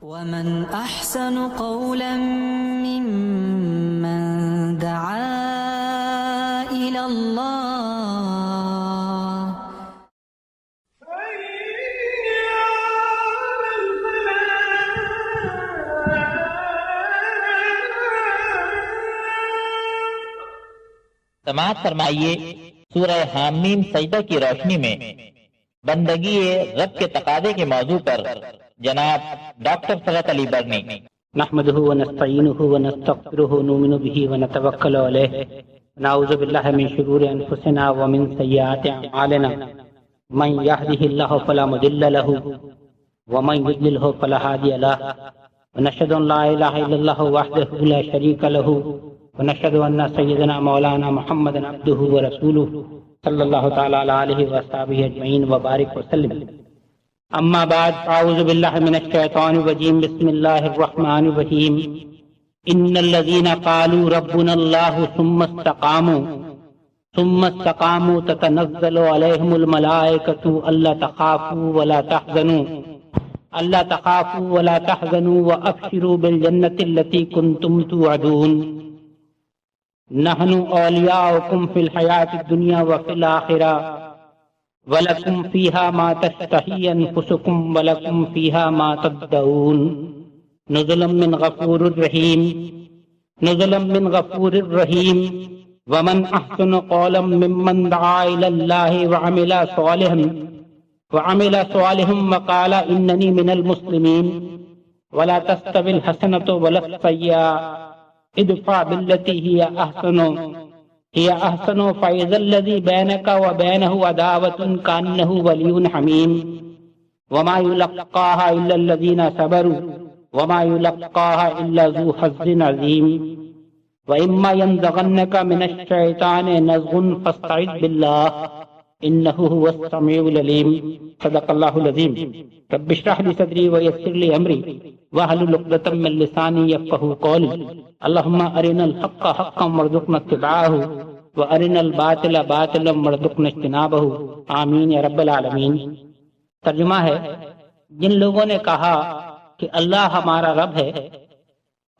ومن أحسن قولا ممن دعا إلى الله سماعت فرمائیے سورہ حامیم سجدہ کی روشنی میں بندگی رب کے تقاضے کے موضوع پر جناب ڈاکٹر فرحت علی برنی۔ نحمده ونستعینه ونستغفره ونؤمن به ونتوکل علیہ ونعوذ باللہ من شرور انفسنا ومن سیئات اعمالنا من یهده اللہ فلا مضل له ومن یضلل فلا هادی له ونشهد ان لا الہ الا اللہ وحده لا شریک له ونشهد ان سیدنا مولانا محمد عبده ورسوله صلی اللہ تعالی علی آلہ واصحابہ اجمعین وبارک وسلم۔ اما بعد اعوذ باللہ من الشیطان الرجیم بسم اللہ الرحمن الرحیم ان الذین قالوا ربنا اللہ ثم استقاموا تتنزل علیہم الملائکۃ الا تخافوا ولا تحزنوا وابشروا بالجنۃ التی کنتم توعدون نحن اولیاؤکم فی الحیاۃ الدنیا وفی الآخرہ وَلَكُمْ فِيهَا مَا تَشْتَهِي أَنفُسُكُمْ وَلَكُمْ فِيهَا مَا تَدَّعُونَ نُزُلًا مِّن غَفُورٍ رَّحِيمٍ وَمَنْ أَحْسَنُ قَوْلًا مِّمَّنْ دَعَا إِلَى اللَّهِ وَعَمِلَ صَالِحًا وَقَالَ إِنَّنِي مِنَ الْمُسْلِمِينَ وَلَا تَسْتَوِي الْحَسَنَةُ وَلَا السَّيِّئَةُ ادفع بالتي هي أحسن فإذا الذي بينك وبينه عداوة كأنه ولي حميم وما يلقاها إلا الذين صبروا وما يلقاها إلا ذو حظ عظيم وإما ينزغنك من الشيطان نزغ فاستعذ بالله إنه هو السميع العليم صدق الله العظيم رب اشرح لي صدري ويسر لي أمري واحلل عقدة من لساني يفقهوا قولي اللهم أرنا الحق حقا وارزقنا اتباعه وأرنا الباطل باطلا وارزقنا اجتنابه آمین یا رب العالمین۔ ترجمہ ہے، جن لوگوں نے کہا کہ اللہ ہمارا رب ہے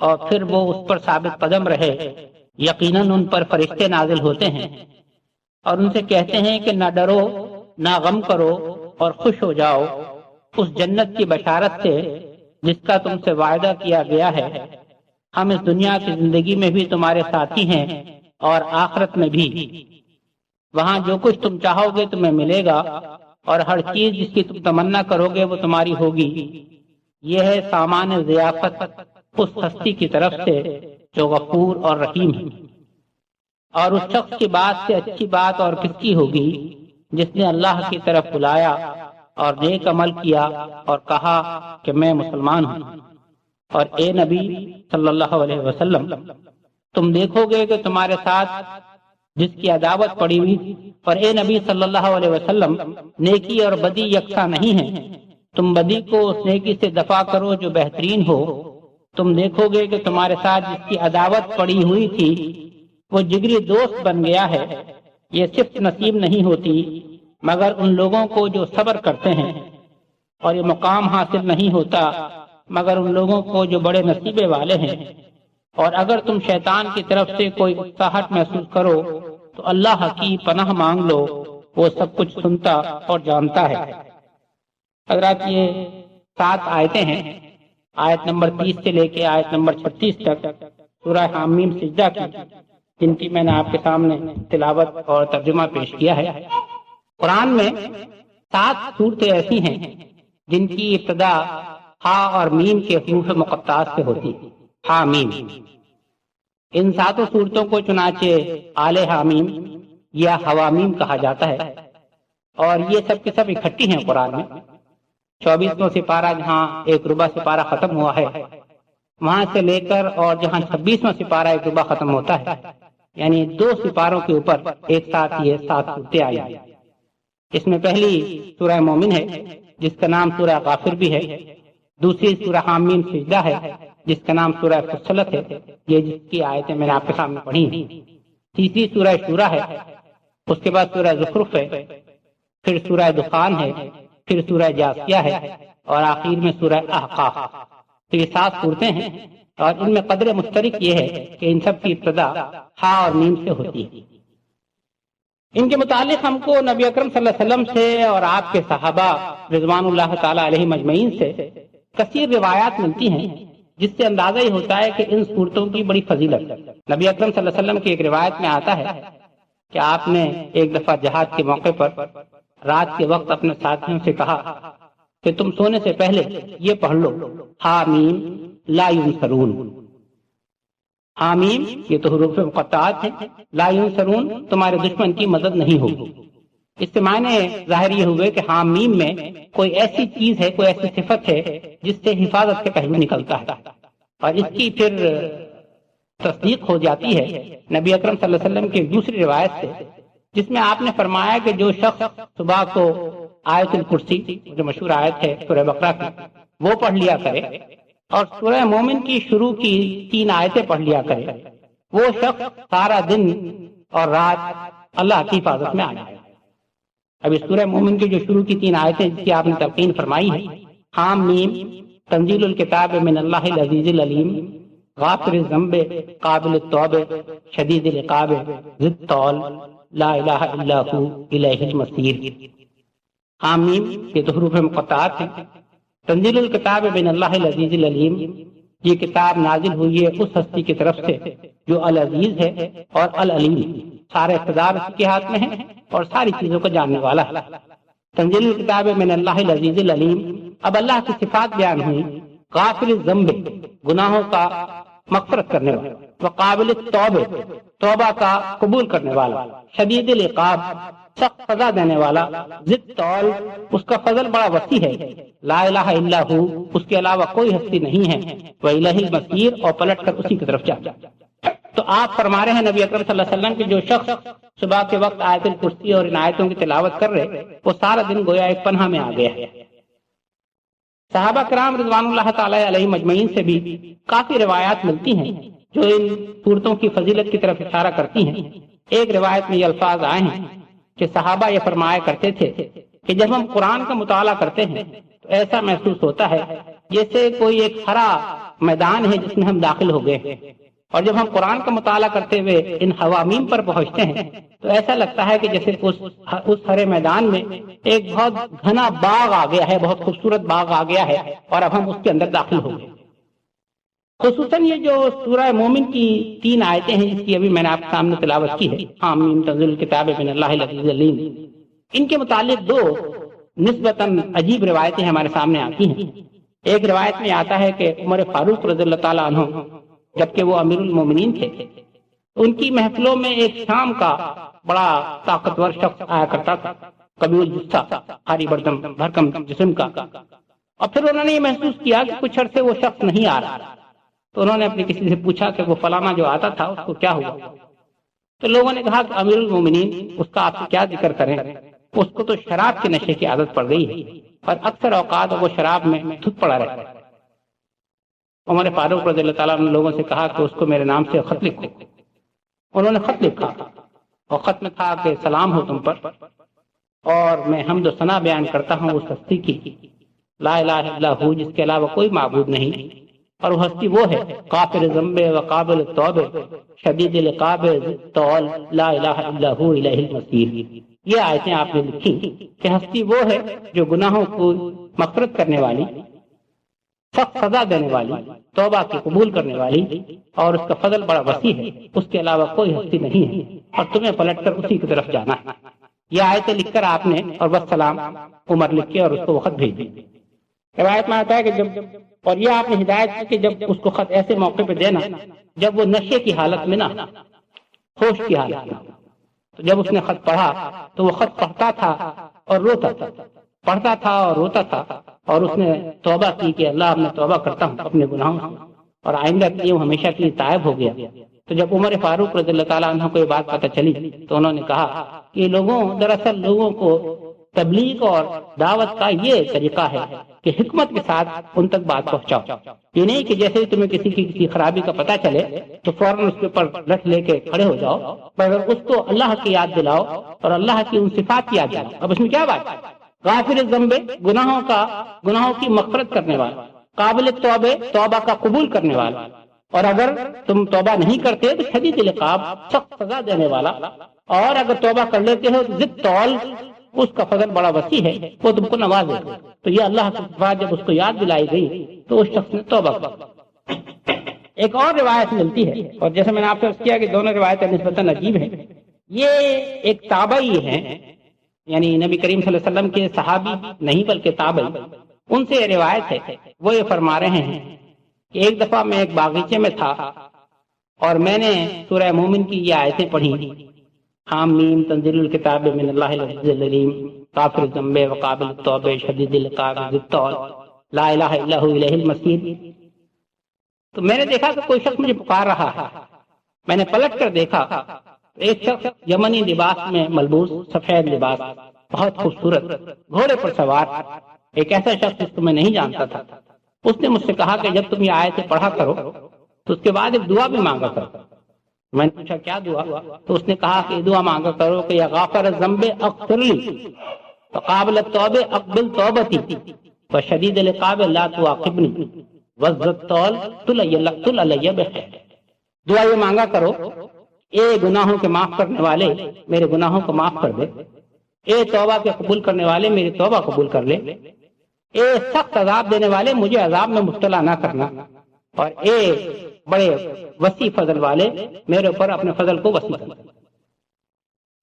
اور پھر وہ اس پر ثابت قدم رہے، یقیناً ان پر فرشتے نازل ہوتے ہیں اور ان سے کہتے ہیں کہ نہ ڈرو نہ غم کرو اور خوش ہو جاؤ اس جنت کی بشارت سے جس کا تم سے وعدہ کیا گیا ہے۔ ہم اس دنیا کی زندگی میں بھی تمہارے ساتھی ہیں اور آخرت میں بھی، وہاں جو کچھ تم چاہو گے تمہیں ملے گا اور ہر چیز جس کی تم تمنا کرو گے وہ تمہاری ہوگی۔ یہ ہے سامان ضیافت اس ہستی کی طرف سے جو غفور اور رحیم ہے۔ اور اس شخص کی بات سے اچھی بات اور کس کی ہوگی جس نے اللہ کی طرف بلایا اور نیک عمل کیا اور کہا کہ میں مسلمان ہوں۔ اور اے نبی صلی اللہ علیہ وسلم، تم دیکھو گے کہ تمہارے ساتھ جس کی عداوت پڑی ہوئی، اور اے نبی صلی اللہ علیہ وسلم، نیکی اور بدی یکساں نہیں ہیں، تم بدی کو اس نیکی سے دفع کرو جو بہترین ہو۔ تم دیکھو گے کہ تمہارے ساتھ جس کی عداوت پڑی ہوئی تھی وہ جگری دوست بن گیا ہے۔ یہ صرف نصیب نہیں ہوتی مگر ان لوگوں کو جو صبر کرتے ہیں، اور یہ مقام حاصل نہیں ہوتا مگر ان لوگوں کو جو بڑے نصیبے والے ہیں۔ اور اگر تم شیطان کی طرف سے کوئی اکساہٹ محسوس کرو تو اللہ کی پناہ مانگ لو، وہ سب کچھ سنتا اور جانتا ہے۔ حضرات، یہ 7 آیتیں ہیں، آیت نمبر 30 سے لے کے آیت نمبر 36 تک سورہ حامیم سجدہ کی، جن کی میں نے آپ کے سامنے تلاوت اور ترجمہ پیش کیا ہے۔ قرآن میں 7 صورتیں ایسی ہیں جن کی ابتدا ہا اور میم کے حروف مقطعات سے ہوتی ہے، حامیم۔ ان 7 صورتوں کو چنانچہ آل حامیم یا حوامیم کہا جاتا ہے، اور یہ سب کے سب اکٹھی ہیں قرآن میں۔ 24واں سپارہ جہاں 1 ربع سپارہ ختم ہوا ہے، وہاں سے لے کر اور جہاں 26واں سپارہ 1 ربع ختم ہوتا ہے، یعنی 2 سپاروں کے اوپر ایک ساتھ یہ 7 صورتیں آئی ہیں۔ اس میں پہلی سورہ مومن ہے جس کا نام سورہ غافر بھی ہے، دوسری سورہ حامیم سجدہ ہے جس کا نام سورہ فصلت ہے، یہ جس کی آیتیں میں نے آپ کے سامنے پڑھی ہیں۔ تیسری سورہ شورى ہے، اس کے بعد سورہ زخرف ہے، پھر سورہ دخان ہے، پھر سورہ جاثیہ ہے، اور آخر میں سورہ احقاف۔ تو یہ 7 صورتیں ہیں، اور ان میں قدر مشترک یہ ہے کہ ان سب کی ابتدا ہا اور میم سے ہوتی ہے۔ ان کے متعلق ہم کو نبی اکرم صلی اللہ علیہ وسلم سے اور آپ کے صحابہ رضوان اللہ تعالی علیہ مجمعین سے کثیر روایات ملتی ہیں، جس سے اندازہ ہی ہوتا ہے کہ ان صورتوں کی بڑی فضیلت ہے۔ نبی اکرم صلی اللہ علیہ وسلم کی ایک روایت میں آتا ہے کہ آپ نے ایک دفعہ جہاد کے موقع پر رات کے وقت اپنے ساتھیوں سے کہا کہ تم سونے سے پہلے یہ پڑھ لو، حامیم لا ینصرون۔ حامیم یہ تو حروف مقطعات ہیں، لا ینصرون تمہارے دشمن کی مدد نہیں ہوگی۔ اس سے معنی ظاہر یہ ہوئے کہ حامیم میں کوئی ایسی چیز ہے، کوئی ایسی صفت ہے جس سے حفاظت کے پہلو نکلتا ہے، اور اس کی پھر تصدیق ہو جاتی ہے نبی اکرم صلی اللہ علیہ وسلم کی ایک دوسری روایت سے، جس میں آپ نے فرمایا کہ جو شخص صبح کو آیت الکرسی جو مشہور آیت ہے سورہ بقرہ کی وہ پڑھ لیا کرے، اور سورہ مومن کی شروع کی 3 آیتیں پڑھ لیا کرے، وہ شخص سارا دن اور رات اللہ کی حفاظت میں آ جائے۔ اب اس سورہ مومن کی جو شروع کی 3 آیتیں جس کی آپ نے تلقین فرمائی ہے، حام میم تنزیل الکتاب من اللہ العزیز العلیم غافر الذنب قابل التوب شدید العقاب ذی الطول لا الہ الا ہو الیہ المصیر۔ حام میم یہ تو حروف مقطعات ہیں۔ تنزیل الکتاب من اللہ العزیز العلیم، یہ کتاب نازل ہوئی ہے اس ہستی کی طرف سے جو العزیز ہے اور العلیم، سارے اقتدار اس کے ہاتھ میں ہے اور ساری چیزوں کو جاننے والا ہے۔ تنزیل الکتاب من اللہ العزیز العلیم، اب اللہ کی صفات بیان ہوئی، غافر الذنب گناہوں کا مغفرت کرنے والا، وقابل التوب توبہ کا قبول کرنے والا، شدید العقاب سخت سزا دینے والا، ذی الطول اس کا فضل بڑا وسیع ہے، لا الہ الا ہو اس کے علاوہ کوئی ہستی نہیں ہے، وإلیہ المصیر اور پلٹ کر اسی کی طرف جانا۔ تو آپ فرما رہے ہیں نبی اکرم صلی اللہ علیہ وسلم کہ جو شخص صبح کے وقت آیت الکرسی اور ان آیتوں کی تلاوت کر رہے وہ سارا دن گویا ایک پناہ میں آ گیا ہے۔ صحابہ کرام رضوان اللہ تعالی علیہ مجمعین سے بھی کافی روایات ملتی ہیں جو ان صورتوں کی فضیلت کی طرف اشارہ کرتی ہیں۔ ایک روایت میں یہ الفاظ آئے ہیں کہ صحابہ یہ فرمایا کرتے تھے کہ جب ہم قرآن کا مطالعہ کرتے ہیں تو ایسا محسوس ہوتا ہے جیسے کوئی ایک ہرا میدان ہے جس میں ہم داخل ہو گئے ہیں، اور جب ہم قرآن کا مطالعہ کرتے ہوئے ان حوامیم پر پہنچتے ہیں تو ایسا لگتا ہے کہ جیسے اس ہرے میدان میں ایک بہت گھنا باغ آ گیا ہے، بہت خوبصورت باغ آ گیا ہے، اور اب ہم اس کے اندر داخل ہو گئے۔ خصوصاً یہ جو سورہ مومن کی 3 آیتیں ہیں جس کی ابھی میں نے آپ کے سامنے تلاوت کی ہے، حامیم تنزیل الکتاب من اللہ العزیز العلیم، ان کے متعلق 2 نسبتاً عجیب روایتیں ہمارے سامنے آتی ہیں۔ ایک روایت میں آتا ہے کہ عمر فاروق رضی اللہ تعالیٰ عنہ جبکہ وہ امیر المومنین تھے، ان کی محفلوں میں ایک شام کا بڑا طاقتور شخص آیا کرتا تھا، قوی الجثہ، بھاری بھرکم جسم کا، اور پھر انہوں نے یہ محسوس کیا کہ کچھ عرصے وہ شخص نہیں آ رہا، تو انہوں نے اپنی کسی سے پوچھا کہ وہ فلانا جو آتا تھا اس کو کیا ہوا؟ تو لوگوں نے کہا کہ امیر المومنین اس کا آپ سے کیا ذکر کریں، اس کو تو شراب کے نشے کی عادت پڑ گئی ہے اور اکثر اوقات وہ شراب میں دھت پڑا رہتا ہے۔ عمر فاروق رضی اللہ تعالیٰ نے لوگوں سے کہا کہ اس کو میرے نام سے خط لکھو۔ انہوں نے خط لکھا اور خط میں تھا کہ سلام ہو تم پر، اور میں حمد و ثنا بیان کرتا ہوں اس ہستی کی لا الہ الا ہو جس کے علاوہ کوئی معبود نہیں، اور وہ ہستی وہ ہے غافر الذنب وقابل التوب شدید العقاب ذی الطول لا الہ الا ہو الیہ المصیر۔ یہ آیتیں آپ نے لکھی کہ ہستی وہ ہے جو گناہوں کو مغفرت کرنے والی، سخت سزا دینے والی، توبہ کی قبول کرنے والی، اور اس کا فضل بڑا وسیع ہے، اس کے علاوہ کوئی ہستی نہیں ہے، اور تمہیں پلٹ کر اسی کی طرف جانا ہے۔ یہ آیتیں لکھ کر آپ نے اور والسلام عمر لکھ کے اور اس کو خط بھیج دی۔ روایت میں آتا ہے کہ اور یہ آپ نے ہدایت کی کہ جب اس کو خط ایسے موقع پہ دینا جب وہ نشے کی حالت میں نہ، ہوش کی حالت میں۔ تو جب اس نے خط پڑھا تو وہ خط پڑھتا تھا اور روتا تھا، پڑھتا تھا اور روتا تھا، اور اس نے توبہ کی کہ اللہ میں توبہ کرتا ہوں اپنے گناہوں سے، اور آئندہ کے لیے وہ ہمیشہ کے لیے تائب ہو گیا۔ تو جب عمر فاروق رضی اللہ تعالیٰ عنہ کو یہ بات پتہ چلی تو انہوں نے کہا کہ دراصل لوگوں کو تبلیغ اور دعوت کا یہ طریقہ ہے کہ حکمت کے ساتھ ان تک بات پہنچاؤ، یہ نہیں کہ جیسے ہی تمہیں کسی خرابی کا پتہ چلے تو فوراً اس کے اوپر رکھ لے کے کھڑے ہو جاؤ، مگر اس کو اللہ کی یاد دلاؤ اور اللہ کی ان صفات کی یاد دلاؤ۔ اب اس میں کیا بات ہے؟ غافر الذنب گناہوں کی مغفرت کرنے والا، قابل توبہ، توبہ کا قبول کرنے والا، اور اگر تم توبہ نہیں کرتے تو شدید العقاب، سخت سزا دینے والا، اور اگر توبہ کر لیتے ہو تو ذی الطول، اس کا فضل بڑا وسیع ہے، وہ تم کو نوازے گا۔ تو یہ اللہ کی صفات جب اس کو یاد دلائی گئی تو اس شخص نے توبہ کی۔ ایک اور روایت ملتی ہے، اور جیسے میں نے آپ سے عرض کیا کہ دونوں روایتیں نسبتاً عجیب ہیں، یہ ایک تابعی ہیں، یعنی نبی کریم صلی اللہ علیہ وسلم کے صحابی نہیں بلکہ تابعی، ان سے یہ روایت ہے۔ وہ یہ فرما رہے ہیں کہ ایک دفعہ میں ایک باغیچے میں تھا اور میں نے سورہ مومن کی یہ آیتیں پڑھی، حامیم تنزیل الکتاب من اللہ العزیز العلیم غافر الذنب وقابل التوب شدید العقاب ذی الطول لا الہ الا ہو الیہ المصیر۔ تو میں نے دیکھا کہ کوئی شخص مجھے پکار رہا ہے، میں نے پلٹ کر دیکھا، ایک شخص یمنی لباس میں ملبوس، سفید لباس، بہت خوبصورت، گھوڑے پر سوار، ایک ایسا شخص جس کو میں نہیں جانتا تھا۔ اس نے مجھ سے کہا کہ جب تم یہ آیتیں پڑھا کرو تو اس کے بعد ایک دعا بھی مانگا کرو۔ میں نے پوچھا کیا دعا؟ تو اس نے کہا کہ یہ دعا مانگا کرو کہ یا غافر الذنب اغفر لی وقابل التوب اقبل توبتی وشدید العقاب لا تعاقبنی وذی الطول تل علی بخیر۔ دعا یہ مانگا کرو، اے گناہوں کے معاف کرنے والے میرے گناہوں کو معاف کر دے، اے توبہ کے قبول کرنے والے میری توبہ قبول کر لے، اے سخت عذاب دینے والے مجھے عذاب میں مبتلا نہ کرنا، اور اے بڑے وسیع فضل والے میرے اوپر اپنے فضل کو وسیع کرنا۔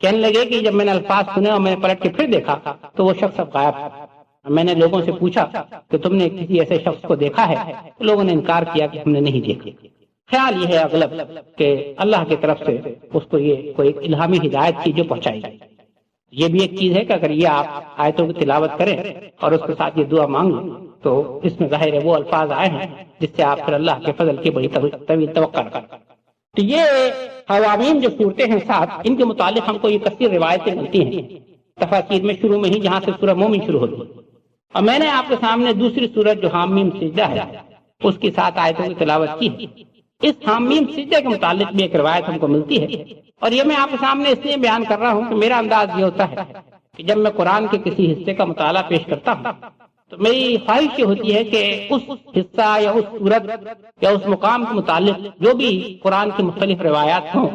کہنے لگے کہ جب میں نے الفاظ سنے اور میں نے پلٹ کے پھر دیکھا تو وہ شخص اب غائب تھا۔ میں نے لوگوں سے پوچھا کہ تم نے کسی ایسے شخص کو دیکھا ہے؟ تو لوگوں نے انکار کیا کہ ہم نے نہیں دیکھا۔ خیال یہ ہے اغلب کہ اللہ کی طرف سے اس کو یہ کوئی الہامی ہدایت کی جو پہنچائی گئی۔ یہ بھی ایک چیز ہے کہ اگر یہ آپ آیتوں کی تلاوت کریں اور اس کے ساتھ یہ دعا مانگیں تو اس میں ظاہر ہے وہ الفاظ آئے ہیں جس سے آپ پھر اللہ کے فضل کی بڑی طویل توقع کریں۔ تو یہ حوامیم جو صورتیں ہیں ساتھ، ان کے متعلق ہم کو یہ کثیر روایتیں ملتی ہیں تفاسیر میں، شروع میں ہی جہاں سے سورہ مومن شروع ہوتی ہے۔ اور میں نے آپ کے سامنے دوسری سورت جو حامیم سجدہ ہے اس کی 7 آیتوں کی تلاوت کی ہے۔ اس حامیم سجدہ کے متعلق بھی ایک روایت ہم کو ملتی ہے، اور یہ میں آپ کے سامنے اس لیے بیان کر رہا ہوں کہ میرا انداز یہ ہوتا ہے کہ جب میں قرآن کے کسی حصے کا مطالعہ پیش کرتا ہوں تو میری خواہش یہ ہوتی ہے کہ اس حصہ یا اس سورت یا اس مقام کے متعلق جو بھی قرآن کی مختلف روایات ہوں،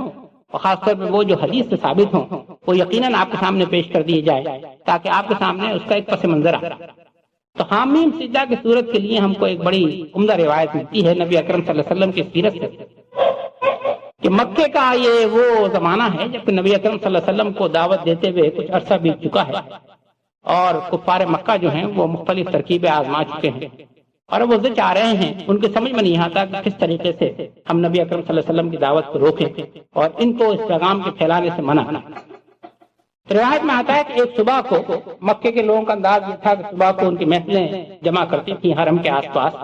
اور خاص طور پہ وہ جو حدیث سے ثابت ہوں، وہ یقیناً آپ کے سامنے پیش کر دیے جائے تاکہ آپ کے سامنے اس کا ایک پس منظر آئے۔ تو حامیم سجدہ کی صورت کے لیے ہم کو ایک بڑی عمدہ روایت ملتی ہے نبی اکرم صلی اللہ علیہ وسلم کی سیرت سے کہ مکے کا یہ وہ زمانہ ہے جب کہ نبی اکرم صلی اللہ علیہ وسلم کو دعوت دیتے ہوئے کچھ عرصہ بیت چکا ہے، اور کفار مکہ جو ہیں وہ مختلف ترکیبیں آزما چکے ہیں، اور وہ ضد چاہ رہے ہیں، ان کے سمجھ میں نہیں آتا کہ کس طریقے سے ہم نبی اکرم صلی اللہ علیہ وسلم کی دعوت کو روکیں اور ان کو اس پیغام کے پھیلانے سے منع کریں۔ روایت میں آتا ہے کہ ایک صبح کو مکے کے لوگوں کا انداز یہ تھا کہ صبح کو ان کی محفلیں جمع کرتی تھیں حرم کے آس پاس۔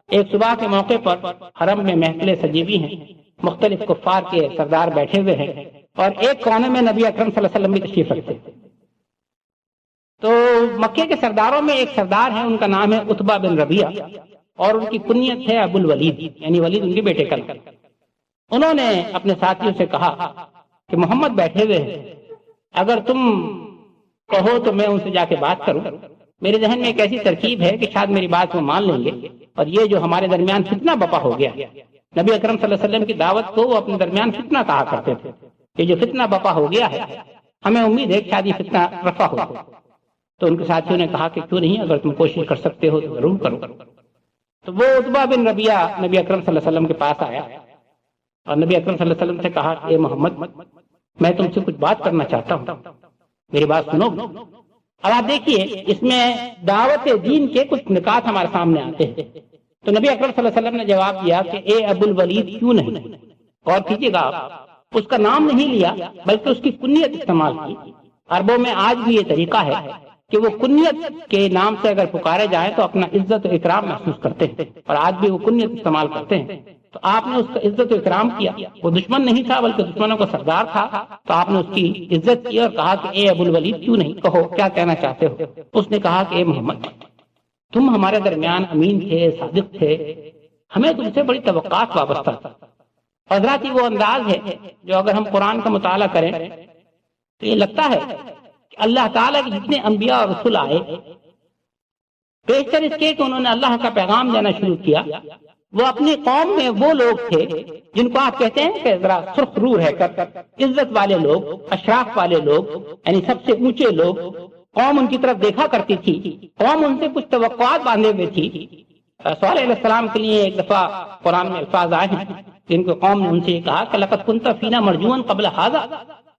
ایک صبح کے موقع پر حرم میں محفلیں سجی ہوئی ہیں، مختلف کفار کے سردار بیٹھے ہوئے ہیں، اور ایک کونے میں نبی اکرم صلی اللہ علیہ وسلم بھی تشریف رکھتے ہیں۔ تو مکے کے سرداروں میں ایک سردار ہے، ان کا نام ہے عتبہ بن ربیعہ، اور ان کی کنیت ہے ابو الولید، یعنی ولید ان کے بیٹے کا نام۔ انہوں نے اپنے ساتھیوں سے کہا کہ محمد بیٹھے ہوئے ہیں، اگر تم کہو تو میں ان سے جا کے بات کروں۔ میرے ذہن میں ایک ایسی ترکیب ہے کہ شاید میری بات وہ مان لیں گے، اور یہ جو ہمارے درمیان فتنہ بپا ہو گیا، نبی اکرم صلی اللہ علیہ وسلم کی دعوت کو وہ اپنے درمیان فتنہ کہا کرتے تھے، یہ جو فتنہ بپا ہو گیا ہے ہمیں امید ہے کہ شاید یہ فتنہ رفع ہو۔ تو ان کے ساتھیوں نے کہا کہ کیوں نہیں، اگر تم کوشش کر سکتے ہو تو ضرور کرو۔ تو وہ عتبہ بن ربیعہ نبی اکرم صلی اللہ علیہ وسلم کے پاس آیا اور نبی اکرم صلی اللہ علیہ وسلم سے کہا کہ اے محمد، میں تم سے کچھ بات کرنا چاہتا ہوں، میری بات سنو۔ اب آپ دیکھیے اس میں دعوت دین کے کچھ نکات ہمارے سامنے آتے ہیں۔ تو نبی اکرم صلی اللہ علیہ وسلم نے جواب دیا کہ اے ابو الولید کیوں نہیں، اور کیجیے گا آپ اس کا نام نہیں لیا بلکہ اس کی کنیت استعمال کی۔ عربوں میں آج بھی یہ طریقہ ہے کہ وہ کنیت کے نام سے اگر پکارے جائیں تو اپنا عزت و اکرام محسوس کرتے ہیں، اور آج بھی وہ کنیت استعمال کرتے ہیں۔ تو آپ نے اس کا عزت و اکرام کیا، وہ دشمن نہیں تھا بلکہ دشمنوں کا سردار تھا، تو آپ نے اس کی عزت کی اور کہا کہ اے ابو الولید کیوں نہیں، کہو کیا کہنا چاہتے ہو۔ اس نے کہا کہ اے محمد، تم ہمارے درمیان امین تھے، صادق تھے، ہمیں تم سے بڑی توقعات وابستہ تھا۔ حضرات وہ انداز ہے جو اگر ہم قرآن کا مطالعہ کریں تو یہ لگتا ہے کہ اللہ تعالیٰ کے جتنے انبیاء اور رسول آئے پیشتر اس کے کہ انہوں نے اللہ کا پیغام دینا شروع کیا، وہ اپنی قوم میں وہ لوگ تھے جن کو آپ کہتے ہیں کہ ذرا سرخ رو رہ کر عزت والے لوگ، اشراف والے لوگ، یعنی سب سے اونچے لوگ، قوم ان کی طرف دیکھا کرتی تھی، قوم ان سے کچھ توقعات باندھے ہوئے تھی۔ صالح علیہ السلام کے لیے ایک دفعہ قرآن میں الفاظ آئے ہیں جن کو قوم نے ان سے یہ کہا کہ لقد كنت فينا مرجوا قبل هذا،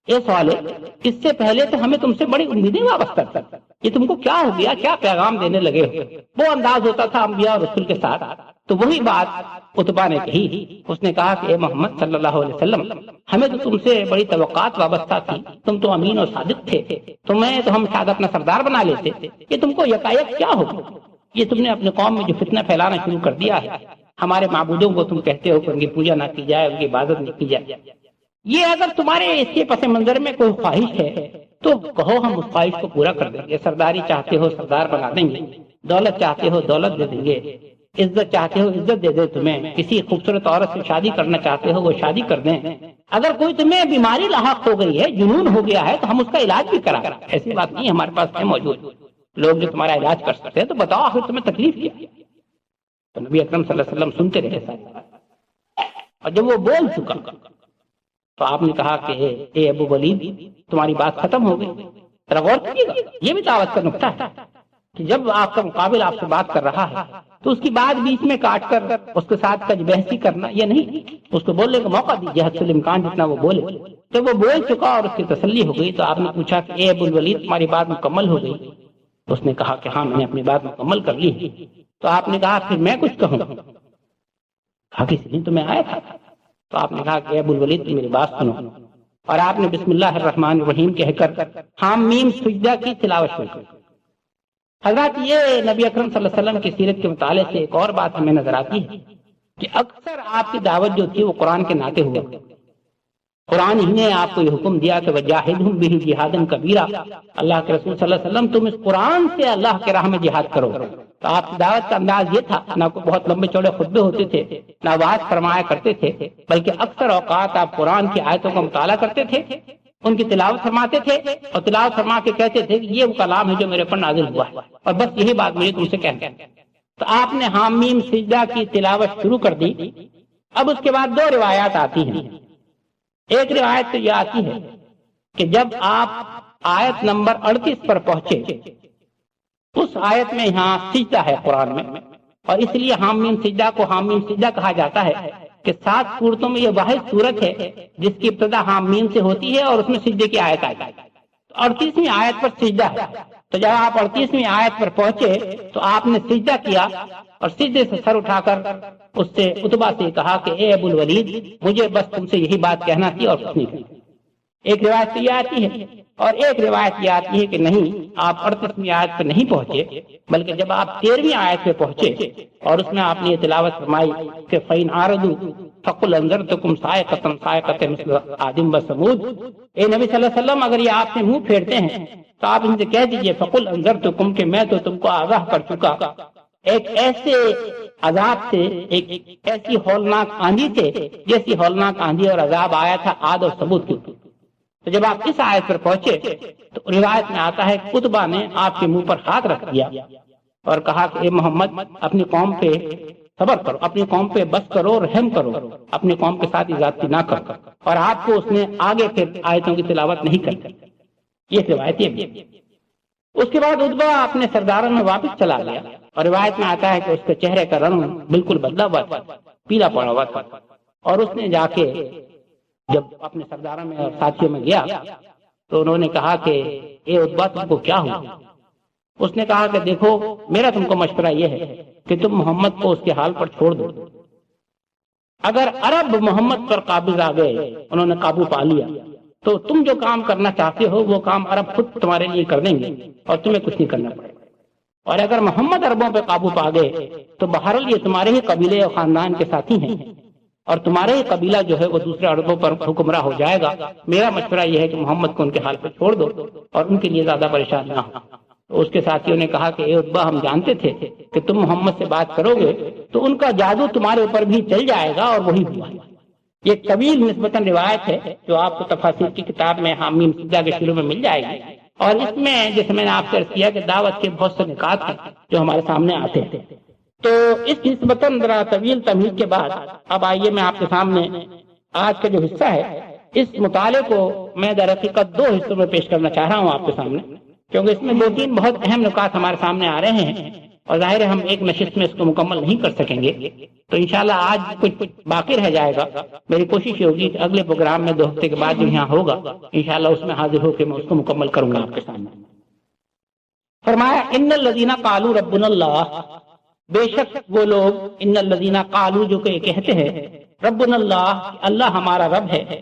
اے صالح اس سے پہلے تو ہمیں تم سے بڑی امیدیں وابستہ تھا، یہ تم کو کیا ہو گیا، کیا پیغام دینے لگے ہو؟ وہ انداز ہوتا تھا انبیاء اور رسول کے ساتھ۔ تو وہی بات عتبہ نے کہی، اس نے کہا کہ اے محمد صلی اللہ علیہ وسلم، ہمیں تو تم سے بڑی توقعات وابستہ تھی، تم تو امین اور صادق تھے، تو ہم شاید اپنا سردار بنا لیتے، یہ تم کو یکایک کیا ہو؟ یہ تم نے اپنے قوم میں جو فتنہ پھیلانا شروع کر دیا ہے، ہمارے معبودوں کو تم کہتے ہو کہ ان کی پوجا نہ کی جائے، ان کی عبادت نہ کی جائے، یہ اگر تمہارے اس کے پس منظر میں کوئی خواہش ہے تو کہو، ہم اس خواہش کو پورا کر دیں گے۔ سرداری چاہتے ہو سردار بنا دیں گے، دولت چاہتے ہو دولت دے دیں گے، عزت چاہتے ہو عزت دے دیں تمہیں، کسی خوبصورت عورت سے شادی کرنا چاہتے ہو وہ شادی کر دیں، اگر کوئی تمہیں بیماری لاحق ہو گئی ہے، جنون ہو گیا ہے، تو ہم اس کا علاج بھی کرا، ایسی بات نہیں، ہمارے پاس ہے موجود لوگ جو تمہارا علاج کر سکتے ہیں، تو بتاؤ آخر تمہیں تکلیف کیا؟ تو نبی اکرم صلی اللہ علیہ وسلم سنتے رہے سارے، اور جب وہ بول چکا تو آپ نے کہا کہ اے ابو ولید تمہاری بات ختم ہو گئی۔ ذرا غور کیجیے گا، یہ بھی دعوت کا نقطہ ہے کہ جب آپ کا مقابل آپ سے بات کر رہا ہے تو اس کی بات بیچ میں کاٹ کر اس کے ساتھ کج بحثی کرنا یہ نہیں، اس کو بولنے کا موقع دیجیے حد سے الامکان جتنا وہ بولے۔ جب وہ بول چکا اور اس کی تسلی ہو گئی تو آپ نے پوچھا کہ اے ابو الولید تمہاری بات مکمل ہو گئی؟ اس نے کہا کہ ہاں میں نے اپنی بات مکمل کر لی۔ تو آپ نے کہا پھر میں کچھ کہوں؟ کہا کسی دن تو میں آیا تھا۔ تو آپ نے کہا کہ ابو الولید میری بات سنو، اور آپ نے بسم اللہ الرحمن الرحیم کہہ کر حام میم سجدہ کی تلاوت شروع کی۔ حضرات یہ نبی اکرم صلی اللہ علیہ وسلم کی سیرت کے مطالعے سے ایک اور بات ہمیں نظر آتی ہے کہ اکثر آپ کی دعوت جو تھی وہ قرآن کے ناطے ہوا، قرآن ہی نے آپ کو یہ حکم دیا کہ وجاہدہم بہ جہادا کبیرا، اللہ کے رسول صلی اللہ علیہ وسلم تم اس قرآن سے اللہ کے راہ میں جہاد کرو۔ تو آپ کی دعوت کا انداز یہ تھا، نہ کوئی بہت لمبے چوڑے خطبے ہوتے تھے، نہ وعظ فرمایا کرتے تھے، بلکہ اکثر اوقات آپ قرآن کی آیتوں کا مطالعہ کرتے تھے، ان کی تلاوت فرماتے تھے، اور تلاوت فرما کے کہتے تھے کہ یہ وہ کلام ہے جو میرے پر نازل ہوا ہے، اور بس یہی بات مجھے تم سے کہنا ہے۔ تو آپ نے حام میم سجدہ کی تلاوت شروع کر دی۔ اب اس کے بعد دو روایات آتی ہیں۔ ایک روایت تو یہ آتی ہے کہ جب آپ آیت نمبر 38 پر پہنچے، اس آیت میں یہاں سجدہ ہے قرآن میں، اور اس لیے حام میم سجدہ کو حام میم سجدہ کہا جاتا ہے کہ 7 سورتوں میں یہ واحد سورت ہے جس کی ابتدا حام میم سے ہوتی ہے اور اس میں سجدے کی آیت آئی ہے۔ 38ویں آیت پر سجدہ ہے، تو جب آپ 38ویں آیت پر پہنچے تو آپ نے سجدہ کیا، اور سجدے سے سر اٹھا کر اس سے عتبہ سے کہا کہ اے ابو الولید مجھے بس تم سے یہی بات کہنا تھی اور کچھ نہیں کہنا۔ ایک روایت تو یہ آتی ہے، اور ایک روایت یہ آتی ہے کہ نہیں، آپ 38ویں آیت پہ نہیں پہنچے، بلکہ جب آپ 13ویں آیت پہ پہنچے اور اس میں آپ نے یہ تلاوت فرمائی کہ فَإِنْ عَارَضُوا فَقُلْ أَنذَرْتُكُمْ صَاعِقَةً صَاعِقَةَ مِثْلَ عَادٍ وَثَمُودَ، اے نبی صلی اللہ علیہ وسلم اگر یہ آپ سے منہ پھیرتے ہیں تو آپ ان سے کہہ دیجئے فَقُلْ أَنذَرْتُكُمْ کہ میں تو تم کو آگاہ کر چکا ایک ایسے عذاب سے، ایک ایسی ہولناک آندھی سے جیسی ہولناک آندھی اور عذاب آیا تھا عاد اور ثمود کی۔ تو جب آپ اس آیت پر پہنچے تو روایت میں آتا ہے کہ عتبہ نے آپ کے منہ پر ہاتھ رکھ دیا اور کہا کہ اے محمد اپنی قوم پہ صبر کرو، اپنی قوم پہ بس کرو، رحم کرو، اپنی قوم کے ساتھ زیادتی نہ کرو، اور آپ کو اس نے آگے پھر آیتوں کی تلاوت نہیں کی۔ یہ روایت یہ بھی۔ اس کے بعد عتبہ اپنے سرداروں میں واپس چلا گیا، اور روایت میں آتا ہے کہ اس کے چہرے کا رنگ بالکل بدلا ہوا تھا، پیلا پڑا ہوا تھا، اور اس نے جا کے جب اپنے سرداروں میں اور ساتھیوں میں گیا تو انہوں نے کہا کہ اے عتبہ تم کو کیا ہوا؟ اس نے کہا کہ دیکھو میرا تم کو مشورہ یہ ہے کہ تم محمد کو اس کے حال پر چھوڑ دو۔ اگر عرب محمد پر قابض آ گئے، انہوں نے قابو پا لیا، تو تم جو کام کرنا چاہتے ہو وہ کام عرب خود تمہارے لیے کر دیں گے اور تمہیں کچھ نہیں کرنا پڑے گا، اور اگر محمد عربوں پہ قابو پا گئے تو بہرحال یہ تمہارے ہی قبیلے اور خاندان کے ساتھی ہیں، اور تمہارے ہی قبیلہ جو ہے وہ دوسرے عربوں پر حکمراں ہو جائے گا۔ میرا مشورہ یہ ہے کہ محمد کو ان کے حال پہ چھوڑ دو اور ان کے لیے زیادہ پریشان نہ ہو۔ تو اس کے ساتھیوں نے کہا کہ اے عتبہ ہم جانتے تھے کہ تم محمد سے بات کرو گے تو ان کا جادو تمہارے اوپر بھی چل جائے گا، اور وہی ہوا۔ یہ طویل نسبتاً روایت ہے جو آپ کو تفاسیر کی کتاب میں حام میم سجدہ کے شروع میں مل جائے گی، اور اس میں جیسے میں نے آپ سے عرض کیا کہ دعوت کے بہت سے نکات ہیں جو ہمارے سامنے آتے ہیں. تو اس نسبتاً ذرا طویل تمہید کے بعد اب آئیے میں آپ کے سامنے آج کا جو حصہ ہے اس مطالعے کو میں در حقیقت 2 حصوں میں پیش کرنا چاہ رہا ہوں آپ کے سامنے، کیونکہ اس میں 2-3 بہت اہم نکات ہمارے سامنے آ رہے ہیں اور ظاہر ہے ہم ایک نشست میں اس کو مکمل نہیں کر سکیں گے. تو انشاءاللہ آج کچھ باقی رہ جائے گا. میری کوشش یہ ہوگی کہ اگلے پروگرام میں 2 ہفتے کے بعد جو یہاں ہوگا انشاءاللہ اس میں حاضر ہو کے میں اس کو مکمل کروں گا آپ کے سامنے. فرمایا ان الذین قالوا ربنا اللہ، بے شک وہ لوگ ان الذین قالوا جو کہ کہتے ہیں ربنا اللہ، اللہ ہمارا رب ہے،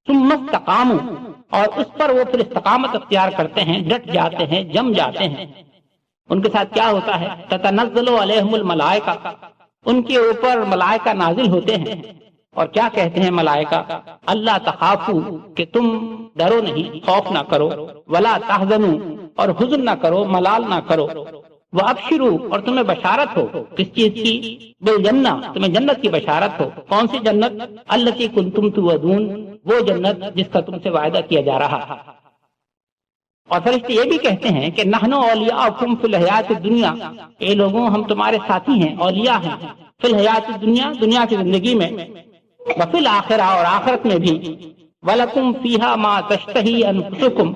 ثم استقاموا، اور اس پر وہ پھر استقامت اختیار کرتے ہیں، ڈٹ جاتے ہیں، جم جاتے ہیں. ان کے ساتھ کیا ہوتا ہے؟ تتنزل علیہم الملائکہ، ان کے اوپر ملائکہ نازل ہوتے ہیں اور کیا کہتے ہیں ملائکہ؟ اللہ تخافوا، کہ تم ڈرو نہیں، خوف نہ کرو، ولا تحزنوا، اور حزن نہ کرو، ملال نہ کرو، وابشروا، اور تمہیں بشارت ہو کس چیز کی؟ بالجنہ، تمہیں جنت کی بشارت ہو. کون سی جنت؟ التی کنتم توعدون، وہ جنت جس کا تم سے وعدہ کیا جا رہا ہے. اور فرشتے یہ بھی کہتے ہیں کہ نحن اولیاءکم فی الحیات الدنیا، اے لوگوں ہم تمہارے ساتھی ہیں، اولیاء ہیں، فی الحیات الدنیا، دنیا کی زندگی میں، وفی الآخرہ، اور آخرت میں بھی، ولکم فیہا ما تشتہی انفسکم،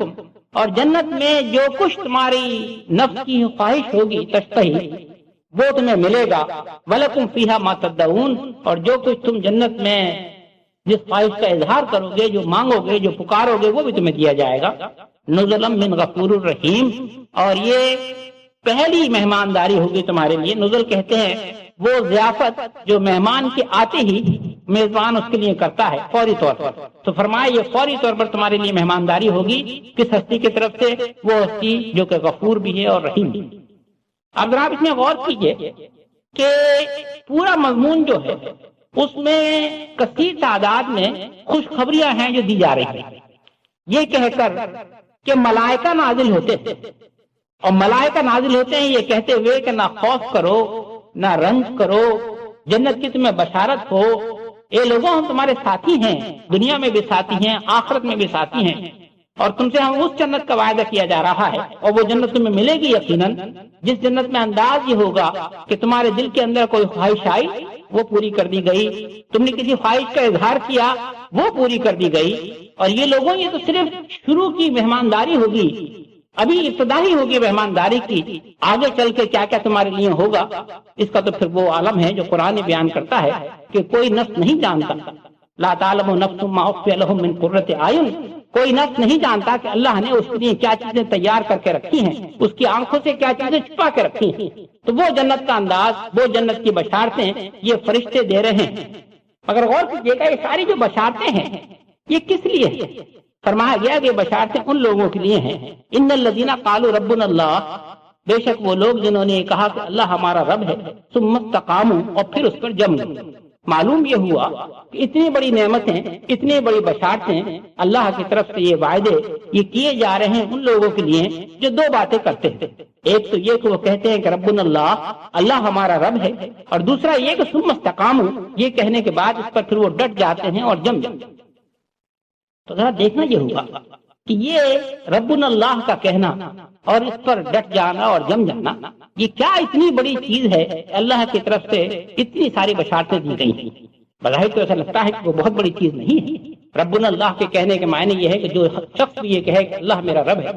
اور جنت میں جو کچھ تمہاری نفس کی خواہش ہوگی، تشتہی، وہ تمہیں ملے گا. ولکم فیہا ما تدعون، اور جو کچھ تم جنت میں جس خواہش کا اظہار کرو گے، جو مانگو گے، جو پکارو گے، وہ بھی تمہیں دیا جائے گا. نزلا من غفور الرحیم، اور یہ پہلی مہمانداری ہوگی تمہارے لیے. نزل کہتے ہیں وہ ضیافت جو مہمان کے آتے ہی میزبان اس کے لیے کرتا ہے فوری طور پر. تو فرمایا یہ فوری طور پر تمہارے لیے مہمانداری ہوگی. کس ہستی کی طرف سے؟ وہ ہستی جو کہ غفور بھی ہے اور رحیم بھی. اب ذرا اس میں غور کیجئے کہ پورا مضمون جو ہے اس میں کثیر تعداد میں خوشخبریاں ہیں جو دی جا رہی ہیں، یہ کہہ کر کہ ملائکہ نازل ہوتے ہیں، اور ملائکہ نازل ہوتے ہیں یہ کہتے ہوئے کہ نہ خوف کرو، نہ رنج کرو، جنت کی تمہیں بشارت ہو. اے لوگوں ہم تمہارے ساتھی ہیں، دنیا میں بھی ساتھی ہیں، آخرت میں بھی ساتھی ہیں، اور تم سے ہم اس جنت کا وعدہ کیا جا رہا ہے، اور وہ جنت تمہیں ملے گی یقیناً، جس جنت میں انداز یہ ہوگا کہ تمہارے دل کے اندر کوئی خواہش آئی وہ پوری کر دی گئی، تم نے کسی خواہش کا اظہار کیا وہ پوری کر دی گئی. اور یہ لوگوں یہ تو صرف شروع کی مہمانداری ہوگی، ابھی ابتدائی ہوگی مہمانداری کی. آگے چل کے کیا کیا تمہارے لیے ہوگا اس کا تو پھر وہ عالم ہے جو قرآن بیان کرتا ہے کہ کوئی نفس نہیں جانتا. لا تعلم نفس ما اخفی لهم من قرۃ اعین، کوئی نفس نہیں جانتا کہ اللہ نے اس کے لیے کیا چیزیں تیار کر کے رکھی ہیں، اس کی آنکھوں سے کیا چیزیں چھپا کے رکھی ہیں. تو وہ جنت کا انداز، وہ جنت کی بشارتیں یہ فرشتے دے رہے ہیں. مگر غور کیجیے گا یہ ساری جو بشارتیں ہیں یہ کس لیے ہیں؟ فرمایا گیا کہ بشارتیں ان لوگوں کے لیے ہیں. ان الذین قالوا ربنا اللہ، بے شک وہ لوگ جنہوں نے کہا کہ اللہ ہمارا رب ہے، ثم استقاموا، اور پھر اس پر جم گئے. معلوم یہ ہوا کہ اتنی بڑی نعمتیں، اتنی بڑی بشارتیں، اللہ کی طرف سے یہ وعدے یہ کیے جا رہے ہیں ان لوگوں کے لیے جو 2 باتیں کرتے ہیں. ایک تو یہ کہ وہ کہتے ہیں کہ ربنا اللہ، اللہ ہمارا رب ہے، اور دوسرا یہ کہ ثم استقاموا، یہ کہنے کے بعد اس پر پھر وہ ڈٹ جاتے ہیں اور جم جاتے ہیں. تو ذرا دیکھنا یہ ہوگا کہ یہ ربنا اللہ کا کہنا اور اس پر ڈٹ جانا اور جم جانا یہ کیا اتنی بڑی چیز ہے. اللہ کی طرف سے اتنی ساری بشارتیں دی گئی ہیں. بظاہر تو ایسا لگتا ہے کہ وہ بہت بڑی چیز نہیں ہے. ربنا اللہ کے کہنے کے معنی یہ ہے کہ جو شخص بھی یہ کہے کہ اللہ میرا رب ہے،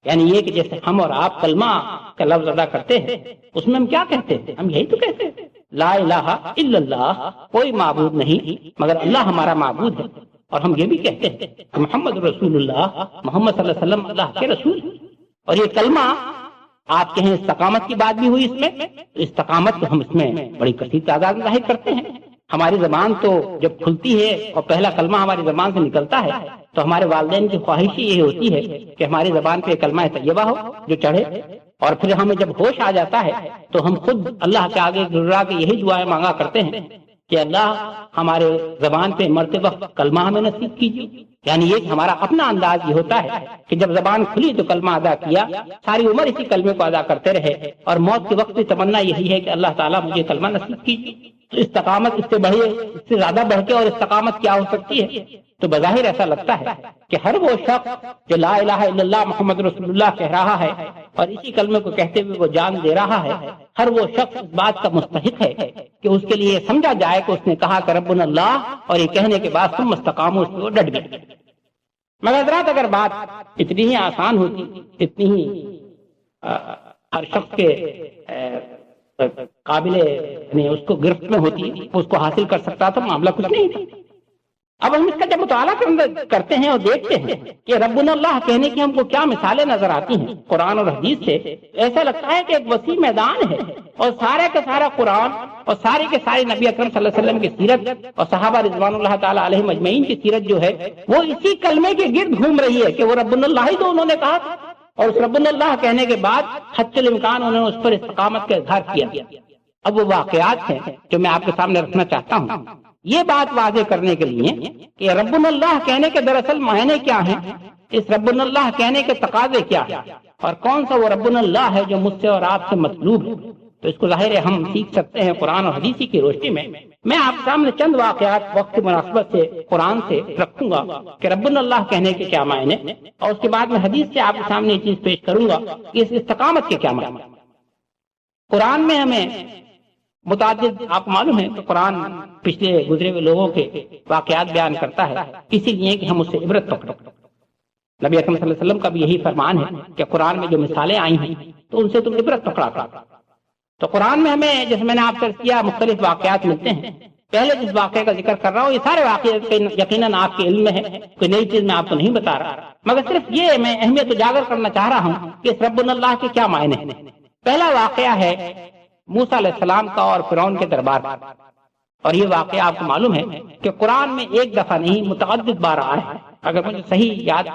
یعنی یہ کہ جیسے ہم اور آپ کلمہ کا لفظ ادا کرتے ہیں اس میں ہم کیا کہتے ہیں؟ ہم یہی تو کہتے ہیں لا الہ الا اللہ، کوئی معبود نہیں مگر اللہ ہمارا معبود ہے. اور ہم یہ بھی کہتے ہیں کہ محمد رسول اللہ، محمد صلی اللہ علیہ وسلم اللہ کے رسول. اور یہ کلمہ آپ کہیں استقامت کی بات بھی ہوئی اس میں، استقامت تو ہم اس میں بڑی کثیر تعداد میں ظاہر کرتے ہیں. ہماری زبان تو جب کھلتی ہے اور پہلا کلمہ ہماری زبان سے نکلتا ہے تو ہمارے والدین کی خواہش یہ ہوتی ہے کہ ہماری زبان پہ کلمہ طیبہ ہو جو چڑھے. اور پھر ہمیں جب ہوش آ جاتا ہے تو ہم خود اللہ کے آگے گرا کے یہی دعائیں مانگا کرتے ہیں کہ اللہ ہمارے زبان پہ مرتے وقت کلمہ ہمیں نصیب کیجیے. یعنی یہ کہ ہمارا اپنا انداز یہ ہوتا ہے کہ جب زبان کھلی تو کلمہ ادا کیا، ساری عمر اسی کلمے کو ادا کرتے رہے، اور موت کے وقت کی تمنا یہی ہے کہ اللہ تعالیٰ مجھے کلمہ نصیب کیجیے. تو استقامت اس سے بڑھے، اس سے زیادہ بڑھ کے اور استقامت کیا ہو سکتی ہے؟ تو بظاہر ایسا لگتا ہے کہ ہر وہ شخص جو لا الہ الا اللہ محمد رسول اللہ کہہ رہا ہے اور اسی کلمے کو کہتے ہوئے وہ جان دے رہا ہے، ہر وہ شخص اس بات کا مستحق ہے کہ اس کے لیے سمجھا جائے کہ اس نے کہا کہ ربنا اللہ، اور یہ کہنے کے بعد تم استقاموا، اس پہ وہ ڈٹ گئے۔ مگر حضرات اگر بات اتنی ہی آسان ہوتی، اتنی ہی ہر شخص کے قابل یعنی اس کو گرفت میں ہوتی، اس کو حاصل کر سکتا تھا، معاملہ کچھ نہیں تھا۔ اب ہم اس کا جب مطالعہ کرتے ہیں اور دیکھتے ہیں کہ ربنا اللہ کہنے کی ہم کو کیا مثالیں نظر آتی ہیں قرآن اور حدیث سے، ایسا لگتا ہے کہ ایک وسیع میدان ہے اور سارا کا سارا قرآن اور سارے کے سارے نبی اکرم صلی اللہ علیہ وسلم کی سیرت اور صحابہ رضوان اللہ تعالی علیہم اجمعین کی سیرت جو ہے وہ اسی کلمے کے گرد گھوم رہی ہے کہ وہ ربنا اللہ ہی تو انہوں نے کہا تھا، اور اس ربنا اللہ کہنے کے بعد حتی الامکان انہوں نے اس پر استقامت کا اظہار کیا۔ اب وہ واقعات ہیں جو میں آپ کے سامنے رکھنا چاہتا ہوں، یہ بات واضح کرنے کے لیے کہ ربنا اللہ کہنے کے دراصل معنی کیا ہیں، اس ربنا اللہ کہنے کے تقاضے کیا ہیں، اور کون سا وہ ربنا اللہ ہے جو مجھ سے اور آپ سے مطلوب ہے۔ تو اس کو ظاہر ہے ہم سیکھ سکتے ہیں قرآن اور حدیث کی روشنی میں۔ میں آپ کے سامنے چند واقعات وقت کی مناسبت سے قرآن سے رکھوں گا کہ ربنا اللہ کہنے کے کیا معنی، اور اس کے بعد میں حدیث سے آپ کے سامنے یہ چیز پیش کروں گا کہ اس استقامت کے کیا معنی۔ قرآن میں ہمیں متعدد، آپ معلوم ہے کہ قرآن پچھلے گزرے ہوئے لوگوں کے واقعات بیان کرتا ہے اسی لیے کہ ہم اس سے عبرت پکڑیں۔ نبی اکرم صلی اللہ علیہ وسلم کا بھی یہی فرمان ہے کہ قرآن میں جو مثالیں آئی ہیں تو ان سے تم عبرت پکڑا کرو۔ تو قرآن میں ہمیں، جیسے میں نے آپ سے کیا، مختلف واقعات ملتے ہیں۔ پہلے جس واقعے کا ذکر کر رہا ہوں یہ سارے واقعات یقیناً آپ کے علم میں ہے، کوئی نئی چیز میں آپ کو نہیں بتا رہا، مگر صرف یہ میں اہمیت اجاگر کرنا چاہ رہا ہوں کہ اس ربنا اللہ کے کیا معنی ہیں۔ پہلا واقعہ ہے موسیٰ علیہ السلام کا اور فرعون کے دربار، اور یہ واقعہ آپ کو معلوم ہے کہ قرآن میں ایک دفعہ نہیں متعدد بار آیا ہے۔ اگر مجھے صحیح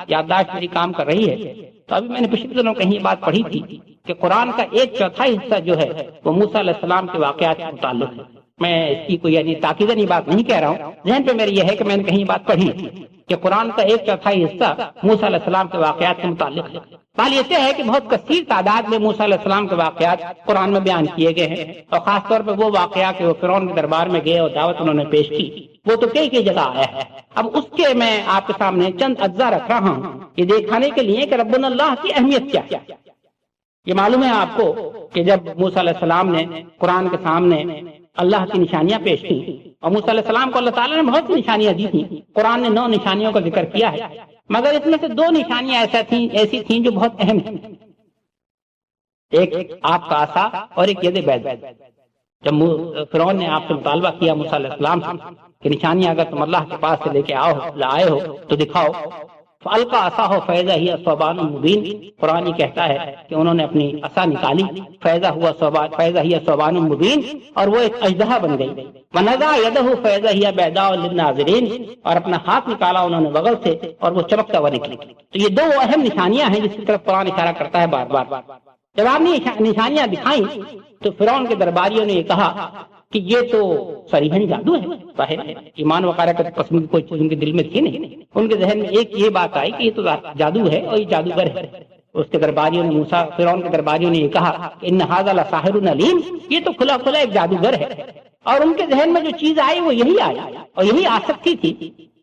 یادداشت میری کام کر رہی ہے تو ابھی میں نے پچھلے دنوں کہیں یہ بات پڑھی تھی کہ قرآن کا 1/4 حصہ جو ہے وہ موسیٰ علیہ السلام کے واقعات سے متعلق ہے۔ میں اس کی کوئی یعنی تاکیدن بات نہیں کہہ رہا ہوں، ذہن پہ میری یہ ہے کہ میں نے کہیں بات پڑھی کہ قرآن کا 1/4 حصہ موسیٰ علیہ السلام کے واقعات سے متعلق ہے۔ بات یہ ہے کہ بہت کثیر تعداد میں موسیٰ علیہ السلام کے واقعات قرآن میں بیان کیے گئے ہیں، اور خاص طور پہ وہ واقعہ کہ وہ فرعون کے دربار میں گئے اور دعوت انہوں نے پیش کی، وہ تو کئی جگہ آیا ہے۔ اب اس کے میں آپ کے سامنے چند اجزاء رکھ رہا ہوں یہ دکھانے کے لیے کہ ربنا اللہ کی اہمیت کیا ہے۔ یہ معلوم ہے آپ کو کہ جب موسیٰ علیہ السلام نے قرآن کے سامنے اللہ کی نشانیاں پیش کی، اور موسیٰ علیہ السلام کو اللہ تعالیٰ نے بہت سی نشانیاں دی تھیں، قرآن نے 9 نشانیوں کا ذکر کیا ہے، مگر اس میں سے 2 نشانیاں ایسی تھیں جو بہت اہم تھیں، ایک آپ کا عصا اور ایک ید بیض۔ جب فرعون نے آپ سے مطالبہ کیا موسیٰ علیہ السلام سے کہ نشانیاں اگر تم اللہ کے پاس سے لے کے آئے ہو تو دکھاؤ، فَأَلْقَىٰ عَصَاهُ فَإِذَا هِيَ ثُعْبَانٌ مُّبِينٌ، قرآن یہ کہتا ہے کہ انہوں نے اپنی عصا نکالی، فَإِذَا هِيَ ثُعْبَانٌ مُّبِينٌ، اور وہ ایک اژدہا بن گئی، وَنَزَعَ يَدَهُ فَإِذَا هِيَ بَيْضَاءُ لِلنَّاظِرِينَ، اور اپنا ہاتھ نکالا انہوں نے بغل سے اور وہ چمکتا ہوا نکلی۔ تو یہ 2 اہم نشانیاں ہیں جس کی طرف قرآن اشارہ کرتا ہے بار بار۔ جب آپ نے نشانیاں دکھائیں تو فرعون کے درباریوں نے یہ کہا کہ یہ تو صریحاً جادو ہے، ظاہر ہے ایمان وغیرہ کا قسم کی کوئی چیز ان کے دل میں تھی نہیں، ان کے ذہن میں ایک یہ بات آئی کہ یہ تو جادو ہے اور یہ جادوگر ہے۔ اس کے درباریوں نے فرعون کے درباریوں نے یہ کہا کہ ان ھذا لساحر علیم، یہ تو کھلا ایک جادوگر ہے، اور ان کے ذہن میں جو چیز آئی وہ یہی آئی، اور یہی آ سکتی تھی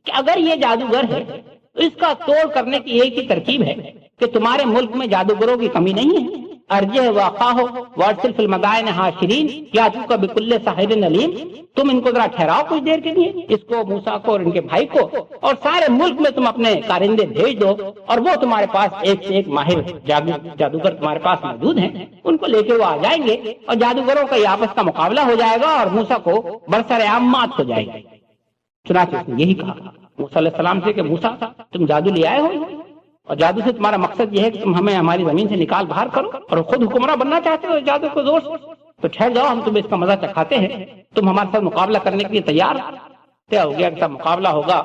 کہ اگر یہ جادوگر ہے تو اس کا توڑ کرنے کی ایک ہی ترکیب ہے کہ تمہارے ملک میں جادوگروں کی کمی نہیں ہے، ارجہ واقعہ وارسل فی المدائن حاشرین یاتوک بکل ساحر علیم، تم ان کو ذرا ٹھہراؤ کچھ دیر کے لیے، اس کو موسیٰ کو اور ان کے بھائی کو، اور سارے ملک میں تم اپنے کارندے بھیج دو، اور وہ تمہارے پاس ایک سے ایک ماہر جادوگر تمہارے پاس موجود ہیں، ان کو لے کے وہ آ جائیں گے اور جادوگروں کا آپس کا مقابلہ ہو جائے گا اور موسیٰ کو برسر مات ہو جائے گی۔ چنانچہ اس نے یہی کہا موسیٰ علیہ السلام سے کہ موسیٰ تم جادو لے آئے ہو، اور جادو سے تمہارا مقصد یہ ہے کہ تم ہمیں ہماری زمین سے نکال باہر کرو، اور خود حکمراں بننا چاہتے ہو جادو کو زور سے، تو ٹھہر جاؤ، ہم تمہیں اس کا مزہ چکھاتے ہیں، تم ہمارے ساتھ مقابلہ کرنے کے لیے تیار ہو گیا کہ مقابلہ ہوگا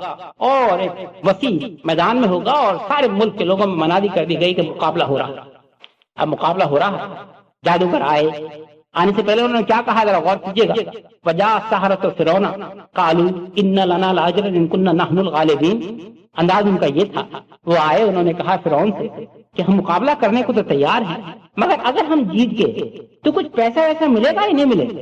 اور ایک وسیع میدان میں ہوگا، اور سارے ملک کے لوگوں میں منادی کر دی گئی کہ مقابلہ ہو رہا ہے۔ اب مقابلہ ہو رہا ہے، جادوگر آئے، آنے سے پہلے انہوں نے کیا کہا ذرا غور کیجیے گا، وجاء السحرۃ فرعون قالوا ان لنا لاجرا ان كنا نحن الغالبین، انداز ان کا یہ تھا، وہ آئے انہوں نے کہا فرعون سے کہ ہم مقابلہ کرنے کو تو تیار ہیں، مگر اگر ہم جیت گئے تو کچھ پیسہ ویسا ملے گا یا نہیں ملے گا؟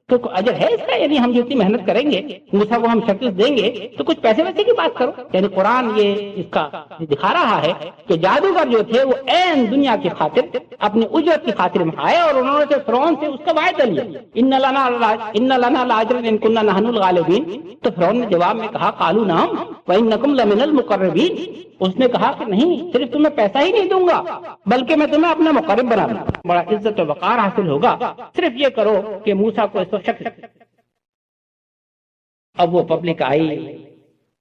تو کوئی اجر ہے اس کا؟ یعنی ہم جو اتنی محنت کریں گے، موسیٰ کو ہم شکست دیں گے، تو کچھ پیسے ویسے کی بات کرو۔ یعنی قرآن یہ اس کا دکھا رہا ہے کہ جادوگر جو تھے وہ عین دنیا کی خاطر، اپنی اجرت کی خاطر میں آئے، اور انہوں نے فرعون سے اس کا وعدہ لیا، ان لنا لاجرا ان كنا نحن الغالبین۔ تو فرعون نے جواب میں کہا قالوا نعم وانکم لمن المقربین۔ اس نے کہا کہ نہیں، صرف تمہیں پیسہ ہی نہیں دوں گا بلکہ میں تمہیں اپنا مقرب بنا دوں گا، بڑا عزت و وقار حاصل ہوگا، صرف یہ کرو کہ موسیٰ کو اس کو شک۔ اب وہ پبلک آئی،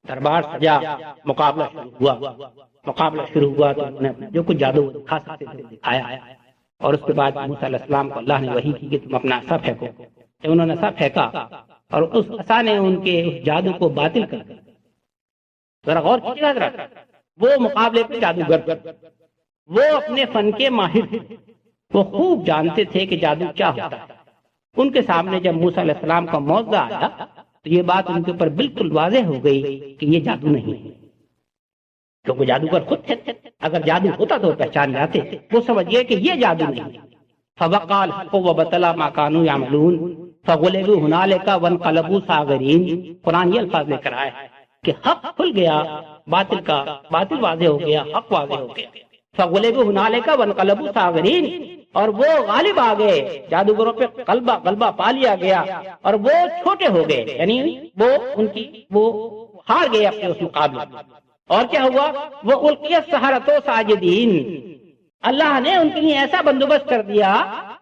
دربار سجا، مقابلہ شروع ہوا تو انہوں نے جو کچھ جادو دکھا سکتے تھے دکھایا، اور اس کے بعد موسیٰ علیہ السلام کو اللہ نے وحی کی کہ تم اپنا عصا پھینکو۔ جب انہوں نے عصا پھینکا اور اس عصا نے ان کے اس جادو کو باطل کر دیا۔ ذرا غور کیجیے حضرات، وہ مقابلے کے جادوگر، وہ اپنے فن کے ماہر تھے، وہ خوب جانتے تھے کہ جادو کیا ہوتا ہے۔ ان کے سامنے جب موسیٰ علیہ السلام کا معجزہ آیا تو یہ بات ان کے اوپر بالکل واضح ہو گئی کہ یہ جادو نہیں ہے، کیونکہ جادوگر خود تھے، اگر جادو ہوتا تو پہچان جاتے، وہ سمجھئے کہ یہ جادو نہیں ہے۔ فَوَقَعَ الْحَقُّ وَبَطَلَ مَا كَانُوا يَعْمَلُونَ فَغُلِبُوا هُنَالِكَ وَانقَلَبُوا صَاغِرِينَ۔ قرآن یہ الفاظ لے کر آیا ہے کہ حق کھل گیا، باطل واضح ہو گیا، حق واضح ہو گیا۔ فَغُلِبُوا هُنَالِكَ وَانقَلَبُوا صَاغِرِينَ، اور وہ غالب آ گئے، جادوگروں پہ غلبہ پا لیا گیا اور وہ چھوٹے ہو گئے، یعنی وہ ہار گئے اپنے اس مقابلے میں۔ اور کیا ہوا؟ وہ القی السحرۃ ساجدین، اللہ نے ان کے لیے ایسا بندوبست کر دیا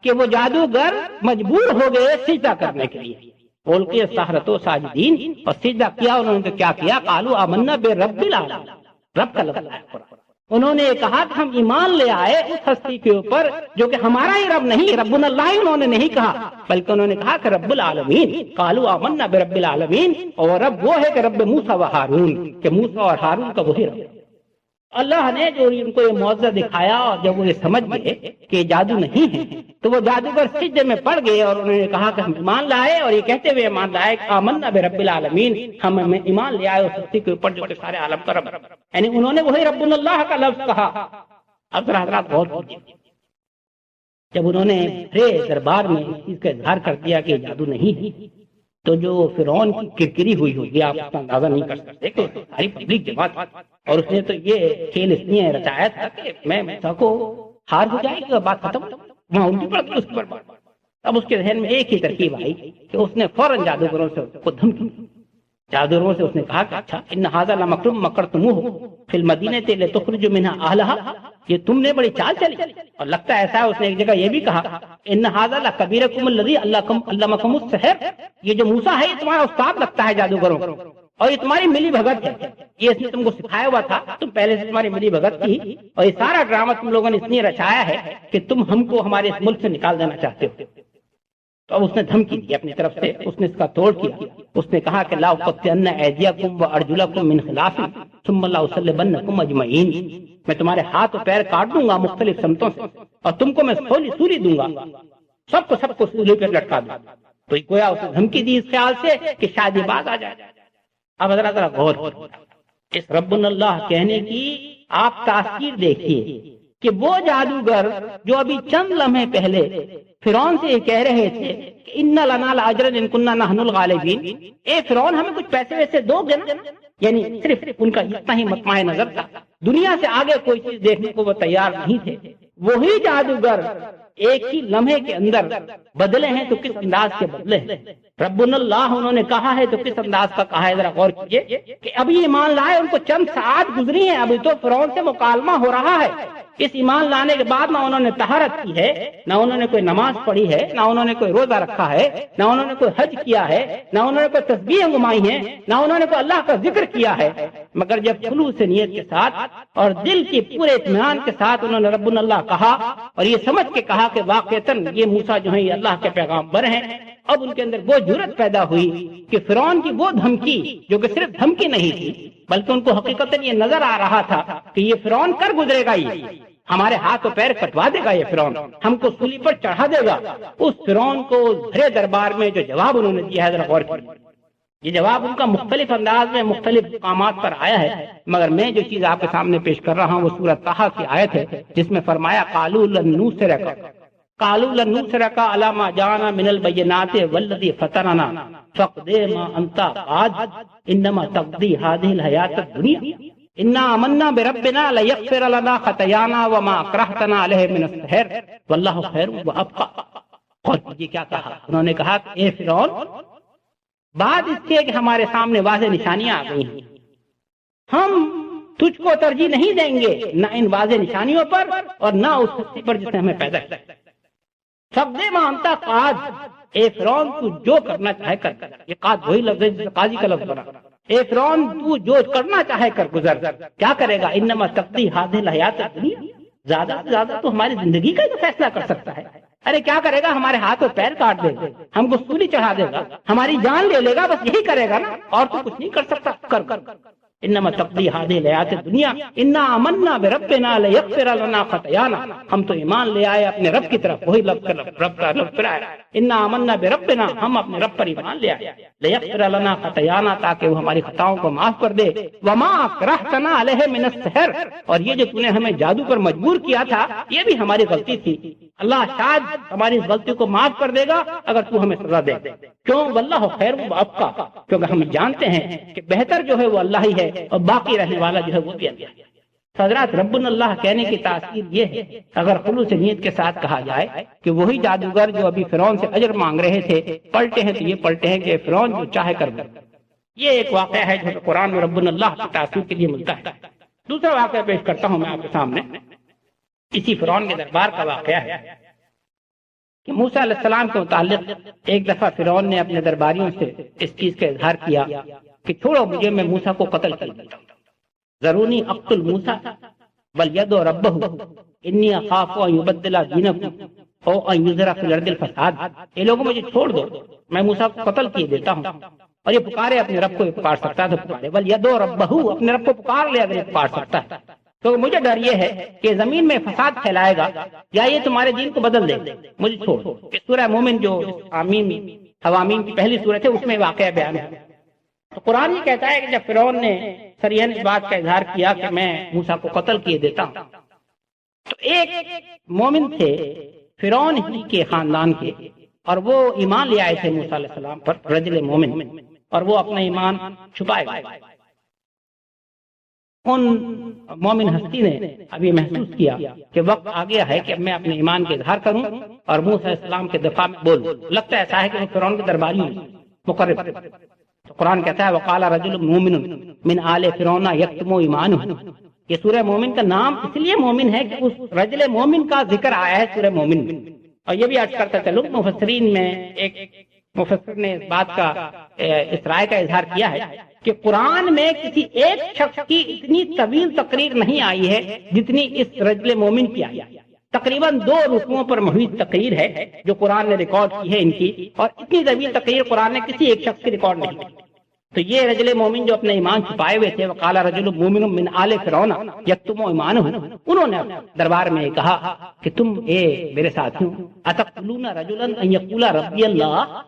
کہ وہ جادوگر مجبور ہو گئے سجدہ کرنے کے لیے۔ القی السحرۃ ساجدین، اور سجدہ کیا انہوں نے، کیا کیا؟ قالوا آمنا برب العالمین، رب کا لفظ ہے قرآن۔ انہوں نے کہا کہ ہم ایمان لے آئے اس ہستی کے اوپر جو کہ ہمارا ہی رب نہیں، ربنا اللہ انہوں نے نہیں کہا، بلکہ انہوں نے کہا کہ رب العالمین۔ قالوا آمنا برب العالمین، اور رب وہ ہے کہ رب موسیٰ و ہارون، کہ موسیٰ اور ہارون کا وہی رب۔ اللہ نے جو ان کو یہ معجزہ دکھایا، اور جب وہ یہ سمجھ گئے کہ جادو نہیں ہے تو وہ جادوگر سجدے میں پڑ گئے اور انہوں نے کہا کہ ہم ایمان لائے، اور یہ کہتے ہوئے ایمان لائے کہ آمنا برب العالمین، ہم ایمان لے آئے اس ہستی کے اوپر جو کہ سارے عالم کا رب، یعنی انہوں نے وہی رب اللہ کا لفظ کہا۔ اب ذرا حضرات غور کیجیے، جب انہوں نے دربار میں اس چیز کا اظہار کر دیا کہ جادو نہیں ہے تو جو فرعون کی کرکری ہوئی ہوگی آپ اس کا اندازہ نہیں کر سکتے، کہ ساری پبلک جمع تھی، اور اس نے تو یہ کھیل اس لیے رچایا تھا کہ میں موسیٰ کو ہار ہو جائے گی، بات ختم، وہاں الٹی پڑ گئی اس پر بات۔ اب اس کے ذہن میں ایک ہی ترکیب آئی کہ اس نے فوراً جادوگروں سے کو دھمکی، جادوگروں سے اس نے کہا کہ اچھا ان ھذا لمکر مکرتموہ فی المدینۃ لتخرجوا منها اہلھا، یہ تم نے بڑی چال چلی، اور لگتا ہے ایسا ہے اس نے ایک جگہ یہ بھی کہا ان ھذا لکبیرکم الذی علمکم السحر، یہ جو موسیٰ ہے یہ تمہارا استاد لگتا ہے جادوگروں کو، اور یہ تمہاری ملی بھگت ہے، یہ اس نے تم کو سکھایا ہوا تھا، تم پہلے سے تمہاری ملی بھگت تھی، اور یہ سارا ڈرامہ تم لوگوں نے اس لیے رچایا ہے کہ تم ہم کو ہمارے اس ملک سے نکال دینا چاہتے ہو۔ تو اب اس نے دھمکی دی اپنی طرف سے، اس نے اس کا توڑ کیا، اس نے کہا کہ لا اقطعن ایدیکم وارجلکم من خلاف ثم لاصلبنکم اجمعین، میں تمہارے ہاتھ و پیر کاٹ دوں گا مختلف سمتوں سے، اور تم کو میں سولی دوں گا، سب کو سولی پہ لٹکا دوں گا۔ تو گویا اس نے دھمکی دی اس خیال سے کہ شاید یہ بات آ جائے۔ اب ذرا غور اس رب اللہ کہنے کی آپ تاثیر دیکھیے کہ وہ جادوگر جو ابھی چند لمحے پہلے فرعون سے یہ کہہ رہے تھے کہ ان لنا لاجرا ان كنا نحن الغالبین، اے فرعون ہمیں کچھ پیسے ویسے دو گے نا، یعنی صرف ان کا اتنا ہی مطمع نظر تھا، دنیا سے آگے کوئی چیز دیکھنے کو وہ تیار نہیں تھے۔ وہی جادوگر ایک ہی لمحے کے اندر بدلے ہیں تو کس انداز کے بدلے ہیں، ربنا اللہ انہوں نے کہا ہے تو کس انداز کا کہا ہے۔ ذرا غور کیجئے کہ ابھی ایمان لائے، ان کو چند ساعت گزری ہیں، ابھی تو فرعون سے مکالمہ ہو رہا ہے۔ اس ایمان لانے کے بعد نہ انہوں نے طہارت کی ہے، نہ انہوں نے کوئی نماز پڑھی ہے، نہ انہوں نے کوئی روزہ رکھا ہے، نہ انہوں نے کوئی حج کیا ہے، نہ انہوں نے کوئی تسبیح گمائی ہیں، نہ انہوں نے کوئی اللہ کا ذکر کیا ہے، مگر جب خلوص نیت کے ساتھ اور دل کے پورے اطمینان کے ساتھ انہوں نے ربنا اللہ کہا، اور یہ سمجھ کے کہا کہ واقعتاً یہ موسیٰ جو ہیں یہ اللہ کے پیغامبر ہیں، اب ان کے اندر وہ جرأت پیدا ہوئی کہ فرعون کی وہ دھمکی جو کہ صرف دھمکی نہیں تھی بلکہ ان کو حقیقتاً یہ نظر آ رہا تھا کہ یہ فرعون کر گزرے گا، یہ ہمارے ہاتھ و پیر کٹوا دے گا، یہ فرعون ہم کو سولی پر چڑھا دے گا۔ اس فرعون کو بھرے دربار میں جو جواب انہوں نے دیا ہے ذرا غور کیجیے، یہ جواب ان کا مختلف انداز میں مختلف مقامات پر آیا ہے، مگر میں جو چیز آپ کے سامنے پیش کر رہا ہوں وہ سورۃ طٰہٰ کی آیت ہے جس میں فرمایا قالوا لن نُؤْثِرَكَ قالوا لن نصرك على ما جاءنا من البينات والذي فطرنا فاقض ما انت قاض انما تقضي هذه الحياة الدنيا انا آمنا بربنا ليغفر لنا خطايانا وما اكرهتنا عليه من السحر والله خير وابقى. اور یہ کیا کہا؟ انہوں نے کہا کہ اے فرعون، بعد اس کے کہ ہمارے سامنے واضح نشانیاں آ گئی ہیں، ہم تجھ کو ترجیح نہیں دیں گے نہ ان واضح نشانیوں پر اور نہ اس ہستی پر جس نے ہمیں پیدا کیا. فقدے مانتا قاض، اے فرعون تو جو کرنا چاہے کر. یہ قاض وہی لفظ ہے جس قاضی کا لفظ بنا. اے فرعون تو جو کرنا چاہے کر گزر. کیا کرے گا؟ انما تقضی هذه الحیات الدنیا، زیادہ سے زیادہ تو ہماری زندگی کا جو فیصلہ کر سکتا ہے. ارے کیا کرے گا؟ ہمارے ہاتھ اور پیر کاٹ دے گا، ہم کو سولی چڑھا دے گا، ہماری جان لے لے گا، بس یہی کرے گا نا، اور تو کچھ نہیں کر سکتا. کر انما تقضی هذه الحیات الدنیا انا آمنا بربنا لیغفر لنا خطایانا. ہم تو ایمان لے آئے اپنے رب کی طرف، وہی رب کا لفظ ہے. انا آمنا بربنا، ہم اپنے رب پر ایمان لے آئے. لیغفر لنا خطایانا، تاکہ وہ ہماری خطاؤں کو معاف کر دے. وما اکرہتنا علیہ من السحر، اور یہ جو تو نے ہمیں جادو پر مجبور کیا تھا یہ بھی ہماری غلطی تھی. اللہ شاید ہماری اس غلطی کو معاف کر دے گا اگر تو ہمیں سزا دے. کیوں؟ واللہ خیر وابقا، کیونکہ ہم جانتے ہیں کہ بہتر جو ہے وہ اللہ ہی ہے اور باقی رہنے والا جو ہے وہ بھی اللہ ہے. حضرات رب اللہ کہنے کی تاثیر یہ ہے، اگر خلوص نیت کے ساتھ کہا جائے کہ وہی جادوگر جو ابھی فرعون سے اجر مانگ رہے تھے پلٹے ہیں، تو یہ پلٹے ہیں کہ فرعون جو چاہے کر دے. یہ ایک واقعہ ہے جو قرآن میں رب اللہ کی تاثیر کے لیے ملتا ہے. دوسرا واقعہ پیش کرتا ہوں میں آپ کے سامنے، اسی فرعون کے دربار کا واقعہ ہے کہ موسیٰ علیہ السلام کے متعلق ایک دفعہ فرعون نے اپنے درباریوں سے اس چیز کا اظہار کیا کہ چھوڑو مجھے، میں موسیٰ کو قتل کر دیتا ہوں. ضرونی اقتل موسیٰ ولیدعو ربہ انی اخاف ان یبدل دینکم او ان یظہر فی الارض الفساد. یہ لوگوں مجھے چھوڑ دو، میں موسیٰ کو قتل کیے دیتا ہوں. اور یہ پکارے اپنے رب کو، یہ پکار سکتا ہے تو پکارے. ولیدعو ربہ، اپنے رب کو پکار لے اگر یہ پکار سکتا ہے. تو مجھے ڈر یہ ہے کہ زمین میں فساد پھیلائے گا یا یہ تمہارے دین کو بدل دے. مجھے چھوڑ. سورہ مومن جو آمین حوامین کی پہلی سورت ہے اس میں واقعہ بیان ہے. تو قرآن یہ کہتا ہے کہ جب فرعون نے صریحاً اس بات کا اظہار کیا کہ میں موسیٰ کو قتل کیے دیتا ہوں، تو ایک مومن تھے فرعون ہی کے خاندان کے، اور وہ ایمان لے آئے تھے موسیٰ علیہ السلام پر، رجل مومن، اور وہ اپنا ایمان چھپائے گئے. ان مومن ہستی نے ابھی محسوس کیا کہ وقت آ گیا ہے کہ اب میں اپنے ایمان کے اظہار کروں اور موسیٰ علیہ السلام کے دفاع میں بولوں. لگتا ایسا ہے کہ وہ فرعون کے درباری مقرر. تو قرآن کہتا ہے وقال رجل مومن من آل فرعون یکتم ایمانہ. یہ سورہ مومن کا نام اس لیے مومن ہے کہ اس رجل مومن کا ذکر آیا ہے سورہ مومن میں. اور یہ بھی عرض کرتا چلوں مفسرین میں ایک مفسر نے اس بات کا اس رائے کا اظہار کیا ہے کہ قرآن میں کسی ایک شخص کی اتنی طویل تقریر نہیں آئی ہے جتنی اس رجل مومن کی آئی ہے. تقریباً 2 رکوعوں پر محیط تقریر ہے جو قرآن نے ریکارڈ کی ہے ان کی، اور اتنی طویل تقریر قرآن نے کسی ایک شخص کی ریکارڈ نہیں کی. تو یہ رجل مومن جو اپنے ایمان چھپائے ہوئے تھے، وقال رجل مومن من آل فرعون یکتم ایمانہ، انہوں نے دربار میں کہا کہ تم اے میرے ساتھیوں اتقتلون رجلا ان یقول ربی اللہ،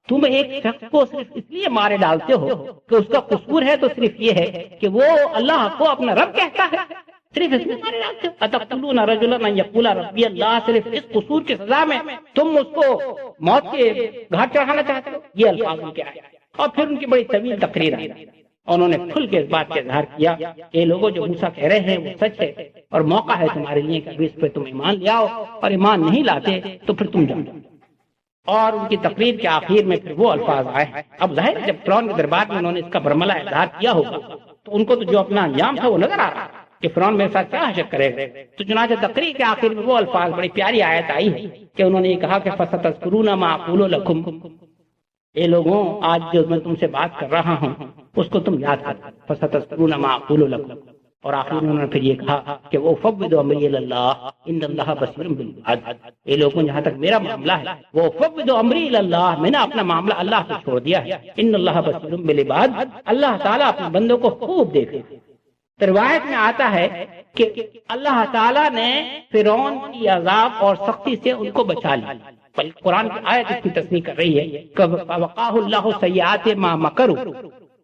تم ایک شخص کو صرف اس لیے مارے ڈالتے ہو کہ اس کا قصور ہے تو صرف یہ ہے کہ وہ اللہ کو اپنا رب کہتا ہے، صرف اس میں مارے ڈالتے ہو. اتقتلون رجلا ان یقول ربی اللہ، صرف اس قصور کی سزا میں تم اس کو موت کے گھاٹ چڑھانا چاہتے ہو. یہ الفاظ کیا ہے. اور پھر ان کی بڑی طویل تقریر آئی. انہوں نے کھل کے اس بات کا اظہار کیا کہ لوگوں جو موسیٰ کہہ رہے ہیں وہ سچ ہے اور موقع ہے تمہارے لیے کہ ابھی اس پہ تم ایمان لے آؤ، اور ایمان نہیں لاتے تو پھر تم جاؤ. اور ان کی تقریر کے آخر میں پھر وہ الفاظ آئے. اب ظاہر جب فرعون کے دربار میں انہوں نے اس کا برملا اظہار کیا ہوگا تو ان کو تو جو اپنا انجام تھا وہ نظر آ رہا کہ فرعون میرے ساتھ کیا حشر کرے گا. تو چنانچہ تقریر کے آخر میں وہ الفاظ، بڑی پیاری آیت آئی ہے کہ انہوں نے یہ کہا کہ فَسَتَذْكُرُونَ مَا أَقُولُ لَكُمْ، اے لوگوں آج جو میں تم سے بات کر رہا ہوں اس کو تم یاد کرو. فَسَتَذْكُرُونَ مَا أَقُولُ لَكُمْ. اور آخر میں انہوں نے پھر یہ کہا کہ وہ فوض امری اللہ ان اللہ بصیر بالعباد. یہ لوگوں جہاں تک میرا معاملہ ہے وہ فوض امری اللہ، میں نے اپنا معاملہ اللہ سے چھوڑ دیا ہے. ان اللہ بصیر بالعباد، اللہ تعالیٰ اپنے بندوں کو خوب دیکھے. روایت میں آتا ہے کہ اللہ تعالیٰ نے فرعون کی عذاب اور سختی سے ان کو بچا لیا. قرآن کی آیت اس کی تصریح کر رہی ہے کہ وقاہ اللہ سیئات ما مکروا،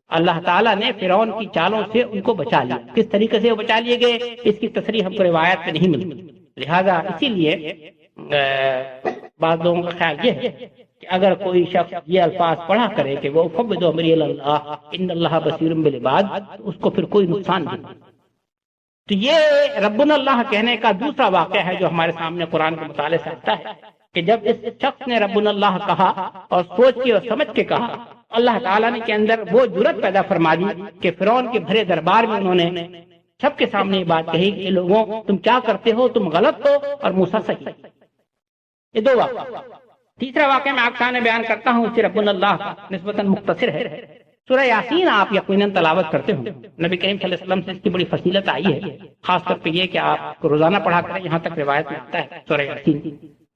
اللہ تعالیٰ نے فرعون کی چالوں سے ان کو بچا لیا. کس طریقے سے وہ بچا لیے گئے اس کی تصریح ہم کو روایت میں نہیں ملتی. لہذا اسی لیے بعض لوگوں کا خیال یہ ہے کہ اگر کوئی شخص یہ الفاظ پڑھا کرے کہ وہ فوض امری اللہ ان اللہ بصیر بالعباد، تو اس کو پھر کوئی نقصان نہیں۔ تو یہ ربنا اللہ کہنے کا دوسرا واقعہ ہے جو ہمارے سامنے قرآن کے مطالعے سے آتا ہے کہ جب اس شخص نے ربنا اللہ کہا اور سوچ کے اور سمجھ کے کہا، اللہ تعالیٰ نے کے اندر وہ جرأت پیدا فرما دی کہ فرعون کے بھرے دربار میں انہوں نے سب کے سامنے یہ بات کہی کہ لوگوں تم کیا کرتے ہو، تم غلط ہو اور موسیٰ صحیح۔ یہ دو واقعہ۔ تیسرا واقعہ میں آپ کے سامنے بیان کرتا ہوں، اس ربنا اللہ کا نسبتاً مختصر ہے۔ سورہ یاسین آپ یقیناً تلاوت کرتے ہوں، نبی کریم صلی اللہ علیہ وسلم سے اس کی بڑی فضیلت آئی ہے، خاص طور پہ یہ کہ آپ کو روزانہ پڑھا کریں، یہاں تک روایت میں آتا ہے سورہ یاسین۔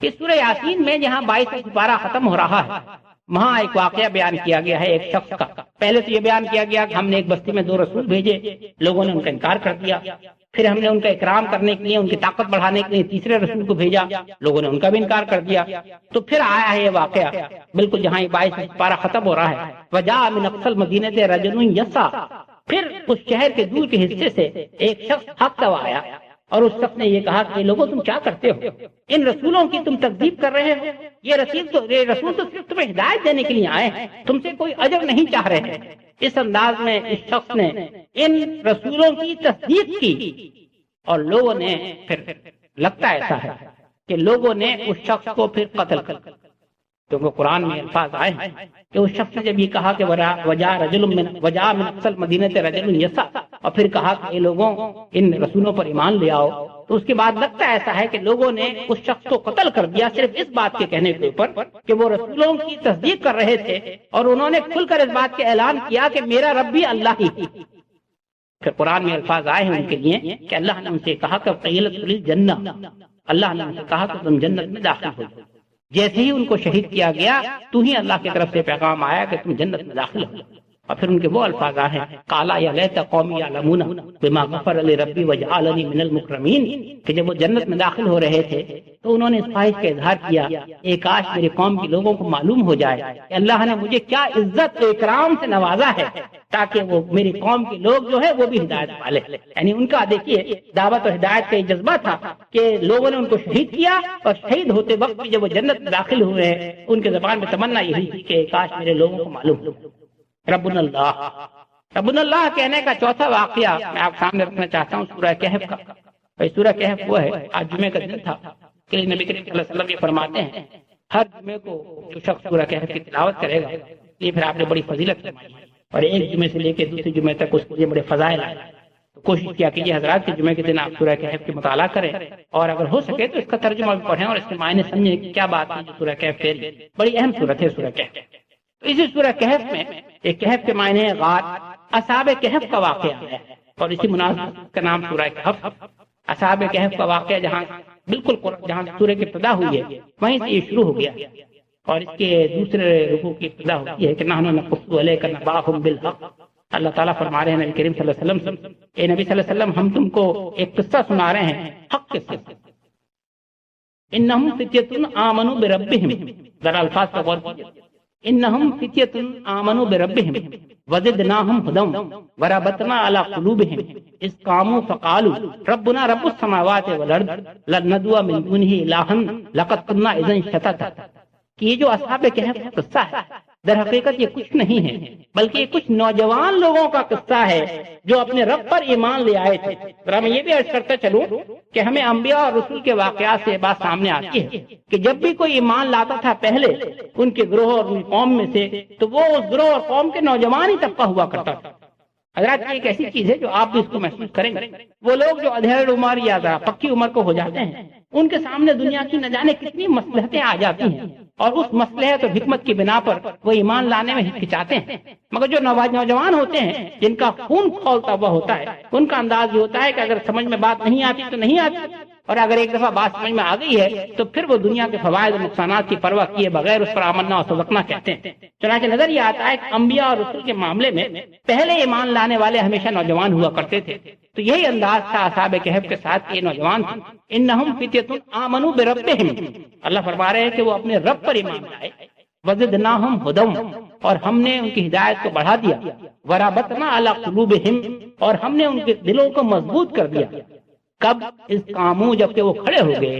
اس سورہ یاسین میں جہاں 22 سپارہ ختم ہو رہا ہے، وہاں ایک واقعہ بیان کیا گیا ہے ایک شخص کا۔ پہلے تو یہ بیان کیا گیا کہ ہم نے ایک بستی میں 2 رسول بھیجے، لوگوں نے ان کا انکار کر دیا۔ پھر ہم نے ان کا اکرام کرنے کے لیے، ان کی طاقت بڑھانے کے لیے تیسرے رسول کو بھیجا، لوگوں نے ان کا بھی انکار کر دیا۔ تو پھر آیا ہے یہ واقعہ بالکل جہاں 22 سپارہ ختم ہو رہا ہے، وجاء من اقصى المدینۃ رجل یسعی، پھر اس شہر کے دور کے حصے سے ایک شخص حق توا آیا اور اس شخص نے یہ کہا کہ لوگوں تم کیا کرتے ہو، ان رسولوں کی تم تکذیب کر رہے ہو، یہ رسول تو صرف تمہیں ہدایت دینے کے لیے آئے ہیں، تم سے کوئی اجر نہیں چاہ رہے ہیں۔ اس انداز میں اس شخص نے ان رسولوں کی تصدیق کی اور لوگوں نے پھر لگتا ایسا ہے کہ لوگوں نے اس شخص کو پھر قتل کر، کیونکہ قرآن میں الفاظ آئے ہیں کہ اس شخص نے جب یہ کہا کہ وجاء من اقصى المدینۃ رجل یسعی، اور پھر کہا کہ یہ لوگوں ان رسولوں پر ایمان لے آؤ، تو اس کے بعد لگتا ایسا ہے کہ لوگوں نے اس شخص کو قتل کر دیا صرف اس بات کے کہنے کے اوپر کہ وہ رسولوں کی تصدیق کر رہے تھے، اور انہوں نے کھل کر اس بات کا اعلان کیا کہ میرا رب بھی اللہ ہی۔ پھر قرآن میں الفاظ آئے ہیں ان کے لیے کہ اللہ نے ان سے کہا کہ قیلت للجنہ، اللہ نے ان سے کہا کہ تم جنت میں داخل ہو۔ جیسے ہی ان کو شہید کیا گیا تو ہی اللہ کی طرف سے پیغام آیا کہ تم جنت میں داخل ہو۔ اور پھر ان کے وہ الفاظ آئے ہیں قالا یا لیت قومی یعلمون بما غفر لی ربی وجعلنی من المکرمین، کہ جب وہ جنت میں داخل ہو رہے تھے تو انہوں نے اس خواہش کا اظہار کیا کہ کاش میری قوم کے لوگوں کو معلوم ہو جائے کہ اللہ نے مجھے کیا عزت و اکرام سے نوازا ہے، تاکہ وہ میری قوم کے لوگ جو ہے وہ بھی ہدایت پالے۔ یعنی ان کا دیکھیے دعوت و ہدایت کا یہ جذبہ تھا کہ لوگوں نے ان کو شہید کیا، اور شہید ہوتے وقت بھی جب وہ جنت میں داخل ہوئے ہیں ان کے زبان میں تمنا یہی تھی کہ کاش میرے لوگوں کو معلوم ہو۔ ربنا اللہ کہنے کا چوتھا واقعہ میں آپ سامنے رکھنا چاہتا ہوں سورہ کہف کا۔ سورہ کہف وہ ہے، آج جمعے کا دن تھا کہ نبی کریم صلی اللہ علیہ وسلم یہ فرماتے ہیں ہر جمعے کو جو شخص سورہ کہف کی تلاوت کرے گا، یہ پھر آپ نے بڑی فضیلت فرمائی ہے، اور ایک جمعے سے لے کے دوسرے جمعے تک اس کے لیے بڑے فضائل آئے۔ تو کوشش کیا کیجیے حضرات کہ جمعے کے دن آپ سورہ کہف کی مطالعہ کریں، اور اگر ہو سکے تو اس کا ترجمہ بھی پڑھیں اور اس کے معنی سمجھیں کہ کیا بات ہے جو سورہ کہف کہہ رہی ہے۔ بڑی اہم سورت ہے سورہ کہف۔ تو اسی سورہ کہف میں ایک کہف کے معنی ہے غار، اصحاب کہف کا واقعہ ہے، اور اسی مناسبت کا نام سورہ کہف۔ اصحاب کہف کا واقعہ جہاں بالکل جہاں سورہ کی ابتدا ہوئی ہے وہیں سے یہ شروع ہو گیا، اور اس کے دوسرے رکوع کی ابتدا ہوتی ہے کہ نحن نقص علیک نبأہم بالحق۔ اللہ تعالیٰ فرما رہے ہیں نبی کریم صلی اللہ علیہ وسلم سے، اے نبی صلی اللہ علیہ وسلم ہم تم کو ایک قصہ سنا رہے ہیں حق کے ساتھ۔ انہم فتیۃ آمنوا بربہم، ذرا الفاظ کا غور کیجیے، انہم فتیۃ آمنوا بربہم وزدناہم ھدی وربطنا علی قلوبہم اذ قاموا فقالوا ربنا رب السماوات والارض لن ندعو من دونہ الہا لقد کنا اذا شططا۔ کہ یہ جو اصحاب کہف کا قصہ ہے در حقیقت یہ کچھ نہیں ہے، بلکہ یہ کچھ نوجوان لوگوں کا قصہ ہے جو اپنے رب پر ایمان لے آئے تھے۔ ذرا میں یہ بھی عرض کرتا چلوں کہ ہمیں انبیاء اور رسول کے واقعات سے یہ بات سامنے آتی ہے کہ جب بھی کوئی ایمان لاتا تھا پہلے ان کے گروہ اور ان قوم میں سے، تو وہ اس گروہ اور قوم کے نوجوان ہی طبقہ ہوا کرتا تھا۔ حضرات یہ ایک ایسی چیز ہے جو آپ بھی اس کو محسوس کریں گے، وہ لوگ جو ادھیڑ عمر یا پکی عمر کو ہو جاتے ہیں ان کے سامنے دنیا کی نہ جانے کتنی مصلحتیں آ جاتی ہیں، اور اس مصلحت اور حکمت کی بنا پر وہ ایمان لانے میں ہچکچاتے ہیں، مگر جو نوجوان ہوتے ہیں جن کا خون کھولتا ہوا ہوتا ہے ان کا انداز یہ ہوتا ہے کہ اگر سمجھ میں بات نہیں آتی تو نہیں آتی، اور اگر ایک دفعہ بات سمجھ میں آ گئی ہے تو پھر وہ دنیا کے فوائد اور نقصانات کی پرواہ کیے بغیر اس پر آمنا اور صدقنا کہتے ہیں۔ چنانچہ نظر یہ آتا ہے کہ انبیاء اور رسول کے معاملے میں پہلے ایمان لانے والے ہمیشہ نوجوان ہوا کرتے تھے، تو یہی انداز تھا اصحاب کہف کے ساتھ، یہ نوجوان تھے۔ انہم فتیۃ آمنوا بربہم، اللہ فرما رہے ہیں کہ وہ اپنے رب پر ایمان لائے، وزدناہم ھدی، اور ہم نے ان کی ہدایت کو بڑھا دیا، وربطنا علی قلوبہم، اور ہم نے ان کے دلوں کو مضبوط کر دیا۔ کب؟ اس قاموا، جب کہ وہ کھڑے ہو گئے،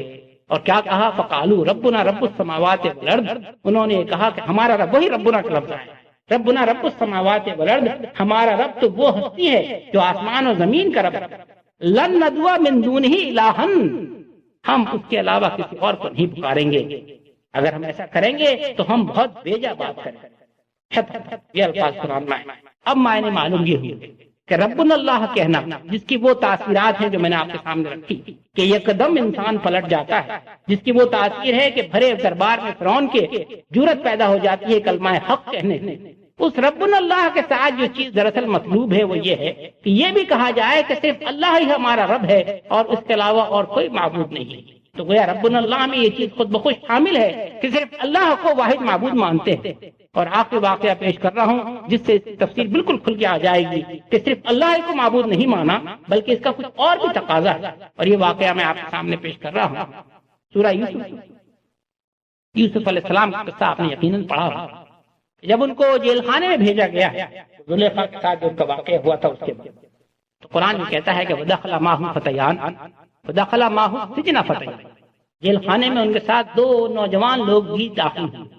اور کیا کہا؟ فقالوا ربنا رب السماوات والارض، انہوں نے کہا کہ ہمارا رب وہی ربنا کا لفظ ہے، ربنا رب السماوات والارض، ہمارا رب تو وہ ہستی ہے جو آسمان اور زمین کا رب ہے، لن ندعو من دونہ الہا، ہم اس کے علاوہ کسی اور کو نہیں پکاریں گے، اگر ہم ایسا کریں گے تو ہم بہت بیجا بات کریں گے۔ یہ الفاظ قرآن میں ہیں۔ اب معنی معلوم یہ ہوئے کہ ربنا اللہ کہنا جس کی وہ تاثیرات ہیں جو میں نے آپ کے سامنے رکھی کہ یکدم انسان پلٹ جاتا ہے، جس کی وہ تاثیر ہے کہ بھرے دربار میں فرعون کے جرأت پیدا ہو جاتی ہے کلمہ حق کہنے سے، اس ربنا اللہ کے ساتھ جو چیز دراصل مطلوب ہے وہ یہ ہے کہ یہ بھی کہا جائے کہ صرف اللہ ہی ہمارا رب ہے اور اس کے علاوہ اور کوئی معبود نہیں ہے۔ تو گویا ربنا اللہ میں یہ چیز خود بخود شامل ہے کہ صرف اللہ کو واحد معبود مانتے ہیں۔ اور آخری واقعہ پیش کر رہا ہوں جس سے تفسیر بالکل کھل کے آ جائے گی کہ صرف اللہ کو معبود نہیں مانا بلکہ اس کا کچھ اور بھی تقاضا ہے، اور یہ واقعہ میں آپ کے سامنے پیش کر رہا ہوں۔ سورہ یوسف علیہ السلام کا قصہ آپ نے یقیناً پڑھا ہوگا۔ جب ان کو جیل خانے میں بھیجا گیا، زلیخا کے ساتھ جو ان کا واقعہ ہوا تھا اس کے بعد تو قرآن یہ کہتا ہے کہ وَدَخَلَ مَعَهُ فَتَيَانِ وَدَخَلَ مَعَهُ السِّجْنَ فَتَيَانِ، جیل خانے میں ان کے ساتھ دو نوجوان لوگ بھی داخل ہوئے،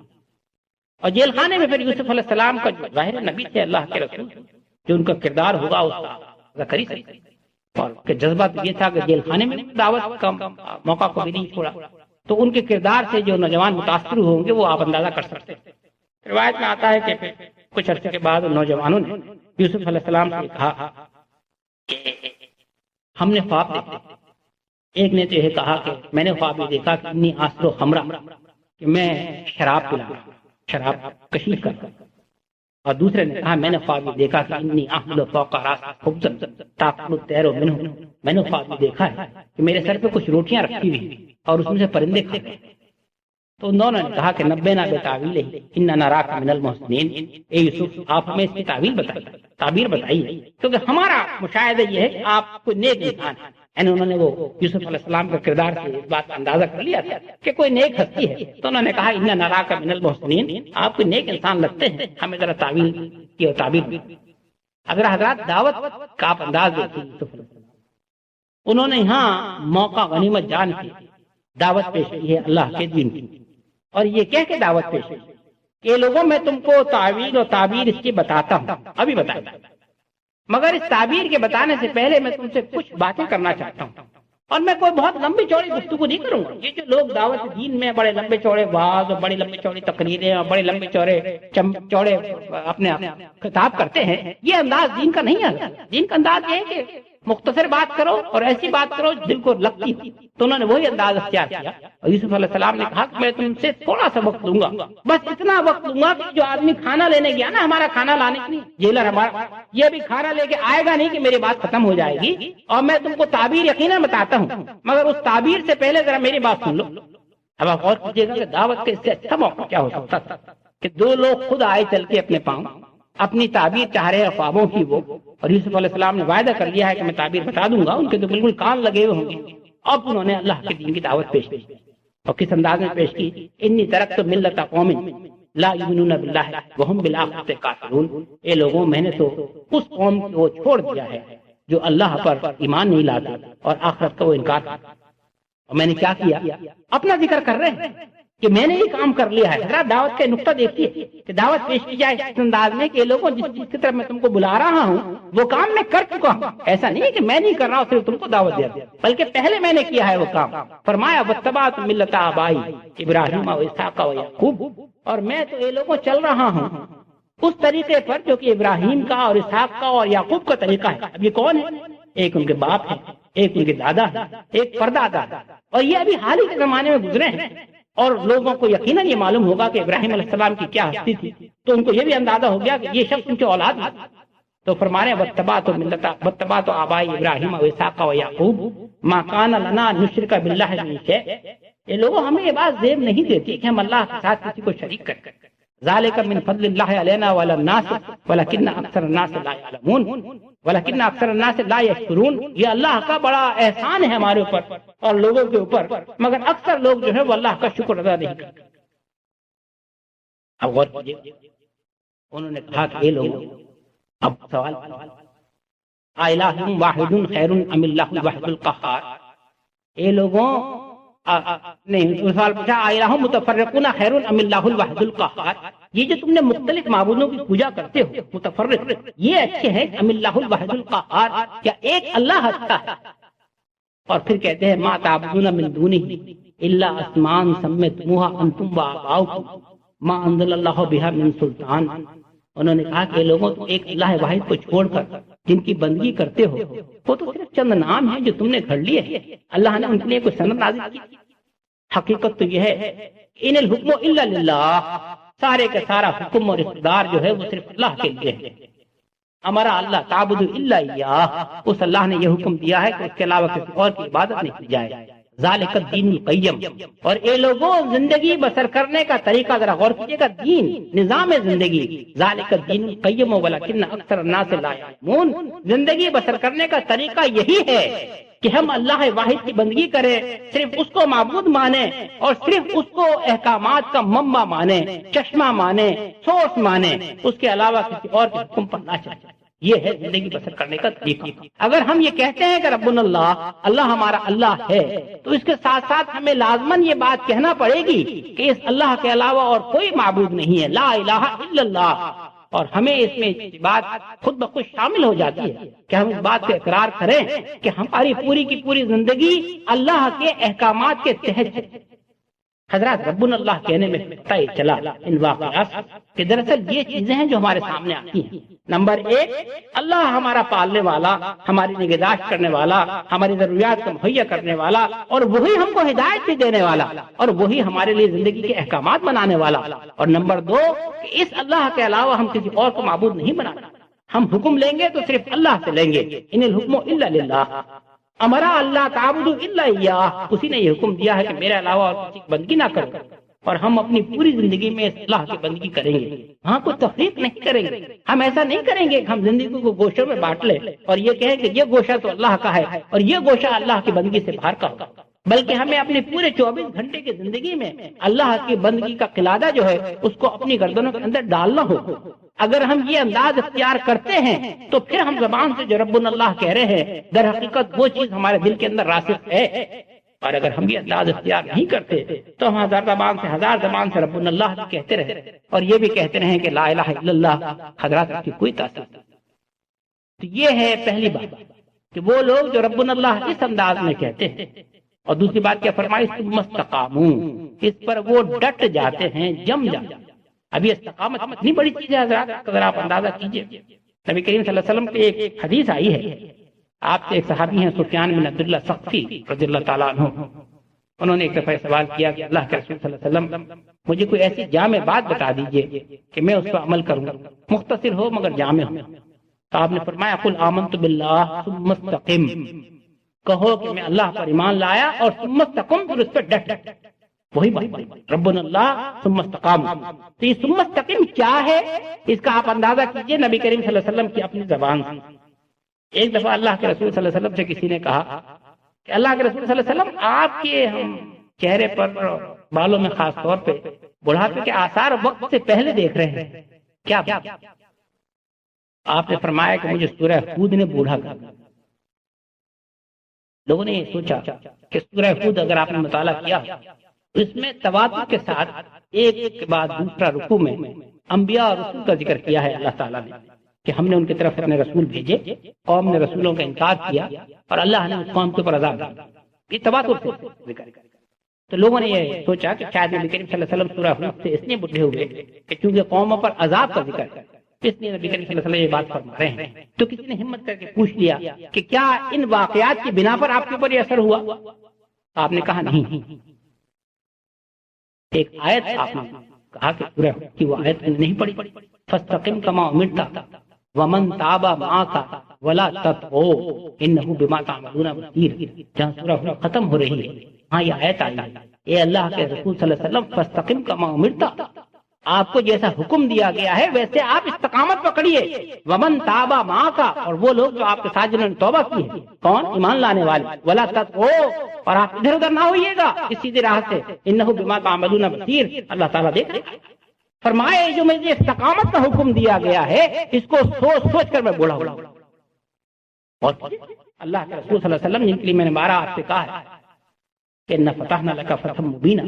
اور جیل خانے میں پھر یوسف علیہ السلام کا جو ظاہر نبی تھے اللہ کے رسول، جو ان کا کردار ہوگا اس کا ذکری سے، اور کہ جذبہ یہ تھا کہ جیل خانے میں دعوت کا موقع کو بھی نہیں چھوڑا، تو ان کے کردار سے جو نوجوان متاثر ہوں گے وہ آپ اندازہ کر سکتے ہیں۔ روایت میں آتا ہے کہ پھر کچھ عرصے کے بعد نوجوانوں نے یوسف علیہ السلام سے کہا کہ ہم نے خواب دیکھا، ایک نے تو یہ کہا کہ میں نے خواب دیکھا کہ انی آسر و خمرہ، کہ میں شراب پلا رہا ہوں، شراب کشید کر رہا ہوں، اور دوسرے نے کہا میں نے خواب دیکھا کہ انی احمل فوق راس خبزا تاکل الطیر منہ، میں نے خواب دیکھا ہے کہ میرے سر پہ کچھ روٹیاں رکھی ہوئی اور اس میں سے پرندے کھا رہے ہیں۔ تو انہوں نے کہا کہ نبینا بتاویلہ انا نراک من المحسنین، اے یوسف آپ ہمیں اس کی تعبیر بتائیے، کیونکہ ہمارا مشاہدہ یہ ہے کہ آپ کوئی نیک انسان ہے۔ یعنی انہوں نے وہ یوسف علیہ السلام کے کردار سے اس بات کا اندازہ کر لیا تھا کہ کوئی نیک ہستی ہے، تو انہوں نے کہا انا نراک من المحسنین، آپ کوئی نیک انسان لگتے ہیں، ہمیں ذرا تعبیر کی اور تعبیر دی۔ اگر حضرات دعوت کا آپ انداز دیکھیں یوسف علیہ السلام، انہوں نے یہاں موقع غنیمت جان کے دعوت پیش کی ہے اللہ کے دین کی، اور یہ کہہ کے دعوت پیش کی کہ لوگوں میں تم کو تعویل اور تعبیر اس کی بتاتا ہوں، ابھی بتاتا ہوں، مگر اس تعبیر کے بتانے سے پہلے میں تم سے کچھ باتیں کرنا چاہتا ہوں، اور میں کوئی بہت لمبی چوڑی گفتگو نہیں کروں گا۔ یہ جو لوگ دعوت دین میں بڑے لمبے چوڑے وعظ اور بڑی لمبی چوڑی تقریریں اور بڑے لمبے چوڑے اپنے خطاب کرتے ہیں، یہ انداز دین کا نہیں ہے۔ دین کا انداز یہ ہے کہ مختصر بات کرو اور ایسی بات کرو دل کو لگتی ہو، تو انہوں نے وہی انداز اختیار کیا، اور یوسف علیہ السلام نے کہا کہ میں تم سے تھوڑا سا وقت لوں گا، بس اتنا وقت لوں گا کہ جو آدمی کھانا لینے گیا نا، ہمارا کھانا لانے کے لیے جیلر ہمارا، یہ بھی کھانا لے کے آئے گا نہیں کہ میری بات ختم ہو جائے گی، اور میں تم کو تعبیر یقیناً بتاتا ہوں، مگر اس تعبیر سے پہلے ذرا میری بات سن لو۔ اب آپ غور کیجیے گا کہ دعوت کے اس سے اچھا موقع کیا ہو سکتا تھا کہ دو لوگ خود آئے چل کے اپنے پاؤں، اپنی تعبیر چاہ رہے خوابوں کی وہ، اور یوسف علیہ السلام نے وعدہ کر لیا ہے کہ میں تعبیر بتا دوں گا، ان کے تو بالکل کان لگے ہوئے ہوں گے۔ اب انہوں نے اللہ کے دین کی دعوت پیش کی، اور کس انداز میں پیش کی؟ انی ترکت ملت قوم لا یؤمنون باللہ وہم بالآخرۃ کافرون، اے لوگوں میں نے تو اس قوم کو چھوڑ دیا ہے جو اللہ پر ایمان نہیں لاتے اور آخرت کا وہ انکار کرتے۔ اور میں نے کیا کیا؟ اپنا ذکر کر رہے ہیں کہ میں نے یہ کام کر لیا ہے۔ حضرات دعوت کا نقطہ دیکھیے کہ دعوت پیش کی جائے اس انداز میں کہ لوگوں جس کی طرف میں تم کو بلا رہا ہوں وہ کام میں کر چکا ہوں، ایسا نہیں ہے کہ میں نہیں کر رہا ہوں صرف تم کو دعوت دیا، بلکہ پہلے میں نے کیا ہے وہ کام۔ فرمایا واتبعت ملت آبائی ابراہیم و اسحاق و یعقوب، اور میں تو یہ لوگوں چل رہا ہوں اس طریقے پر جو کہ ابراہیم کا اور اسحاق کا اور یعقوب کا طریقہ ہے۔ اب یہ کون ہے؟ ایک ان کے باپ ہے، ایک ان کے دادا ہے، ایک پردادا، اور یہ ابھی حال ہی کے زمانے میں گزرے ہیں، اور لوگوں کو یقیناً یہ معلوم ہوگا کہ ابراہیم علیہ السلام کی کیا ہستی تھی، تو ان کو یہ بھی اندازہ ہو گیا کہ یہ شخص ان کی اولاد ہے۔ تو فرمانے واتبعت آبائی ابراہیم و اسحاق و یعقوب ما کان لنا نشرک باللہ من شیء، یہ لوگوں ہمیں یہ بات زیب نہیں دیتی کہ ہم اللہ کے ساتھ کسی کو شریک کریں۔ ذالک من فضل اللہ علینا وعلی الناس ولکن اکثر الناس لا یعلمون ولکن اکثر الناس لا یشکرون، یہ اللہ کا بڑا احسان ہے ہمارے اوپر اور لوگوں کے اوپر، مگر اکثر لوگ جو ہے وہ اللہ کا شکر ادا نہیں کرتے۔ اب غور کیجیے، انہوں نے کہا کہ یہ لوگ، اب سوال الہ واحد خیر ام اللہ الواحد القہار، اے لوگوں نہیں سوال پوچھا الہ متفرقون خیر ام اللہ الواحد القہار، یہ جو تم نے مختلف معبودوں کی پوجا کرتے ہو متفرق، یہ اچھے ہیں ام اللہ الواحد القہار، کیا ایک اللہ اچھا ہے؟ اور پھر کہتے ہیں ما تعبدون من دونہ الا اسماء سميتموها انتم وآباؤكم ما انزل اللہ بها من سلطان۔ انہوں نے کہا کہ لوگوں تم ایک اللہ واحد کو چھوڑ کر جن کی بندگی کرتے ہو وہ تو صرف چند نام ہیں جو تم نے گھڑ لیے ہیں، اللہ نے ان کے لیے کوئی سند نازل کی؟ حقیقت تو یہ ہے ان الحکم الا للہ، سارے کا سارا حکم اور اقتدار جو ہے وہ صرف اللہ کے لیے ہے۔ ہمارا اللہ تعبد الا اياه، اس اللہ نے یہ حکم دیا ہے کہ اس کے علاوہ کسی اور کی عبادت نہیں کی جائے۔ ذالک الدین القیم، اور اے لوگوں زندگی بسر کرنے کا طریقہ ذرا غور کیجیے گا، دین نظام زندگی، ذالک الدین القیم ولکن اکثر الناس لا یعلمون، زندگی بسر کرنے کا طریقہ یہی ہے کہ ہم اللہ واحد کی بندگی کریں، صرف اس کو معبود مانیں اور صرف اس کو احکامات کا منبع مانیں، چشمہ مانیں، سورس مانیں، اس کے علاوہ کسی اور کے حکم پر نہ چلیں۔ یہ ہے زندگی بسر کرنے کا طریقہ۔ اگر ہم یہ کہتے ہیں کہ ربنا اللہ، اللہ ہمارا اللہ ہے، تو اس کے ساتھ ساتھ ہمیں لازماً یہ بات کہنا پڑے گی کہ اس اللہ کے علاوہ اور کوئی معبود نہیں ہے، لا الہ الا اللہ، اور ہمیں اس میں بات خود بخود شامل ہو جاتی ہے کہ ہم اس بات سے اقرار کریں کہ ہماری پوری کی پوری زندگی اللہ کے احکامات کے تحت ہے۔ حضرات ربنا اللہ کہنے میں پتہ ہی چلا ان واقعات کہ دراصل یہ چیزیں ہیں جو ہمارے سامنے آتی ہیں۔ نمبر ایک، اللہ ہمارا پالنے والا، ہماری نگہداشت کرنے والا، ہماری ضروریات کو مہیا کرنے والا، اور وہی ہم کو ہدایت بھی دینے والا، اور وہی ہمارے لیے زندگی کے احکامات بنانے والا۔ اور نمبر دو کہ اس اللہ کے علاوہ ہم کسی اور کو معبود نہیں بنانا، ہم حکم لیں گے تو صرف اللہ سے لیں گے، ان الحکم الا للہ، ہمارا اللہ تعبد الا اياه، اسی نے یہ حکم دیا ہے کہ میرے علاوہ اور کسی کی بندگی نہ کرو، اور ہم اپنی پوری زندگی میں اس اللہ کی بندگی کریں گے، ہاں کوئی تفریق نہیں کریں گے۔ ہم ایسا نہیں کریں گے کہ ہم زندگی کو گوشوں میں بانٹ لیں اور یہ کہیں کہ یہ گوشہ تو اللہ کا ہے اور یہ گوشہ اللہ کی بندگی سے باہر کا ہوگا، بلکہ ہمیں اپنے پورے 24 گھنٹے کی زندگی میں اللہ کی بندگی کا قلادہ جو ہے اس کو اپنی گردنوں کے اندر ڈالنا ہوگا۔ اگر ہم یہ انداز اختیار کرتے ہیں تو پھر ہم زبان سے جو ربنا اللہ کہہ رہے ہیں در حقیقت وہ چیز ہمارے دل کے اندر راسخ ہے، اور اگر ہم یہ انداز اختیار نہیں کرتے تو ہم ہزار زبان سے ربنا اللہ بھی کہتے رہے اور یہ بھی کہتے رہے کہ لا الہ الا اللہ، حضرات اس کی کوئی تاثیر نہیں۔ تو یہ ہے پہلی بات کہ وہ لوگ جو ربنا اللہ اس انداز میں کہتے ہیں، اور دوسری بات کیا فرمائی، ثم استقاموا، اس پر وہ ڈٹ جاتے ہیں، جم جاتے ہیں۔ ابھی استقامت اتنی بڑی چیز ہے حضرات، اگر آپ اندازہ کیجئے، نبی کریم صلی اللہ علیہ وسلم کی ایک حدیث آئی ہے، آپ سے ایک صحابی ہیں سفیان بن عبداللہ ثقفی رضی اللہ تعالیٰ عنہ، انہوں نے ایک دفعہ سوال کیا کہ اللہ کے رسول صلی اللہ علیہ وسلم مجھے کوئی ایسی جامع بات بتا دیجئے کہ میں اس پر عمل کروں، مختصر ہو مگر جامع ہو۔ تو آپ نے فرمایا قل آمنت باللہ ثم استقم، کہو کہ میں اللہ پر ایمان لایا اور ثم استقم، پھر اس پر ڈٹ۔ وہی بات ربنا اللہ ثم استقام۔ تو یہ ثم استقم کیا ہے اس کا آپ اندازہ کیجئے نبی کریم صلی اللہ علیہ وسلم کی اپنی زبان سے۔ ایک دفعہ اللہ کے رسول صلی اللہ علیہ وسلم سے کسی نے کہا کہ اللہ کے رسول صلی اللہ علیہ وسلم آپ کے ہم چہرے پر بالوں میں خاص طور پہ بڑھاپے کے آثار وقت سے پہلے دیکھ رہے ہیں، کیا؟ آپ نے فرمایا کہ مجھے سورہ ہود نے بوڑھا کر دیا۔ لوگوں نے یہ سوچا کہ سورہ ہود اگر آپ نے مطالعہ کیا اس میں تواتر کے ساتھ ایک کے بعد دوسرا رکوع میں انبیاء اور رسول کا ذکر کیا ہے اللہ تعالیٰ نے کہ ہم نے ان کی طرف اپنے رسول بھیجے، قوم نے رسولوں کا انکار کیا اور اللہ نے اس قوم کے اوپر عذاب دیا، یہ تواتر سے ذکر۔ تو لوگوں نے یہ سوچا کہ شاید نبی کریم صلی اللہ علیہ وسلم سورہ ہود سے اس لیے بڈھے ہوئے کہ چونکہ قوموں پر عذاب کا ذکر ہے، اس لیے نبی کریم صلی اللہ علیہ وسلم یہ بات فرما رہے ہیں۔ تو کسی نے ہمت کر کے پوچھ لیا کہ کیا ان واقعات کی بنا پر آپ کے اوپر یہ اثر ہوا؟ آپ نے کہا نہیں۔ ایک آیت آپ نے کہا کہ سورہ ہود کی وہ آیت نہیں پڑھی، فاستقم کما امرت ومن تاب معك ولا تطغوا انه بما تعملون بصیر، جہاں سورہ ہود ختم ہو رہی ہے ہاں یہ آیت آئی ہے، اے اللہ کے رسول صلی اللہ علیہ وسلم فاستقم کما امرت، آپ کو جیسا حکم دیا گیا ہے ویسے آپ استقامت پکڑیے، ومن تاب معك، اور وہ لوگ جو آپ کے ساتھ جنہوں نے توبہ کی ہے، کون؟ ایمان لانے والے، ولا تطغوا، اور آپ ادھر ادھر نہ ہوئیے گا اس سیدھی راہ سے، انه بما تعملون بصیر، اللہ تعالیٰ دیکھ رہے۔ فرمایا جو مجھے استقامت کا حکم دیا گیا ہے اس کو سوچ سوچ کر میں بوڑھا ہوں، اور اللہ کے رسول صلی اللہ علیہ وسلم جن کے لیے میں نے 12 آپ سے کہا ہے کہ ان فتحنا لک فتحا مبینا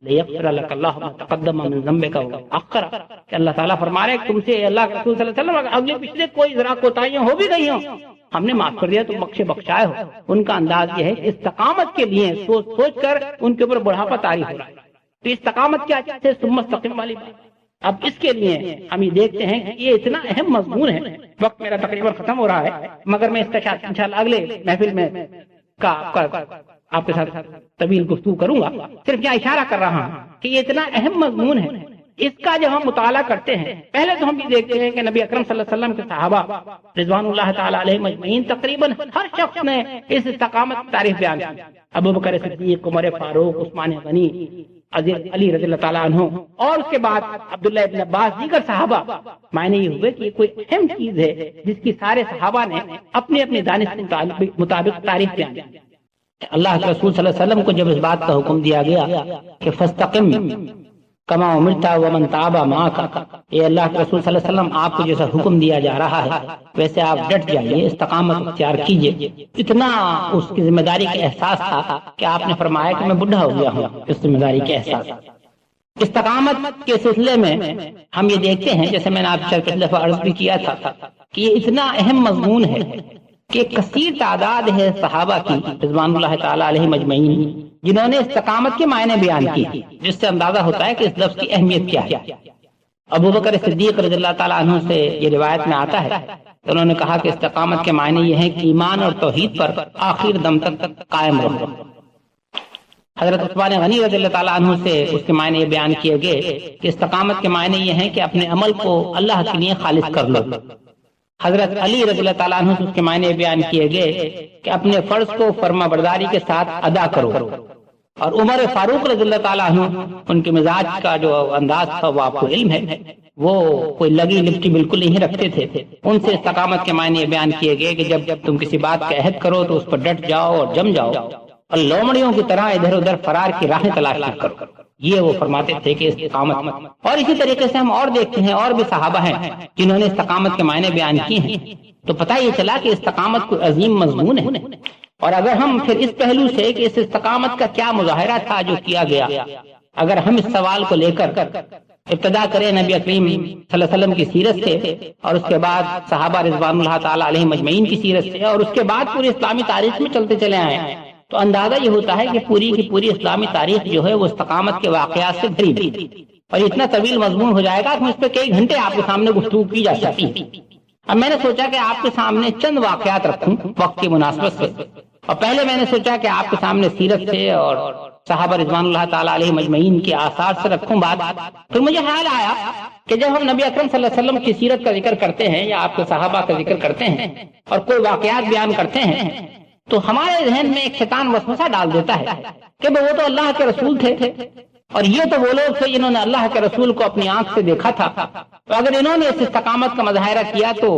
لیغفر لک اللہ ما تقدم من ذنبک وتأخر، کہ اللہ تعالیٰ فرما رہے کہ تم سے اللہ کے رسول صلی اللہ علیہ وسلم اگلے پچھلے کوئی ذرا کوتاہیاں ہو بھی گئی ہوں ہم نے معاف کر دیا، تم بخشائے ہو۔ ان کا انداز یہ ہے کہ استقامت کے لیے سوچ سوچ کر ان کے اوپر بڑھاپا طاری ہو رہا ہے، تو استقامت کیا چیز ہے؟ ثم استقم والی بات۔ اب اس کے لیے ہم یہ دیکھتے ہیں کہ یہ اتنا اہم مضمون ہے، وقت میرا تقریباً ختم ہو رہا ہے مگر میں اس کا انشاءاللہ اگلے محفل میں آپ کے ساتھ طویل گفتگو کروں گا، صرف یہاں اشارہ کر رہا ہوں کہ یہ اتنا اہم مضمون ہے، اس کا جب ہم مطالعہ کرتے ہیں پہلے تو ہم یہ دیکھتے ہیں کہ نبی اکرم صلی اللہ علیہ وسلم کے صحابہ رضوان اللہ تعالی علیہ مجمعین تقریباً ہر شخص نے اس استقامت کی تعریف بیان کی، ابو بکر صدیق، عمر فاروق، عثمان غنی، علی رضی اللہ تعالیٰ عنہ، اور اس کے بعد عبداللہ ابن عباس، دیگر صحابہ۔ معنی یہ ہوئے کہ یہ کوئی اہم چیز ہے جس کی سارے صحابہ نے اپنی اپنی دانش کے مطابق تعریف بیان کی۔ اللہ کے رسول صلی اللہ علیہ وسلم کو جب اس بات کا حکم دیا گیا کہ فاستقم کما امرت ومن تاب معک، اے اللہ کے رسول صلی اللہ علیہ وسلم آپ کو جیسا حکم دیا جا رہا ہے ویسے آپ ڈٹ جائیے، استقامت اختیار کیجیے۔ اتنا اس کی ذمہ داری کا احساس تھا کہ آپ نے فرمایا کہ میں بڈھا ہو گیا ہوں، اس ذمہ داری کے احساس۔ استقامت کے سلسلے میں ہم یہ دیکھتے ہیں، جیسے میں نے آپ سے پچھلے دفعہ عرض بھی کیا تھا کہ یہ اتنا اہم مضمون ہے کہ کثیر تعداد ہے صحابہ کی رضوان اللہ تعالی علیہ مجمعین جنہوں نے استقامت کے معنی بیان کی، جس سے اندازہ ہوتا ہے کہ اس لفظ کی اہمیت کیا ہے۔ ابو بکر صدیق رضی اللہ تعالیٰ عنہ سے یہ روایت میں آتا ہے کہ انہوں نے کہا کہ استقامت کے معنی یہ ہیں کہ ایمان اور توحید پر آخر دم تک قائم رہو۔ حضرت عثمان غنی رضی اللہ تعالیٰ عنہ سے اس کے معنی یہ بیان کیے گئے کہ استقامت کے معنی یہ ہیں کہ اپنے عمل کو اللہ کے لیے خالص کر لو۔ حضرت علی رضی اللہ تعالیٰ عنہ سے اس کے معنی بیان کیے گئے کہ اپنے فرض کو فرما برداری کے ساتھ ادا کرو۔ اور عمر فاروق رضی اللہ تعالیٰ عنہ، ان کے مزاج کا جو انداز تھا وہ آپ کو علم ہے، وہ کوئی لگی لپٹی بالکل نہیں رکھتے تھے۔ ان سے استقامت کے معنی بیان کیے گئے کہ جب تم کسی بات کا عہد کرو تو اس پر ڈٹ جاؤ اور جم جاؤ، اور لومڑیوں کی طرح ادھر ادھر فرار کی راہیں تلاش نہ کرو، یہ وہ فرماتے تھے کہ استقامت۔ اور اسی طریقے سے ہم اور دیکھتے ہیں اور بھی صحابہ ہیں جنہوں نے استقامت کے معنی بیان کیے ہیں، تو پتہ یہ چلا کہ استقامت کوئی عظیم مضمون ہے۔ اور اگر ہم پھر اس پہلو سے کہ اس استقامت کا کیا مظاہرہ تھا جو کیا گیا، اگر ہم اس سوال کو لے کر ابتدا کریں نبی کریم صلی اللہ علیہ وسلم کی سیرت سے، اور اس کے بعد صحابہ رضوان اللہ تعالی علیہ مجمعین کی سیرت سے، اور اس کے بعد پوری اسلامی تاریخ میں چلتے چلے آئے، تو اندازہ یہ ہوتا ہے کہ پوری کی پوری اسلامی تاریخ جو ہے وہ استقامت کے واقعات سے بھری ہوئی، اور اتنا طویل مضمون ہو جائے گا کہ اس پہ کئی گھنٹے آپ کے سامنے گفتگو کی جا سکتی ہے۔ اب میں نے سوچا کہ آپ کے سامنے چند واقعات رکھوں وقت کی مناسبت سے، اور پہلے میں نے سوچا کہ آپ کے سامنے سیرت سے اور صحابہ رضوان اللہ تعالی علیہ مجمعین کے آثار سے رکھوں بات۔ پھر مجھے خیال آیا کہ جب ہم نبی اکرم صلی اللہ علیہ وسلم کی سیرت کا ذکر کرتے ہیں یا آپ کے صحابہ کا ذکر کرتے ہیں اور کوئی واقعات بیان کرتے ہیں، تو ہمارے ذہن میں ایک شیطان وسوسہ ڈال دیتا ہے کہ وہ تو اللہ کے رسول تھے، اور یہ تو وہ لوگ تھے جنہوں نے اللہ کے رسول کو اپنی آنکھ سے دیکھا تھا، تو اگر انہوں نے اس استقامت کا مظاہرہ کیا تو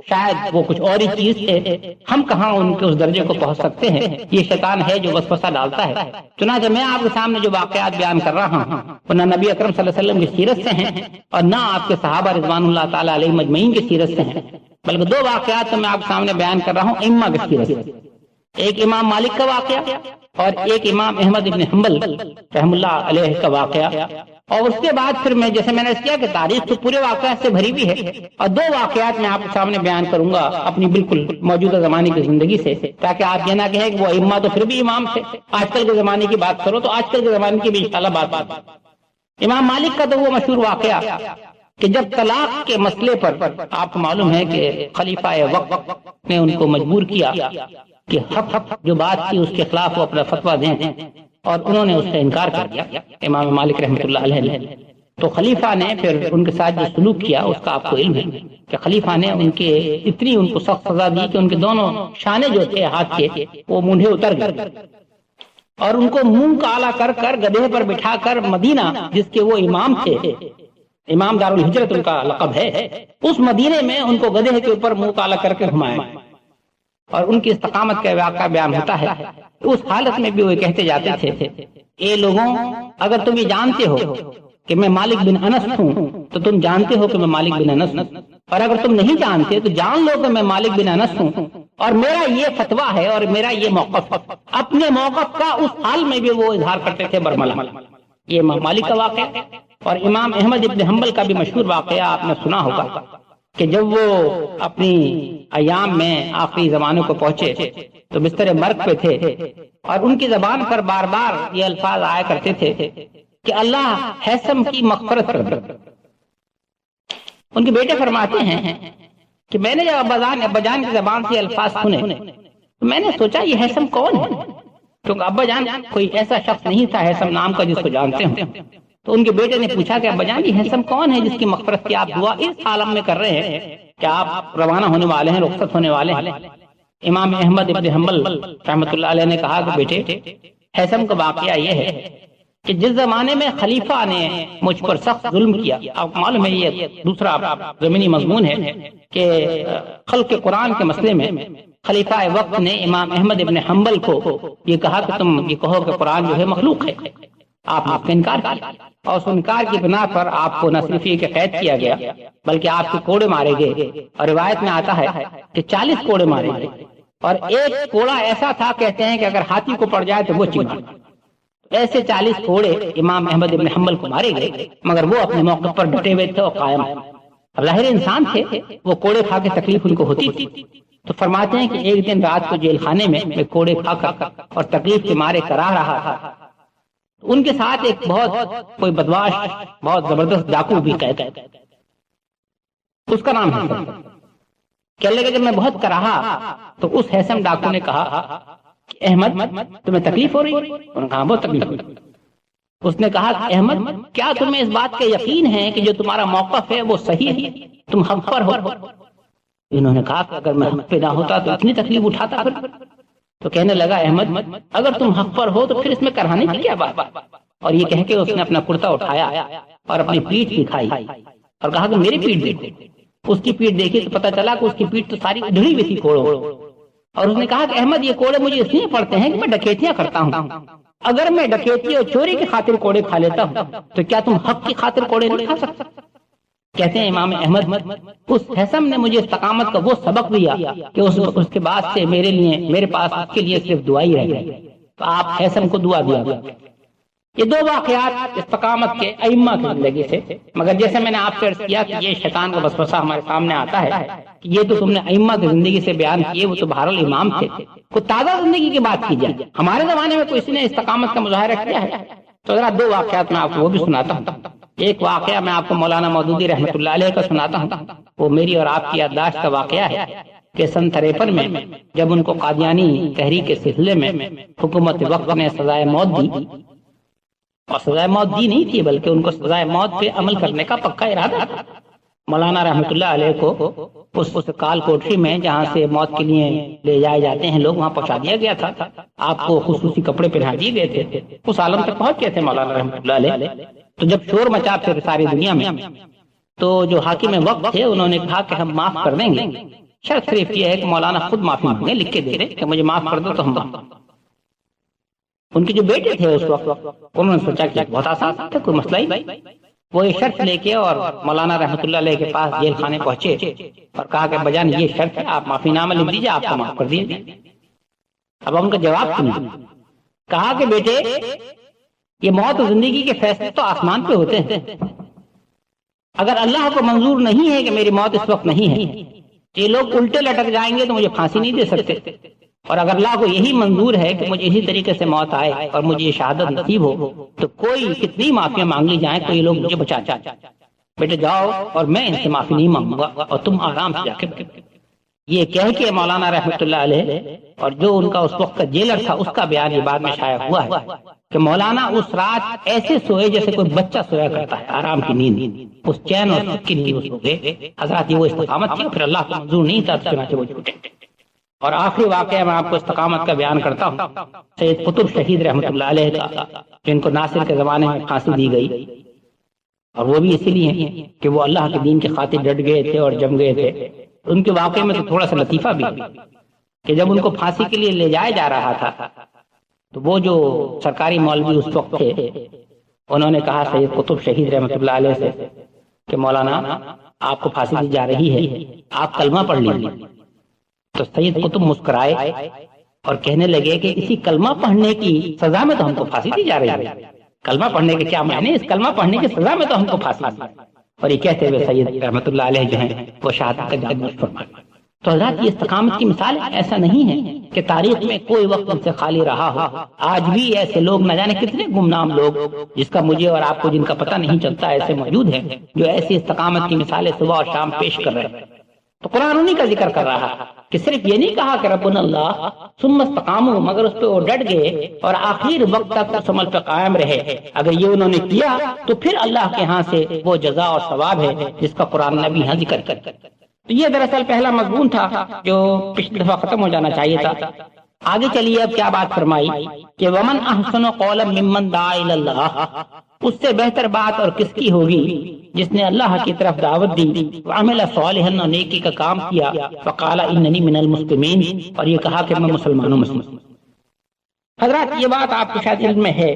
شاید وہ کچھ اور ہی چیز تھے، ہم کہاں ان کے اس درجے کو پہنچ سکتے ہیں۔ یہ شیطان ہے جو وسوسہ ڈالتا ہے۔ چنانچہ میں آپ کے سامنے جو واقعات بیان کر رہا ہوں وہ نہ نبی اکرم صلی اللہ علیہ وسلم کی سیرت سے ہیں اور نہ آپ کے صحابہ رضوان اللہ تعالی علیہ مجمعین کی سیرت سے ہیں، بلکہ دو واقعات تو میں آپ کے سامنے بیان کر رہا ہوں ائمہ کی سیرت سے۔ ایک امام مالک کا واقعہ اور ایک امام احمد ابن حنبل رحم اللہ علیہ کا واقعہ، اور اس کے بعد پھر میں جیسے میں نے کیا کہ تاریخ تو پورے واقعات سے بھری ہوئی ہے، اور دو واقعات میں آپ کے سامنے بیان کروں گا اپنی بالکل موجودہ زمانے کی زندگی سے، تاکہ آپ یہ نہ کہیں کہ وہ ائمہ تو پھر بھی امام تھے، آج کل کے زمانے کی بات کرو تو آج کل کے زمانے کی بھی انشاءاللہ بات۔ امام مالک کا تو وہ مشہور واقعہ کہ جب طلاق کے مسئلے پر آپ کو معلوم ہے کہ خلیفہ وقت نے ان کو مجبور کیا کہ حق جو بات تھی اس کے خلاف وہ اپنا فتویٰ دیں، اور انہوں نے اس سے انکار کر دیا امام مالک رحمۃ اللہ علیہ۔ تو خلیفہ نے پھر ان کے ساتھ جو سلوک کیا اس کا آپ کو علم ہے کہ خلیفہ نے ان کو سخت سزا دی کہ ان کے دونوں شانے جو تھے ہاتھ کے وہ مونڈھے اتر گئے، اور ان کو منہ کالا کر کر گدھے پر بٹھا کر مدینہ جس کے وہ امام تھے، امام دار الہجرت ان کا لقب ہے، اس مدینے میں ان کو گدھے کے اوپر منہ کالا کر کے گھمائے، اور ان کی استقامت کا واقعہ بیان ہوتا ہے۔ اس حالت میں بھی وہ کہتے جاتے تھے، اے لوگوں اگر تم یہ جانتے ہو کہ میں مالک بن انس ہوں تو تم جانتے ہو کہ میں مالک بن انس ہوں، اور اگر تم نہیں جانتے تو جان لو کہ میں مالک بن انس ہوں، اور میرا یہ فتویٰ ہے اور میرا یہ موقف ہے۔ اپنے موقف کا اس حال میں بھی وہ اظہار کرتے تھے برملا۔ یہ امام مالک کا واقعہ اور امام احمد ابن حنبل کا بھی مشہور واقعہ آپ نے سنا ہوگا کہ جب وہ اپنی ایام میں آخری زمانے کو پہنچے تو بستر مرگ پہ تھے اور ان کی زبان پر بار بار یہ الفاظ آیا کرتے تھے کہ اللہ حیثم کی مغفرت کر دے۔ ان کے بیٹے فرماتے ہیں کہ میں نے جب ابا جان کی زبان سے الفاظ سنے تو میں نے سوچا یہ حیثم کون ہے، کیونکہ ابا جان کوئی ایسا شخص نہیں تھا حیثم نام کا جس کو جانتے ہوں۔ تو ان کے بیٹے نے پوچھا کہ ابا جان یہ حیثم کون ہے جس کی مغفرت کی آپ دعا اس عالم میں کر رہے ہیں کہ آپ روانہ ہونے والے ہیں، رخصت ہونے والے ہیں؟ امام احمد ابن حنبل رحمۃ اللہ علیہ نے کہا کہ بیٹے حیثم کا واقعہ یہ ہے کہ جس زمانے میں خلیفہ نے مجھ پر سخت ظلم کیا، آپ معلوم ہے یہ دوسرا ضمنی مضمون ہے کہ خلق قرآن کے مسئلے میں خلیفہ وقت نے امام احمد ابن حنبل کو یہ کہا کہ تم یہ کہو کہ قرآن جو ہے مخلوق ہے، آپ نے انکار کیا اور اس انکار کی بنا پر آپ کو نہ صرف یہ کہ قید کیا گیا بلکہ آپ کے کوڑے مارے گئے، اور روایت میں آتا ہے کہ 40 کوڑے مارے گئے، اور ایک کوڑا ایسا تھا کہتے ہیں کہ اگر ہاتھی کو پڑ جائے تو وہ چیخا۔ ایسے 40 کوڑے امام احمد ابن حنبل کو مارے گئے، مگر وہ اپنے موقف پر ڈٹے ہوئے تھے اور قائم تھے۔ ظاہر انسان تھے، وہ کوڑے کھا کے تکلیف ان کو ہوتی تھی، تو فرماتے ہیں کہ ایک دن رات کو جیل خانے میں کوڑے کھا کر اور تکلیف کے مارے کرا رہا تھا۔ ان کے ساتھ ایک بہت کوئی بدماش بہت زبردست ڈاکو بھی قید ہے، اس کا نام حیثم۔ کہنے لگا جب میں بہت کراہا تو اس حیثم ڈاکو نے کہا کہ احمد تمہیں تکلیف ہو رہی ہے؟ انہوں نے کہا بہت تکلیف ہو رہی۔ اس نے کہا کہ احمد کیا تمہیں اس بات کا یقین ہے کہ جو تمہارا موقف ہے وہ صحیح ہے، تم حق پر ہو؟ انہوں نے کہا کہ اگر میں حق پہ نہ ہوتا تو اتنی تکلیف اٹھاتا پھر؟ تو کہنے لگا احمد اگر تم حق پر ہو تو پھر اس میں کرانے کی کیا بات؟ اور یہ کہہ کے اس نے اپنا کرتا اٹھایا اور اپنی پیٹھ دکھائی اور کہا کہ میری پیٹھ دیکھو۔ اس کی پیٹھ دیکھی تو پتا چلا کہ اس کی پیٹھ تو ساری ادھری ہوئی تھی کوڑوں، اور اس نے کہا کہ احمد یہ کوڑے مجھے اس لیے پڑتے ہیں کہ میں ڈکیتیاں کرتا ہوں، اگر میں ڈکیتی اور چوری کی خاطر کوڑے کھا لیتا ہوں تو کیا تم حق کی خاطر کوڑے نہیں کھا سکتے؟ کہتے ہیں امام احمد اس حیثم نے مجھے استقامت کا وہ سبق دیا کہ اس کے بعد سے میرے پاس اس کے لیے صرف دعا ہی رہ گئی۔ تو آپ حیثم کو دعا دیا۔ یہ دو واقعات استقامت کے ائمہ کی زندگی سے، مگر جیسے میں نے آپ سے عرض کیا کہ یہ شیطان کا وسوسہ ہمارے سامنے آتا ہے کہ یہ تو تم نے ائمہ کی زندگی سے بیان کیے، وہ تو بہرحال امام تھے، کوئی تازہ زندگی کی بات کی جائے۔ ہمارے زمانے میں کسی نے استقامت کا مظاہرہ کیا ہے؟ تو ذرا دو واقعات میں آپ کو وہ بھی سناتا ہوں۔ ایک واقعہ میں آپ کو مولانا مودودی رحمۃ اللہ علیہ کا سناتا ہوں، وہ میری اور آپ کی یادداشت کا واقعہ ہے کہ سن 53 میں جب ان کو قادیانی تحریک کے سلسلے میں حکومت وقت نے سزائے موت دی، اور سزائے موت دی نہیں تھی بلکہ ان کو سزائے موت پہ عمل کرنے کا پکا ارادہ تھا، مولانا رحمۃ اللہ علیہ کو اس کال کوٹری میں جہاں سے موت کے لیے لے جائے جاتے ہیں لوگ، وہاں پہنچا دیا گیا تھا۔ آپ کو خصوصی کپڑے پہنا دیے گئے تھے، اس عالم تک پہنچ گئے تھے مولانا رحمۃ اللہ علیہ۔ تو جب شور مچا پھر ساری دنیا میں، تو جو حاکم وقت تھے انہوں نے کہا کہ ہم معاف کر دیں گے، شرط صرف یہ ہے کہ مولانا خود معافی مانگے، لکھ کے دے رہے کہ مجھے معاف کر دو تو ہم معاف۔ ان کے جو بیٹے تھے اس وقت انہوں نے سوچا کہ بہت آسان تھا، کوئی مسئلہ ہی، وہ یہ شرط لے کے اور مولانا رحمۃ اللہ علیہ کے پاس جیل خانے پہنچے اور کہا کہ بجان یہ شرط ہے، آپ معافی نامہ لکھ دیجیے، آپ کو معاف کر دیجیے۔ اب ان کا جواب سنیے، کہا کہ بیٹے یہ موت و زندگی کے فیصلے تو آسمان پہ ہوتے ہیں، اگر اللہ کو منظور نہیں ہے کہ میری موت اس وقت نہیں ہے، یہ لوگ الٹے لٹک جائیں گے تو مجھے پھانسی نہیں دے سکتے، اور اگر اللہ کو یہی منظور ہے کہ مجھے اسی طریقے سے موت آئے اور مجھے یہ شہادت نصیب ہو تو کوئی کتنی معافیاں مانگ لی جائیں تو یہ لوگ مجھے بچا جائیں۔ بیٹے جاؤ اور میں ان سے معافی نہیں مانگوں گا اور تم آرام سے جا کے۔ یہ کہہ کے مولانا رحمۃ اللہ علیہ اور جو ان کا اس وقت کا جیلر تھا اس کا بیان یہ بعد میں شائع ہوا ہے کہ مولانا اس رات ایسے سوئے جیسے کوئی بچہ سویا کرتا ہے، آرام کی نیند، اس چین اور سکون کی نیند سو گئے۔ حضرات یہ وہ استقامت تھی، پھر اللہ کو منظور نہیں تھا چنانچہ وہ جھوٹے۔ اور آخری واقعہ میں آپ کو استقامت کا بیان کرتا ہوں، سید قطب شہید رحمۃ اللہ علیہ کا، جن کو ناصر کے زمانے میں پھانسی دی گئی، اور وہ بھی اسی لیے کہ وہ اللہ کے دین کی خاطر ڈٹ گئے تھے اور جم گئے تھے۔ ان کے واقعے میں تو تھوڑا سا لطیفہ بھی کہ جب ان کو پھانسی کے لیے لے جایا جا رہا تھا تو وہ جو سرکاری مولوی اس وقت تھے انہوں نے کہا سید قطب شہید رحمۃ اللہ علیہ سے کہ مولانا آپ کو پھانسی دی جا رہی ہے، آپ کلمہ پڑھ لیجیے۔ تو سید قطب مسکرائے اور کہنے لگے کہ اسی کلمہ پڑھنے کی سزا میں تو ہم کو پھانسی دی جا رہی ہے. کلمہ پڑھنے کے کیا معنی؟ اس کلمہ پڑھنے کی سزا میں تو ہم کو پھانسی دی. اور یہ کہتے ہوئے سید رحمۃ اللہ علیہ جو ہیں وہ شہادت کا جام نوش فرمائے. تو حضرات یہ استقامت کی مثال ہے. ایسا نہیں ہے کہ تاریخ میں کوئی وقت ان سے خالی رہا ہو. آج بھی ایسے لوگ نہ جانے کتنے گمنام لوگ جس کا مجھے اور آپ کو جن کا پتہ نہیں چلتا ایسے موجود ہیں جو ایسی استقامت کی مثالیں صبح اور شام پیش کر رہے ہیں. تو قرآن انہی کا ذکر کر رہا ہے کہ صرف یہ نہیں کہا کہ ربنا اللہ ثم استقاموا، مگر اس پہ وہ ڈٹ گئے اور آخر وقت تک اس عمل پہ قائم رہے. اگر یہ انہوں نے کیا تو پھر اللہ کے ہاں سے وہ جزا اور ثواب ہے جس کا قرآن نے بھی یہاں ذکر کر. تو یہ دراصل پہلا مضمون تھا جو پچھلی دفعہ ختم ہو جانا چاہیے تھا. آگے چلیے اب کیا بات فرمائی کہ ومن احسن قولا ممن دعا الی اللہ، اس سے بہتر بات اور کس کی ہوگی جس نے اللہ کی طرف دعوت دی، وعمل صالحا، نیکی کا کام کیا، وقال اننی من المسلمین، اور یہ کہا کہ میں مسلمانوں میں ہوں. حضرات یہ بات آپ کو شاید علم میں ہے،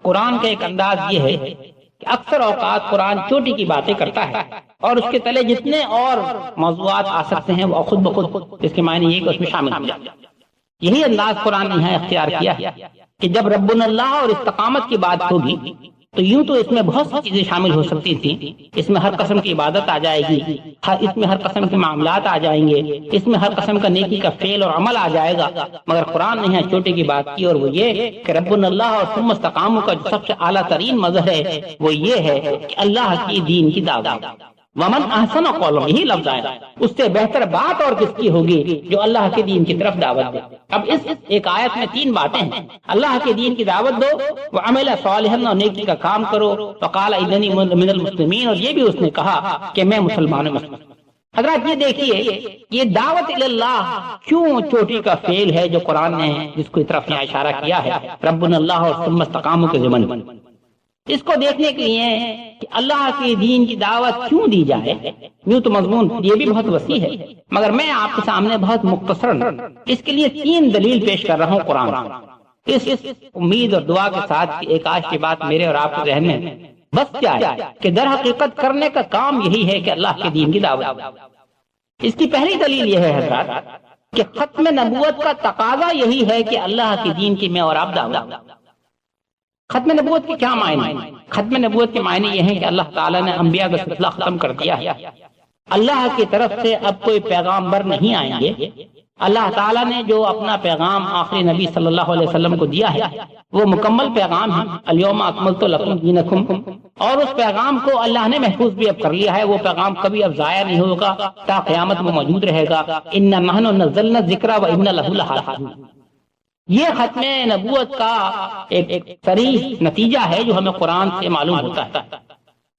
قرآن کا ایک انداز یہ ہے کہ اکثر اوقات قرآن چوٹی کی باتیں کرتا ہے اور اس کے تلے جتنے اور موضوعات آ سکتے ہیں وہ خود بخود اس کے معنی یہ کہ اس میں شامل ہو جائے. یہی انداز قرآن نے یہاں اختیار کیا ہے کہ جب ربنا اللہ اور استقامت کی بات ہوگی تو یوں تو اس میں بہت سی چیزیں شامل ہو سکتی تھیں. اس میں ہر قسم کی عبادت آ جائے گی، اس میں ہر قسم کے معاملات آ جائیں گے، اس میں ہر قسم کا نیکی کا فعل اور عمل آ جائے گا. مگر قرآن نے یہاں چھوٹے کی بات کی اور وہ یہ کہ ربنا اللہ اور ثم استقاموا کا جو سب سے اعلیٰ ترین مظہر ہے وہ یہ ہے کہ اللہ کی دین کی دعوت. ومن احسن قولا، یہی لفظ آیا، اس سے بہتر بات اور کس کی ہوگی جو اللہ کے دین کی طرف دعوت دے. اب اس ایک آیت میں تین باتیں ہیں. اللہ کے دین کی دعوت دو، وعمل صالحا، اور نیکی کا کام کرو، وقال اننی من المسلمین، اور یہ بھی اس نے کہا کہ میں مسلمانوں میں ہوں. حضرات یہ دیکھیے یہ دعوت اللہ کیوں چوٹی کا فعل ہے جو قرآن نے جس کو طرف یہاں اشارہ کیا ہے ربنا اللہ اور ثم استقاموا کے ضمن میں. اس کو دیکھنے کے لیے کہ اللہ کے دین کی دعوت کیوں دی جائے، یوں تو مضمون یہ بھی بہت وسیع ہے مگر میں آپ کے سامنے بہت مختصراً اس کے لیے تین دلیل پیش کر رہا ہوں قرآن. اس امید اور دعا کے ساتھ کہ ایک آج کی بات میرے اور آپ کے ذہن میں بس کیا ہے کہ در حقیقت کرنے کا کام یہی ہے کہ اللہ کے دین کی دعوت. اس کی پہلی دلیل یہ ہے حضرات کہ ختم نبوت کا تقاضا یہی ہے کہ اللہ کے دین کی میں اور آپ دعوت. ختم نبوت کے کیا معنی؟ ختم نبوت کے معنی یہ ہے کہ اللہ تعالیٰ نے انبیاء کا سلسلہ ختم کر دیا ہے. اللہ کی طرف سے اب کوئی پیغامبر نہیں آئیں گے. اللہ تعالیٰ نے جو اپنا پیغام آخری نبی صلی اللہ علیہ وسلم کو دیا ہے وہ مکمل پیغام ہے، الیوم اکملت لکم دینکم، اور اس پیغام کو اللہ نے محفوظ بھی اب کر لیا ہے. وہ پیغام کبھی اب ضائع نہیں ہوگا، تا قیامت میں موجود رہے گا. انا نحن نزلنا الذکر وانا لہ لحافظون. یہ ختم نبوت کا ایک صریح نتیجہ ہے جو ہمیں قرآن سے معلوم ہوتا ہے.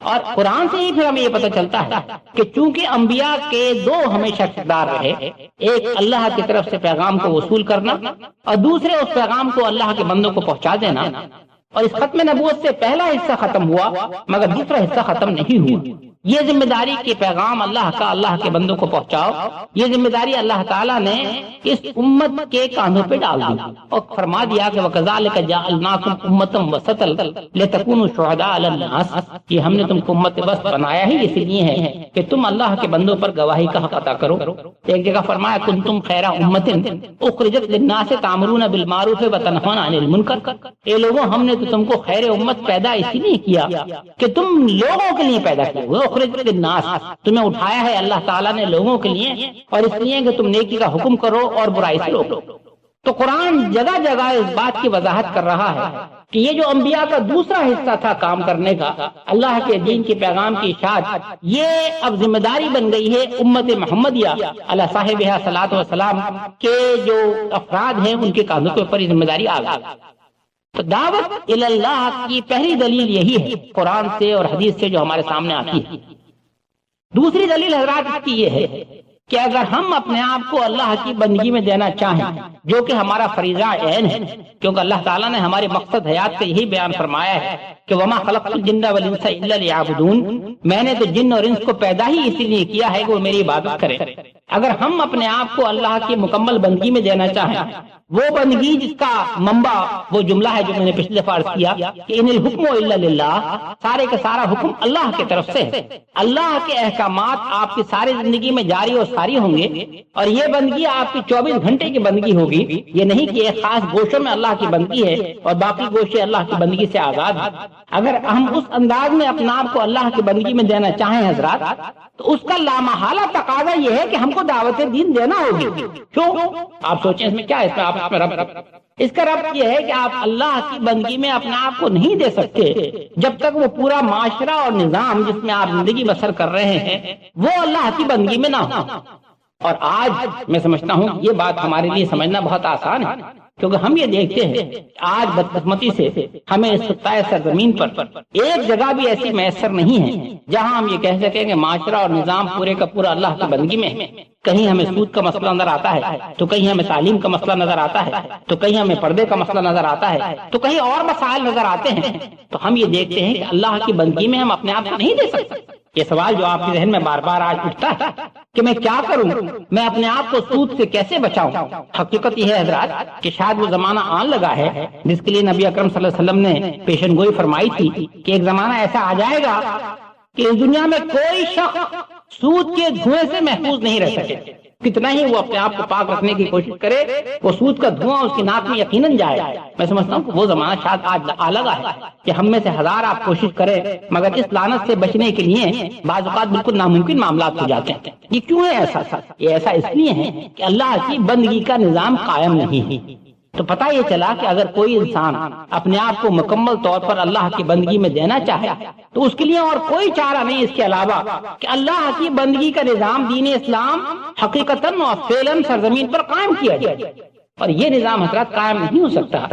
اور قرآن سے ہی پھر ہمیں یہ پتہ چلتا ہے کہ چونکہ انبیاء کے دو ہمیشہ کردار رہے، ایک اللہ کی طرف سے پیغام کو وصول کرنا اور دوسرے اس پیغام کو اللہ کے بندوں کو پہنچا دینا. اور اس ختم نبوت سے پہلا حصہ ختم ہوا مگر دوسرا حصہ ختم نہیں ہوا. یہ ذمہ داری کے پیغام اللہ کا اللہ کے بندوں کو پہنچاؤ، یہ ذمہ داری اللہ تعالیٰ نے اس امت کے کاندھوں پہ ڈال دی اور فرما دیا کہ وَكَذَلِكَ جَعَلْنَاكُمْ أُمَّةً وَسَطًا لِتَكُونُوا شُهَدَاءَ عَلَى النَّاسِ. یہ ہم نے تم کو امت وسط بنایا ہی اس لیے ہے کہ تم اللہ کے بندوں پر گواہی کا حق عطا کرو. ایک جگہ فرمایا كُنتُمْ خَيْرَ أُمَّةٍ أُخْرِجَتْ لِلنَّاسِ تَأْمُرُونَ بِالْمَعْرُوفِ وَتَنْهَوْنَ عَنِ الْمُنكَرِ. اے لوگوں ہم نے تو تم کو خیر امت پیدا اسی لیے کیا کہ تم لوگوں کے لیے پیدا کیے ہوئے. الناس، تمہیں اٹھایا ہے اللہ تعالیٰ نے لوگوں کے لیے اور اس لیے کہ تم نیکی کا حکم کرو اور برائی سے روکو. تو قرآن جگہ جگہ اس بات کی وضاحت کر رہا ہے کہ یہ جو انبیاء کا دوسرا حصہ تھا کام کرنے کا، اللہ کے دین کے پیغام کی اشاعت، یہ اب ذمہ داری بن گئی ہے امت محمدیہ علی صاحبہا صلاۃ و سلام کے جو افراد ہیں ان کے کاندھوں کے اوپر یہ ذمہ داری آ گئی. تو دعوت الی اللہ کی پہلی دلیل یہی ہے قرآن سے اور حدیث سے جو ہمارے سامنے آتی ہے. دوسری دلیل حضرات اس کی یہ ہے کہ اگر ہم اپنے آپ کو اللہ کی بندگی میں دینا چاہیں جو کہ ہمارا فریضہ عین ہے، کیونکہ اللہ تعالیٰ نے ہمارے مقصد حیات سے یہی بیان فرمایا ہے کہ وما خلقت الجن والانس الا لیعبدون، میں نے تو جن اور انس کو پیدا ہی اسی لیے کیا ہے کہ وہ میری عبادت کرے. اگر ہم اپنے آپ کو اللہ کی مکمل بندگی میں دینا چاہیں، وہ بندگی جس کا منبع وہ جملہ ہے جو میں نے پچھلے دفعہ عرض کیا کہ ان الحکم الا للہ، سارے کا سارا حکم اللہ کی طرف سے ہے، اللہ کے احکامات آپ کی ساری زندگی میں جاری اور ساری ہوں گے، اور یہ بندگی آپ کی 24 گھنٹے کی بندگی ہوگی، یہ نہیں کہ ایک خاص گوشوں میں اللہ کی بندگی ہے اور باقی گوشے اللہ کی بندگی سے آزاد ہیں۔ اگر ہم اس انداز میں اپنے آپ کو اللہ کی بندگی میں دینا چاہیں حضرات، تو اس کا لامحالہ تقاضا یہ ہے کہ ہم کو دعوت دین دینا ہوگی۔ کیوں؟ آپ سوچیں اس میں کیا ہے، اس میں آپ میں رب اس کا رب یہ ہے کہ آپ اللہ کی بندگی میں اپنے آپ کو نہیں دے سکتے جب تک وہ پورا معاشرہ اور نظام جس میں آپ زندگی بسر کر رہے ہیں وہ اللہ کی بندگی میں نہ ہو۔ اور آج میں سمجھتا ہوں یہ بات ہمارے لیے سمجھنا بہت آسان ہے، کیونکہ ہم یہ دیکھتے ہیں آج بدقسمتی سے ہمیں اس خطۂ سرزمین پر ایک جگہ بھی ایسی میسر نہیں ہے جہاں ہم یہ کہہ سکیں کہ معاشرہ اور نظام پورے کا پورا اللہ کی بندگی میں ہے۔ کہیں ہمیں سود کا مسئلہ نظر آتا ہے، تو کہیں ہمیں تعلیم کا مسئلہ نظر آتا ہے، تو کہیں ہمیں پردے کا مسئلہ نظر آتا ہے، تو کہیں اور مسائل نظر آتے ہیں، تو ہم یہ دیکھتے ہیں کہ اللہ کی بندگی میں ہم اپنے آپ کو نہیں دے سکتے۔ یہ سوال جو آپ کے ذہن میں بار بار آج اٹھتا ہے کہ میں کیا کروں، میں اپنے آپ کو سود سے کیسے بچاؤں؟ حقیقت یہ ہے حضرات کہ شاید وہ زمانہ آن لگا ہے جس کے لیے نبی اکرم صلی اللہ علیہ وسلم نے پیشن گوئی فرمائی تھی کہ ایک زمانہ ایسا آ جائے گا کہ اس دنیا میں کوئی شخص سود کے دھوئیں سے محفوظ نہیں رہ سکے، کتنا ہی وہ اپنے آپ کو پاک رکھنے کی کوشش کرے، وہ سود کا دھواں اس کی ناک میں یقیناً جائے۔ میں سمجھتا ہوں کہ وہ زمانہ شاید آج آ لگا ہے کہ ہم میں سے ہزار آپ کوشش کریں مگر اس لعنت سے بچنے کے لیے بعض اوقات بالکل ناممکن معاملات ہو جاتے ہیں۔ یہ کیوں ہے ایسا؟ یہ ایسا اس لیے ہے کہ اللہ کی بندگی کا نظام قائم نہیں ہے۔ تو پتہ یہ چلا کہ اگر کوئی انسان اپنے آپ کو مکمل طور پر اللہ کی بندگی میں دینا چاہے تو اس کے لیے اور کوئی چارہ نہیں اس کے علاوہ کہ اللہ کی بندگی کا نظام دین اسلام حقیقتاً اور فعلاً سرزمین پر قائم کیا جائے۔ اور یہ نظام حضرات قائم نہیں ہو سکتا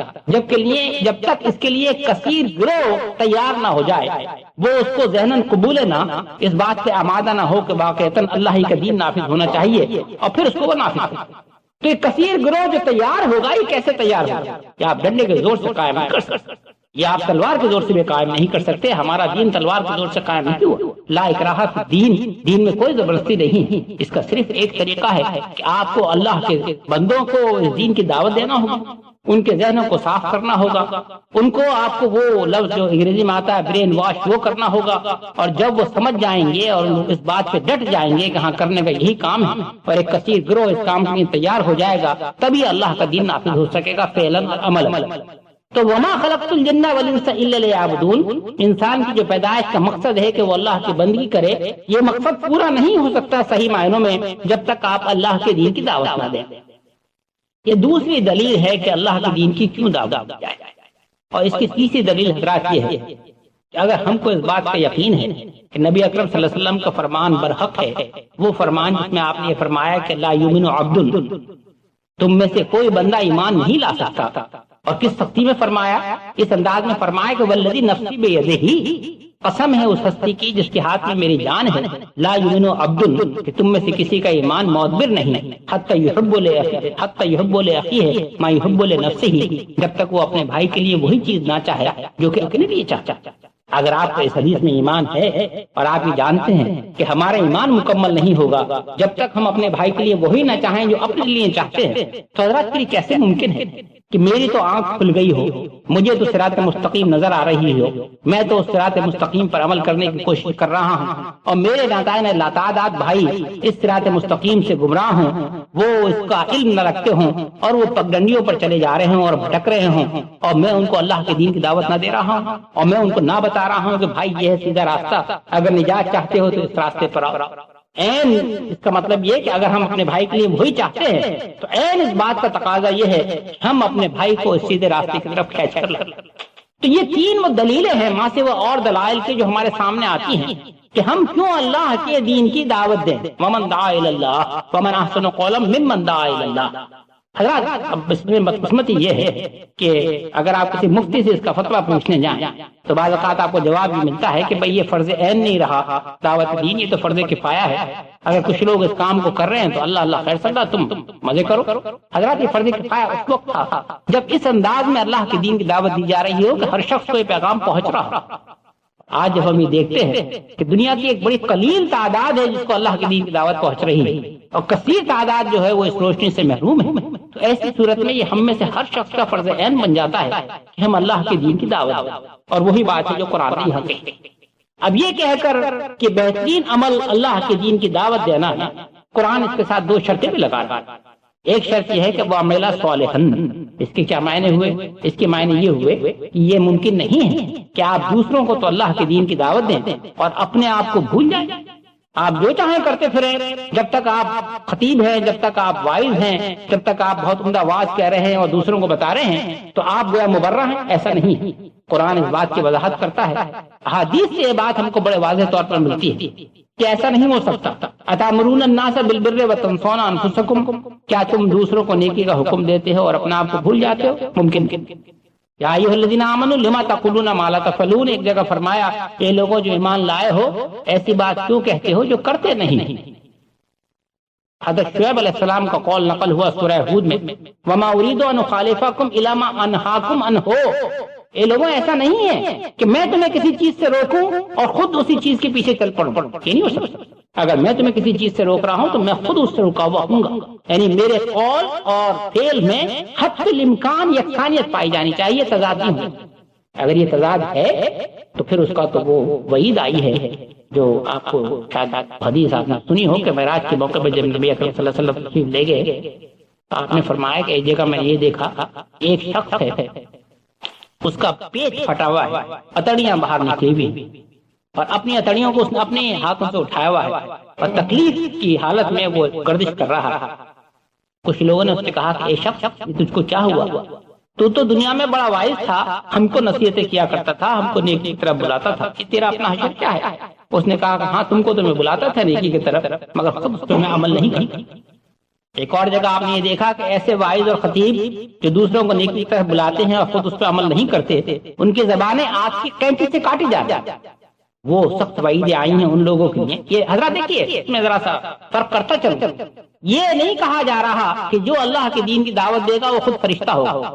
جب تک اس کے لیے کثیر گروہ تیار نہ ہو جائے، وہ اس کو ذہناً قبول نہ، اس بات سے آمادہ نہ ہو کہ واقعتاً اللہ ہی کا دین نافذ ہونا چاہیے اور پھر اس کو وہ نافذ کرے۔ تو یہ کثیر گروہ جو تیار ہوگا یہ کیسے تیار ہوگا؟ کہ آپ ڈنڈے کے زور سے قائم نہیں کر سکتے، یہ آپ تلوار کے زور سے بھی قائم نہیں کر سکتے۔ ہمارا دین تلوار کے زور سے قائم نہیں ہوا۔ لا اکراہ فی الدین، دین میں کوئی زبردستی نہیں، اس کا صرف ایک طریقہ ہے کہ آپ کو اللہ کے بندوں کو اس دین کی دعوت دینا ہوگا، ان کے ذہنوں کو صاف کرنا ہوگا، ان کو آپ کو وہ لفظ جو انگریزی میں آتا ہے برین واش وہ کرنا ہوگا، اور جب وہ سمجھ جائیں گے اور اس بات پہ ڈٹ جائیں گے کہ ہاں کرنے کا یہی کام ہے اور ایک کثیر گروہ اس کام کے لیے تیار ہو جائے گا، تبھی اللہ کا دین نافذ ہو سکے گا فعلاً اور عملاً۔ تو وما خلقت الجن والانس الا لیعبدون، انسان کی جو پیدائش کا مقصد ہے کہ وہ اللہ کی بندگی کرے، یہ مقصد پورا نہیں ہو سکتا صحیح معنوں میں جب تک آپ اللہ کے دین کی دعوت نہ دیں۔ یہ دوسری دلیل ہے کہ اللہ کے دین کی کیوں دعوت دی جائے، اور اس کی تیسری دلیل حضرات یہ ہے کہ اگر ہم کو اس بات کا یقین ہے کہ نبی اکرم صلی اللہ علیہ وسلم کا فرمان برحق ہے، وہ فرمان جس میں آپ نے یہ فرمایا کہ لا یؤمن عبد، تم میں سے کوئی بندہ ایمان نہیں لا سکتا، اور کس سختی میں فرمایا؟ اس انداز میں فرمایا کہ والذی نفسی بیدہ، قسم ہے اس ہستی کی جس کے ہاتھ میں میری جان ہے، لا یؤمن عبد، کہ تم میں سے کسی کا ایمان معتبر نہیں، حتی یحب لاخیہ ما یحب لنفسہ، جب تک وہ اپنے بھائی کے لیے وہی چیز نہ چاہے جو کہ اپنے لیے چاہتا۔ اگر آپ کو اس حدیث میں ایمان ہے اور آپ یہ جانتے ہیں کہ ہمارا ایمان مکمل نہیں ہوگا جب تک ہم اپنے بھائی کے لیے وہی نہ چاہیں جو اپنے لیے چاہتے ہیں، تو حضرات پھر کیسے ممکن ہے کہ میری تو آنکھ کھل گئی ہو، مجھے تو صراط مستقیم نظر آ رہی ہو، میں تو اس صراط مستقیم پر عمل کرنے کی کوشش کر رہا ہوں، اور میرے ناتائن لاتعداد بھائی اس صراط مستقیم سے گمراہ ہوں، وہ اس کا علم نہ رکھتے ہوں اور وہ پگڈنڈیوں پر چلے جا رہے ہوں اور بھٹک رہے ہوں، اور میں ان کو اللہ کے دین کی دعوت نہ دے رہا ہوں، اور میں ان کو نہ بتا رہا ہوں کہ بھائی یہ ہے سیدھا راستہ، اگر نجات چاہتے ہو تو اس راستے پر آؤ۔ اس کا مطلب یہ کہ اگر ہم اپنے بھائی کے لیے وہی چاہتے ہیں تو اس بات کا تقاضا یہ ہے کہ ہم اپنے بھائی کو اس سیدھے راستے کی طرف کھینچ کر لیں۔ تو یہ تین وہ دلیلیں ہیں ماں سے وہ اور دلائل کے جو ہمارے سامنے آتی ہیں کہ ہم کیوں اللہ کے دین کی دعوت دیں۔ ومن دعا الی اللہ ومن احسن قولا ممن دعا الی اللہ۔ حضرات اب اس میں بدقسمتی یہ ہے کہ اگر آپ کسی مفتی سے اس کا فتویٰ پوچھنے جائیں تو بعض اوقات آپ کو جواب بھی ملتا ہے کہ بھئی یہ فرض عین نہیں رہا دعوت دین، یہ تو فرض کفایہ ہے، اگر کچھ لوگ اس کام کو کر رہے ہیں تو اللہ خیر سمجھا، تم مزے کرو۔ حضرات یہ فرض کفایہ اس وقت تھا جب اس انداز میں اللہ کے دین کی دعوت دی جا رہی ہو کہ ہر شخص کو یہ پیغام پہنچ رہا۔ آج جب ہم یہ دیکھتے ہیں کہ دنیا کی ایک بڑی قلیل تعداد ہے جس کو اللہ کے دین کی دعوت پہنچ رہی ہے، اور کثیر تعداد جو ہے وہ اس روشنی سے محروم ہے. تو ایسی صورت میں یہ ہم میں سے ہر شخص کا فرض عین بن جاتا ہے کہ ہم اللہ کے دین کی دعوت دیں. اور وہی بات ہے جو قرآن نے یہاں کہی. اب یہ کہہ کر کہ بہترین عمل اللہ کے دین کی دعوت دینا ہے، قرآن اس کے ساتھ دو شرطیں بھی لگا رہا ہے. ایک شرط یہ ہے کہ وہ عملہ صالحا. اس کے کیا معنی ہوئے؟ اس کے معنی یہ ہوئے کہ یہ ممکن نہیں ہے کہ آپ دوسروں کو تو اللہ کے دین کی دعوت دیں اور اپنے آپ کو بھول جائیں. آپ جو چاہیں کرتے پھریں، جب تک آپ خطیب ہیں، جب تک آپ واعظ ہیں، جب تک آپ بہت عمدہ واعظ کہہ رہے ہیں اور دوسروں کو بتا رہے ہیں تو آپ گویا مبرہ ہیں. ایسا نہیں ہے. قرآن اس بات کی وضاحت کرتا ہے. احادیث سے یہ بات ہم کو بڑے واضح طور پر ملتی ہے کہ ایسا نہیں ہو سکتا. اتامرون الناس بالبر وتنسون انفسکم، کیا تم دوسروں کو نیکی کا حکم دیتے ہو اور اپنا آپ کو بھول جاتے ہو؟ ممکن. یا ایھا الذین آمنوا لما تقولون ما لا تفعلون. ایک جگہ فرمایا کہ لوگوں جو ایمان لائے ہو ایسی بات کیوں کہتے ہو جو کرتے نہیں. حضرت شعیب علیہ السلام کا قول نقل ہوا سورہ ہود میں، وما اريد ان اخالفکم الی ما انہاکم عنہ. اے لوگوں ایسا نہیں ہے کہ میں تمہیں کسی چیز سے روکوں اور خود اسی چیز کے پیچھے چل پڑوں. یہ نہیں ہو سکتا. اگر میں تمہیں کسی چیز سے روک رہا ہوں تو میں خود اس سے رکا ہوا ہوں گا. یعنی میرے قول اور فعل میں حتی الامکان یکسانیت پائی جانی چاہیے، تضاد نہیں ہو. اگر یہ تضاد ہے تو پھر اس کا تو وہ وعید آئی ہے جو آپ کو شاید حدیث آپ نے سنی ہو کہ معراج کے موقع پہ جب نبی اکرم صلی اللہ علیہ وسلم تشریف لے گئے آپ نے فرمایا کہ ایک جگہ میں یہ دیکھا ایک شخص ہے، اس کا پیٹ پھٹا ہوا ہے، اتڑیاں باہر نکلی ہوئی اور اپنی اتڑیوں کو اس نے اپنے ہاتھوں سے اٹھایا ہوا ہے اور تکلیف کی حالت میں وہ گردش کر رہا ہے. کچھ لوگوں نے اس سے کہا کہ اے شخص تجھ کو کیا ہوا؟ تو دنیا میں بڑا واعظ تھا، ہم کو نصیحتیں کیا کرتا تھا، ہم کو نیکی کی طرف بلاتا تھا، کہ تیرا اپنا حشر کیا ہے؟ اس نے کہا کہ ہاں تم کو تو میں بلاتا تھا نیکی کی طرف مگر خود اس پہ میں عمل نہیں کرتا. ایک اور جگہ آپ نے یہ دیکھا کہ ایسے واعظ اور خطیب جو دوسروں کو نیکی کی طرف بلاتے ہیں اور خود اس پہ عمل نہیں کرتے، ان کی زبانیں آگ کی کینچی سے کاٹی جاتی ہیں. وہ سخت وعیدیں آئی ہیں ان لوگوں کے لیے. یہ حضرات دیکھیے اس میں ذرا سا فرق کرتا چلو. یہ نہیں کہا جا رہا کہ جو اللہ کے دین کی دعوت دے گا وہ خود فرشتہ ہوگا.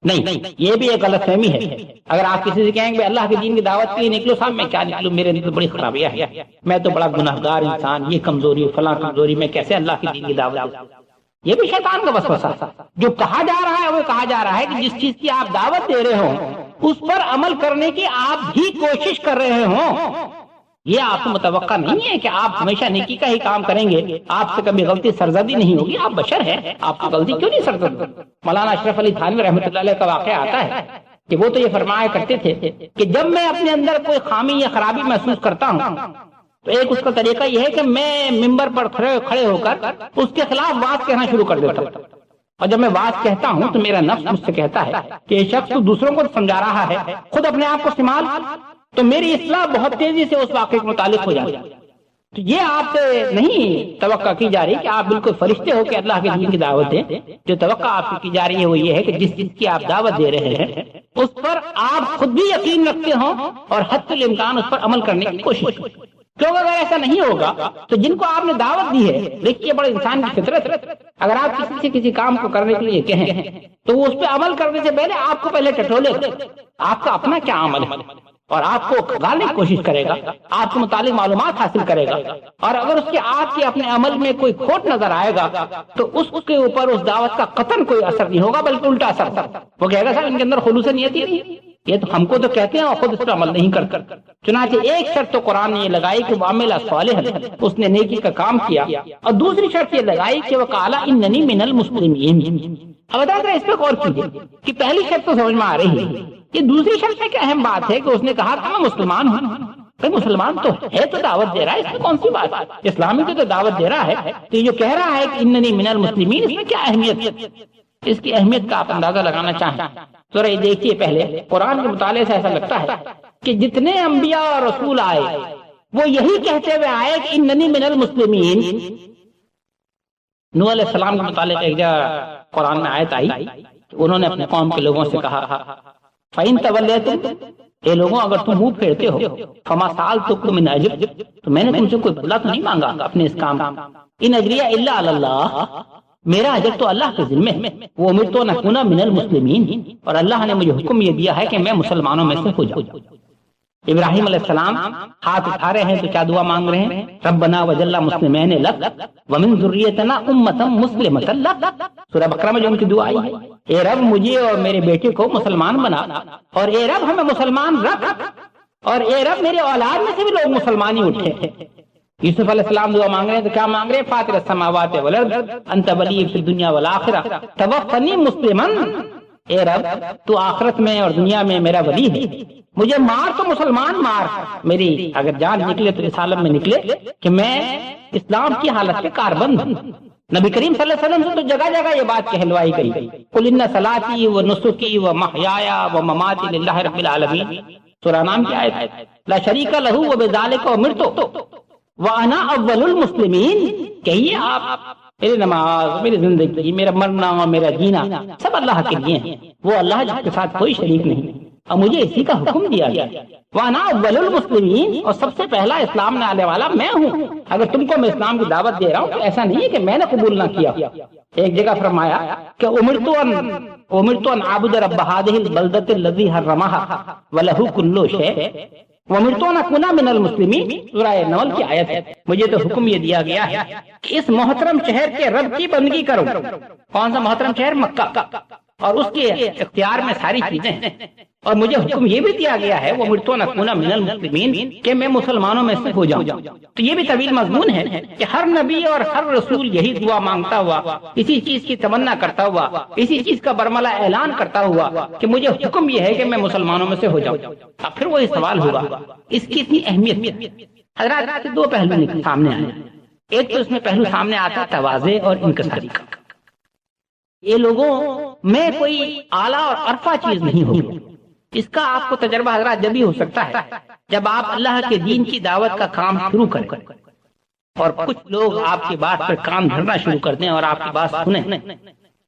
نہیں، یہ بھی ایک غلط فہمی ہے. اگر آپ کسی سے کہیں گے اللہ کے دین کی دعوت کے لیے نکلو، صاحب میں کیا نکلوں، میرے اندر تو بڑی خرابیاں ہیں، میں تو بڑا گناہگار انسان، یہ کمزوری فلاں کمزوری، میں کیسے اللہ کے دین کی دعوت دوں؟ یہ بھی شیطان کا وسوسہ. جو کہا جا رہا ہے وہ کہا جا رہا ہے کہ جس چیز کی آپ دعوت دے رہے ہو اس پر عمل کرنے کی آپ بھی کوشش کر رہے ہوں. یہ آپ کو متوقع نہیں ہے کہ آپ ہمیشہ نیکی کا ہی کام کریں گے، آپ سے کبھی غلطی سرزدی نہیں ہوگی. آپ بشر ہیں، آپ کو غلطی کیوں نہیں سرزد؟ مولانا اشرف علی تھانوی رحمۃ اللہ علیہ کا واقعہ آتا ہے کہ وہ تو یہ فرمایا کرتے تھے کہ جب میں اپنے اندر کوئی خامی یا خرابی محسوس کرتا ہوں تو ایک اس کا طریقہ یہ ہے کہ میں ممبر پر کھڑے ہو کر اس کے خلاف بات کہنا شروع کر دیتا ہوں. اور جب میں بات کہتا ہوں تو میرا نفس مجھ سے کہتا ہے کہ یہ شخص تو دوسروں کو سمجھا رہا ہے، خود اپنے آپ کو سنبھال. تو میری اصلاح بہت تیزی سے اس واقعے کے متعلق ہو جاتی ہے. تو یہ آپ سے نہیں توقع کی جا رہی کہ آپ بالکل فرشتے ہو کہ اللہ کے دین کی دعوت دیں. جو توقع آپ سے کی جا رہی ہے وہ یہ ہے کہ جس چیز کی آپ دعوت دے رہے ہیں اس پر آپ خود بھی یقین رکھتے ہوں اور حتی الامکان اس پر عمل کرنے کی کوشش کریں. کیونکہ اگر ایسا نہیں ہوگا تو جن کو آپ نے دعوت دی ہے، دیکھیے بڑے انسان کی فطرت ہے، اگر آپ کسی سے کسی کام کو کرنے کے لیے کہیں تو وہ اس پہ عمل کرنے سے پہلے آپ کو پہلے ٹٹولے آپ کا اپنا کیا عمل ہے اور آپ کو کھگالنے کی کوشش کرے گا، آپ کے متعلق معلومات حاصل کرے گا. اور اگر اس کے آپ کے اپنے عمل میں کوئی کھوٹ نظر آئے گا تو اس کے اوپر اس دعوت کا قطعاً کوئی اثر نہیں ہوگا، بلکہ الٹا اثر ہوگا. وہ کہے گا صاحب ان کے اندر خلوص نیت ہی نہیں، یہ تو ہم کو تو کہتے ہیں اور خود اس پر عمل نہیں کر. چنانچہ ایک شرط تو قرآن نے یہ لگائی کہ وعمل صالحا، اس نے نیکی کا کام کیا، اور دوسری شرط یہ لگائی کہ وقال اننی من المسلمین. اب بتا رہے اس پہ غور کیجیے کہ پہلی شرط تو سمجھ میں آ رہی ہے، یہ دوسری شرط میں کیا اہم بات ہے کہ اس نے کہا کہ میں مسلمان ہوں. مسلمان تو ہے، تو دعوت دے رہا ہے، اس میں کون سی بات ہے؟ اسلامی کی تو دعوت دے رہا ہے. تو یہ جو کہہ رہا ہے کہ اننی من المسلمین، اس میں کیا اہمیت ہے؟ اس کی اہمیت کا آپ اندازہ لگانا چاہیں تو یہ دیکھیے، پہلے قرآن کے مطالعے سے ایسا لگتا ہے کہ جتنے انبیاء اور رسول آئے وہ یہی کہتے ہوئے آئے کہ اننی من المسلمین. نوح علیہ السلام کے متعلق ایک جگہ قرآن میں آیت آئی کہ انہوں نے اپنے قوم کے لوگوں سے کہا فَإِن تَوَلَّيْتُمْ، اے لوگوں اگر تم منہ پھیرتے ہو، فَمَا سَأَلْتُكُم مِّنْ أَجْرٍ، تو میں نے تم سے کوئی بدلہ تو نہیں مانگا اپنے اس کام. إِنْ أَجْرِيَ إِلَّا عَلَى اللَّهِ، میرا اجر تو اللہ کے ذمہ ہے. وہ امرت ان اکون من المسلمین، اور اللہ نے مجھے حکم یہ دیا ہے کہ میں مسلمانوں میں سے ہو جاؤں. ابراہیم علیہ السلام ہاتھ اٹھا رہے ہیں تو کیا دعا مانگ رہے ہیں؟ ربنا وجعلنا مسلمین لک ومن ذریتنا امۃ مسلمۃ لک۔ سورہ بقرہ میں جو ان کی دعا آئی ہے، اے رب مجھے اور میرے بیٹے کو مسلمان بنا، اور اے رب ہمیں مسلمان رکھ، اور اے رب میرے اولاد میں سے بھی لوگ مسلمان ہی اٹھے۔ یوسف علیہ السلام دعا مانگ رہے ہیں تو کیا مانگ رہے ہیں؟ فاطر السماوات والارض انت ولی فی الدنیا والآخرہ توفنی مسلما۔ اے رب تو آخرت میں اور دنیا میں میرا ولی ہے، مجھے مار تو مسلمان مار، میری اگر جان نکلے تو اس عالم میں نکلے کہ میں اسلام کی حالت پہ کاربند ہوں۔ نبی کریم صلی اللہ علیہ وسلم سے تو جگہ جگہ یہ بات کہلوائی گئی، قل ان صلاتی و نسکی و محیای و مماتی للہ رب العالمین، سورہ نام کی آیت ہے، لا شریک لہ و بذالک امرت وانا اول المسلمین۔ کہیے آپ میری نماز، میری زندگی، میرا مرنا اور میرا جینا سب اللہ کے لیے ہیں، وہ اللہ جس کے ساتھ کوئی شریک نہیں، اور مجھے اسی کا حکم دیا گیا، وانا اول المسلمین، اور سب سے پہلا اسلام میں آنے والا میں ہوں۔ اگر تم کو میں اسلام کی دعوت دے رہا ہوں تو ایسا نہیں ہے کہ میں نے قبول نہ کیا۔ ایک جگہ فرمایا کہ امرت ان اعبد رب هذه البلدۃ الذی حرمها وله كل شیء وامرت ان اکون من المسلمین، سورہ نمل کی آیت ہے۔ مجھے تو حکم یہ دیا گیا ہے کہ اس محترم شہر کے رب کی بندگی کرو۔ کون سا محترم شہر؟ مکہ، اور اس کے اختیار میں ساری چیزیں ہیں، اور مجھے حکم یہ بھی دیا گیا ہے وہ مرتو نکونا من المسلمین، کہ میں مسلمانوں میں سے ہو جاؤں۔ تو یہ بھی طویل مضمون ہے کہ ہر نبی اور ہر رسول یہی دعا مانگتا ہوا، اسی چیز کی تمنا کرتا ہوا، اسی چیز کا برملا اعلان کرتا ہوا کہ مجھے حکم یہ ہے کہ میں مسلمانوں میں سے ہو جاؤں۔ اب پھر وہی سوال ہوگا اس کی اتنی اہمیت حضرات دو پہلو سامنے آئے۔ ایک تو اس میں پہلو سامنے آتا تواضع اور انکساری کا۔ یہ لوگوں میں کوئی اعلیٰ اور عرفہ چیز نہیں ہوگی۔ اس کا آپ کو تجربہ حضرات جب ہی ہو سکتا ہے جب آپ اللہ کے دین کی دعوت کا کام شروع کریں اور کچھ لوگ آپ کی بات پر کان دھرنا شروع کر دیں اور آپ کی بات سنیں،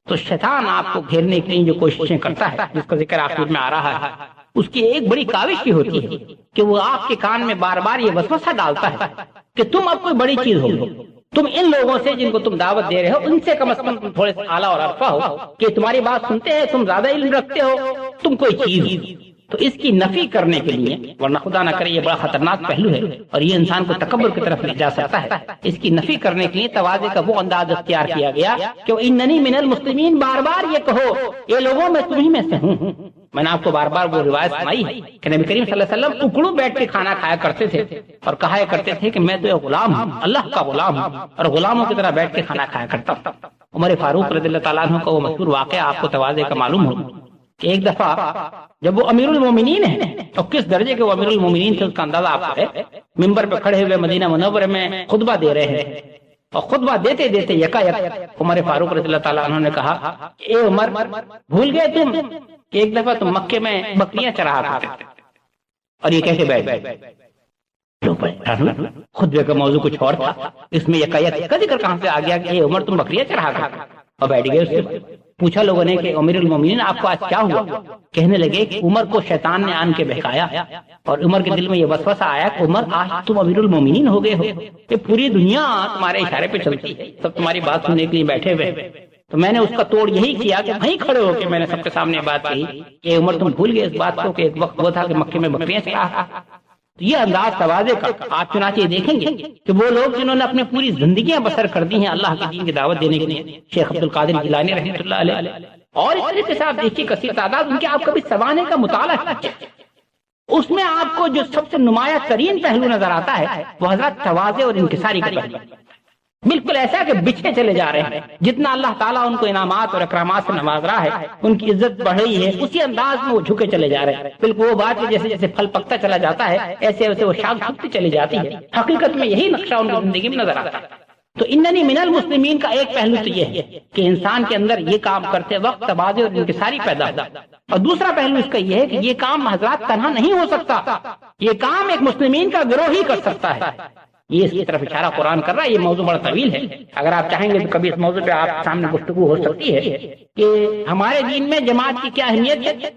تو شیطان آپ کو گھیرنے کے لیے جو کوششیں کرتا ہے، جس کا ذکر آخر میں آ رہا ہے، اس کی ایک بڑی کاوش یہ ہوتی ہے کہ وہ آپ کے کان میں بار بار یہ وسوسہ ڈالتا ہے کہ تم اب کوئی بڑی چیز ہو، تم ان لوگوں سے جن کو تم دعوت دے رہے ہو ان سے کم از کم تم تھوڑے سے اعلیٰ اور عرفہ ہو، کہ تمہاری بات سنتے ہیں، تم زیادہ علم رکھتے ہو، تم کوئی چیز ہو۔ تو اس کی نفی کرنے کے لیے، ورنہ خدا نہ کرے یہ بڑا خطرناک پہلو ہے اور یہ انسان کو تکبر کی طرف لے جا سکتا ہے، اس کی نفی کرنے کے لیے تواضع کا وہ انداز اختیار کیا گیا کہ اننی من المسلمین، بار بار یہ کہو یہ لوگوں میں تمہیں میں سے ہوں۔ میں نے آپ کو بار بار وہ روایت سنائی ہے کہ نبی کریم صلی اللہ علیہ وسلم ٹکڑوں بیٹھ کے کھانا کھایا کرتے تھے اور کہا کرتے تھے کہ میں تو ایک غلام ہوں، اللہ کا غلام ہوں، اور غلاموں کی طرح بیٹھ کے کھانا کھایا کرتا ہوں۔ عمر فاروق رضی اللہ تعالیٰ عنہ کا وہ مشہور واقعہ آپ کو تواضع کا معلوم ہو کہ ایک دفعہ جب وہ امیر المومنین ہیں اور کس درجے کے وہ امیر المومنین تھے اس کا اندازہ آپ کو ہے، ممبر پہ کھڑے ہوئے مدینہ منورہ میں خطبہ دے رہے ہیں، اور خطبہ دیتے دیتے یکایک عمر فاروق رضی اللہ تعالیٰ عنہ نے کہا اے عمر، بھول گئے تم کہ ایک دفعہ تم مکے میں بکریاں چراہا کرتے تھے؟ اور یہ کیسے بیٹھ گئے؟ خطبے کا موضوع کچھ اور تھا، اس میں یکایک کا ذکر کہاں سے آ گیا کہ اے عمر تم بکریاں چراہا کرتے، اور بیٹھ گئے۔ اس سے پوچھا لوگوں نے کہ امیر المومنین آپ کو آج کیا ہوا؟ کہنے لگے کہ عمر کو شیطان نے آن کے بہکایا اور عمر کے دل میں یہ وسوسہ آیا کہ عمر آج تم امیر المومنین ہو گئے ہو، کہ پوری دنیا تمہارے اشارے پہ چلتی ہے، سب تمہاری بات سننے کے لیے بیٹھے ہوئے۔ تو میں نے اس کا توڑ یہی کیا کہ وہیں کھڑے ہو کے میں نے سب کے سامنے بات کہی کہ عمر تم بھول گئے اس بات کو کہ ایک وقت وہ تھا کہ مکے میں بکریاں چراہا۔ تو یہ انداز تواضع کا آپ چنانچہ دیکھیں گے کہ وہ لوگ جنہوں نے اپنی پوری زندگیاں بسر کر دی ہیں اللہ کے دین کی دعوت دینے کے لیے، شیخ عبد القادر جیلانی رحمۃ اللہ علیہ، اور اس طریقے سے آپ دیکھیے کثیر تعداد ان کے، آپ کبھی سوانے کا مطالعہ کیجیے، اس میں آپ کو جو سب سے نمایاں ترین پہلو نظر آتا ہے وہ حضرت تواضع اور انکساری کا پہلو، بالکل ایسا کہ بچھے چلے جا رہے ہیں، جتنا اللہ تعالیٰ ان کو انعامات اور اکرامات سے نواز رہا ہے، ان کی عزت بڑھ رہی ہے، اسی انداز میں وہ جھکے چلے جا رہے ہیں۔ بالکل وہ بات ہے جیسے جیسے پھل پکتا چلا جاتا ہے ایسے ویسے وہ شاخ جھکتی چلی جاتی ہے، حقیقت میں یہی نقشہ ان کی زندگی میں نظر آتا ہے۔ تو اننی من المسلمین کا ایک پہلو تو یہ ہے کہ انسان کے اندر یہ کام کرتے وقت تواضع اور انکساری پیدا ہو، اور دوسرا پہلو اس کا یہ ہے کہ یہ کام حضرات تنہا نہیں ہو سکتا، یہ کام ایک مسلمین کا گروہ ہی کر سکتا ہے۔ یہ اس کی طرف اشارہ قرآن کر رہا ہے۔ یہ موضوع بڑا طویل ہے، اگر آپ چاہیں گے تو کبھی اس موضوع پہ آپ سامنے گفتگو ہو سکتی ہے کہ ہمارے دین میں جماعت کی کیا اہمیت ہے،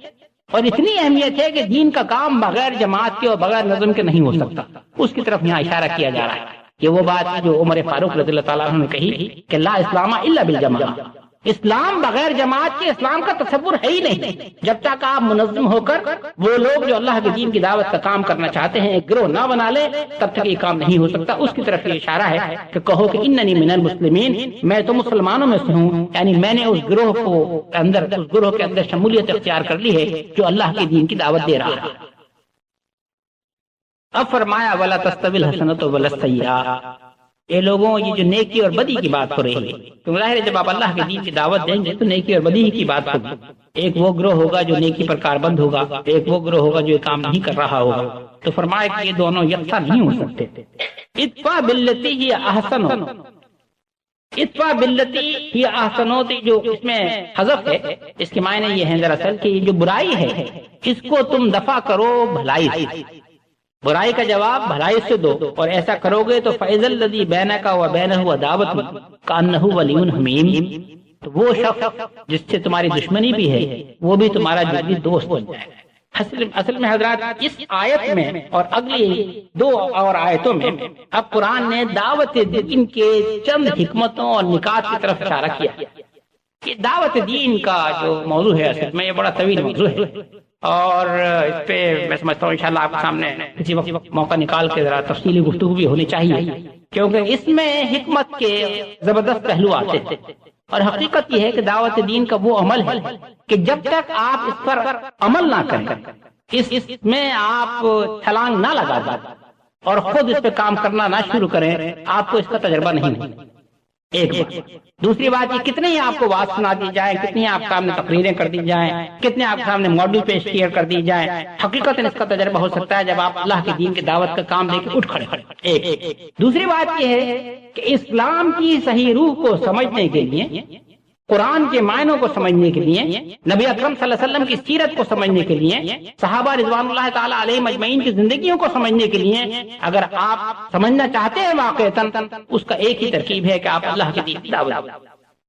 اور اتنی اہمیت ہے کہ دین کا کام بغیر جماعت کے اور بغیر نظم کے نہیں ہو سکتا، اس کی طرف یہاں اشارہ کیا جا رہا ہے۔ یہ وہ بات ہے جو عمر فاروق رضی اللہ تعالیٰ عنہ نے کہی کہ لا اسلام الا بالجماعہ، اسلام بغیر جماعت کے اسلام کا تصور ہے ہی نہیں۔ جب تک آپ منظم ہو کر وہ لوگ جو اللہ کے دین کی دعوت کا کام کرنا چاہتے ہیں ایک گروہ نہ بنا لے، تب تک یہ کام نہیں ہو سکتا۔ اس کی طرف یہ اشارہ ہے کہ کہو کہ اننی من المسلمین، میں تو مسلمانوں میں سے ہوں، یعنی میں نے اس گروہ کے اندر شمولیت اختیار کر لی ہے جو اللہ کے دین کی دعوت دے رہا ہے۔ اب فرمایا وَلَا تَسْتَوِي الْحَسَنَةُ وَلَا السَّيِّئَةُ، یہ لوگوں یہ جو نیکی اور بدی کی بات ہو رہی ہے، تو ظاہر ہے جب آپ اللہ کے دین کی دعوت دیں گے تو نیکی اور بدی کی بات ہوگی۔ ایک وہ گروہ ہوگا جو نیکی پر کاربند ہوگا، ایک وہ گروہ ہوگا جو یہ کام نہیں کر رہا ہوگا۔ تو فرمایا کہ یہ دونوں یکساں نہیں ہو سکتے۔ ادفع باللتی ہی احسن، ادفع باللتی ہی احسن، جو اس میں حذف ہے، اس کے معنی یہ ہے دراصل کہ یہ جو برائی ہے اس کو تم دفع کرو بھلائی سے، برائی کا جواب بھلائی سے دو، اور ایسا کرو گے تو فَإِذَا الَّذِي بَيْنَكَ وَبَيْنَهُ عَدَاوَةٌ كَأَنَّهُ وَلِيٌّ حَمِيمٌ، تو وہ شخص جس سے تمہاری دشمنی بھی ہے وہ بھی تمہارا جدی دوست بن جائے گا۔ اصل میں حضرات اس آیت میں اور اگلی دو اور آیتوں میں اب قرآن نے دعوت دین کے چند حکمتوں اور نکات کی طرف اشارہ کیا کہ دعوت دین کا جو موضوع ہے اصل میں یہ بڑا طویل موضوع ہے، اور اس پہ میں سمجھتا ہوں انشاءاللہ آپ کے سامنے کسی وقت موقع نکال کے ذرا تفصیلی گفتگو بھی ہونی چاہیے، کیونکہ اس میں حکمت کے زبردست پہلو آتے ہیں۔ اور حقیقت یہ ہے کہ دعوت دین کا وہ عمل ہے کہ جب تک آپ اس پر عمل نہ کریں، اس میں آپ چھلانگ نہ لگا دیں اور خود اس پہ کام کرنا نہ شروع کریں، آپ کو اس کا تجربہ نہیں ہوگا۔ ایک بات۔ دوسری بات یہ کتنے ہی آپ کو بات سنا دی جائے، کتنی آپ سامنے تقریریں کر دی جائیں، کتنے آپ سامنے ماڈل پیش کیے کر دی جائیں، حقیقت اس کا تجربہ ہو سکتا ہے جب آپ اللہ کے دین کی دعوت کا کام دے کے اٹھ کھڑے۔ ایک دوسری بات یہ ہے کہ اسلام کی صحیح روح کو سمجھنے کے لیے، قرآن کے معنوں کو سمجھنے کے لیے، نبی اکرم صلی اللہ علیہ وسلم کی سیرت کو سمجھنے کے لیے، صحابہ رضوان اللہ تعالی علیہم اجمعین کی زندگیوں کو سمجھنے کے لیے، اگر آپ سمجھنا چاہتے ہیں واقعتاً، اس کا ایک ہی ترکیب ہے کہ آپ اللہ کی دین کی دعوت۔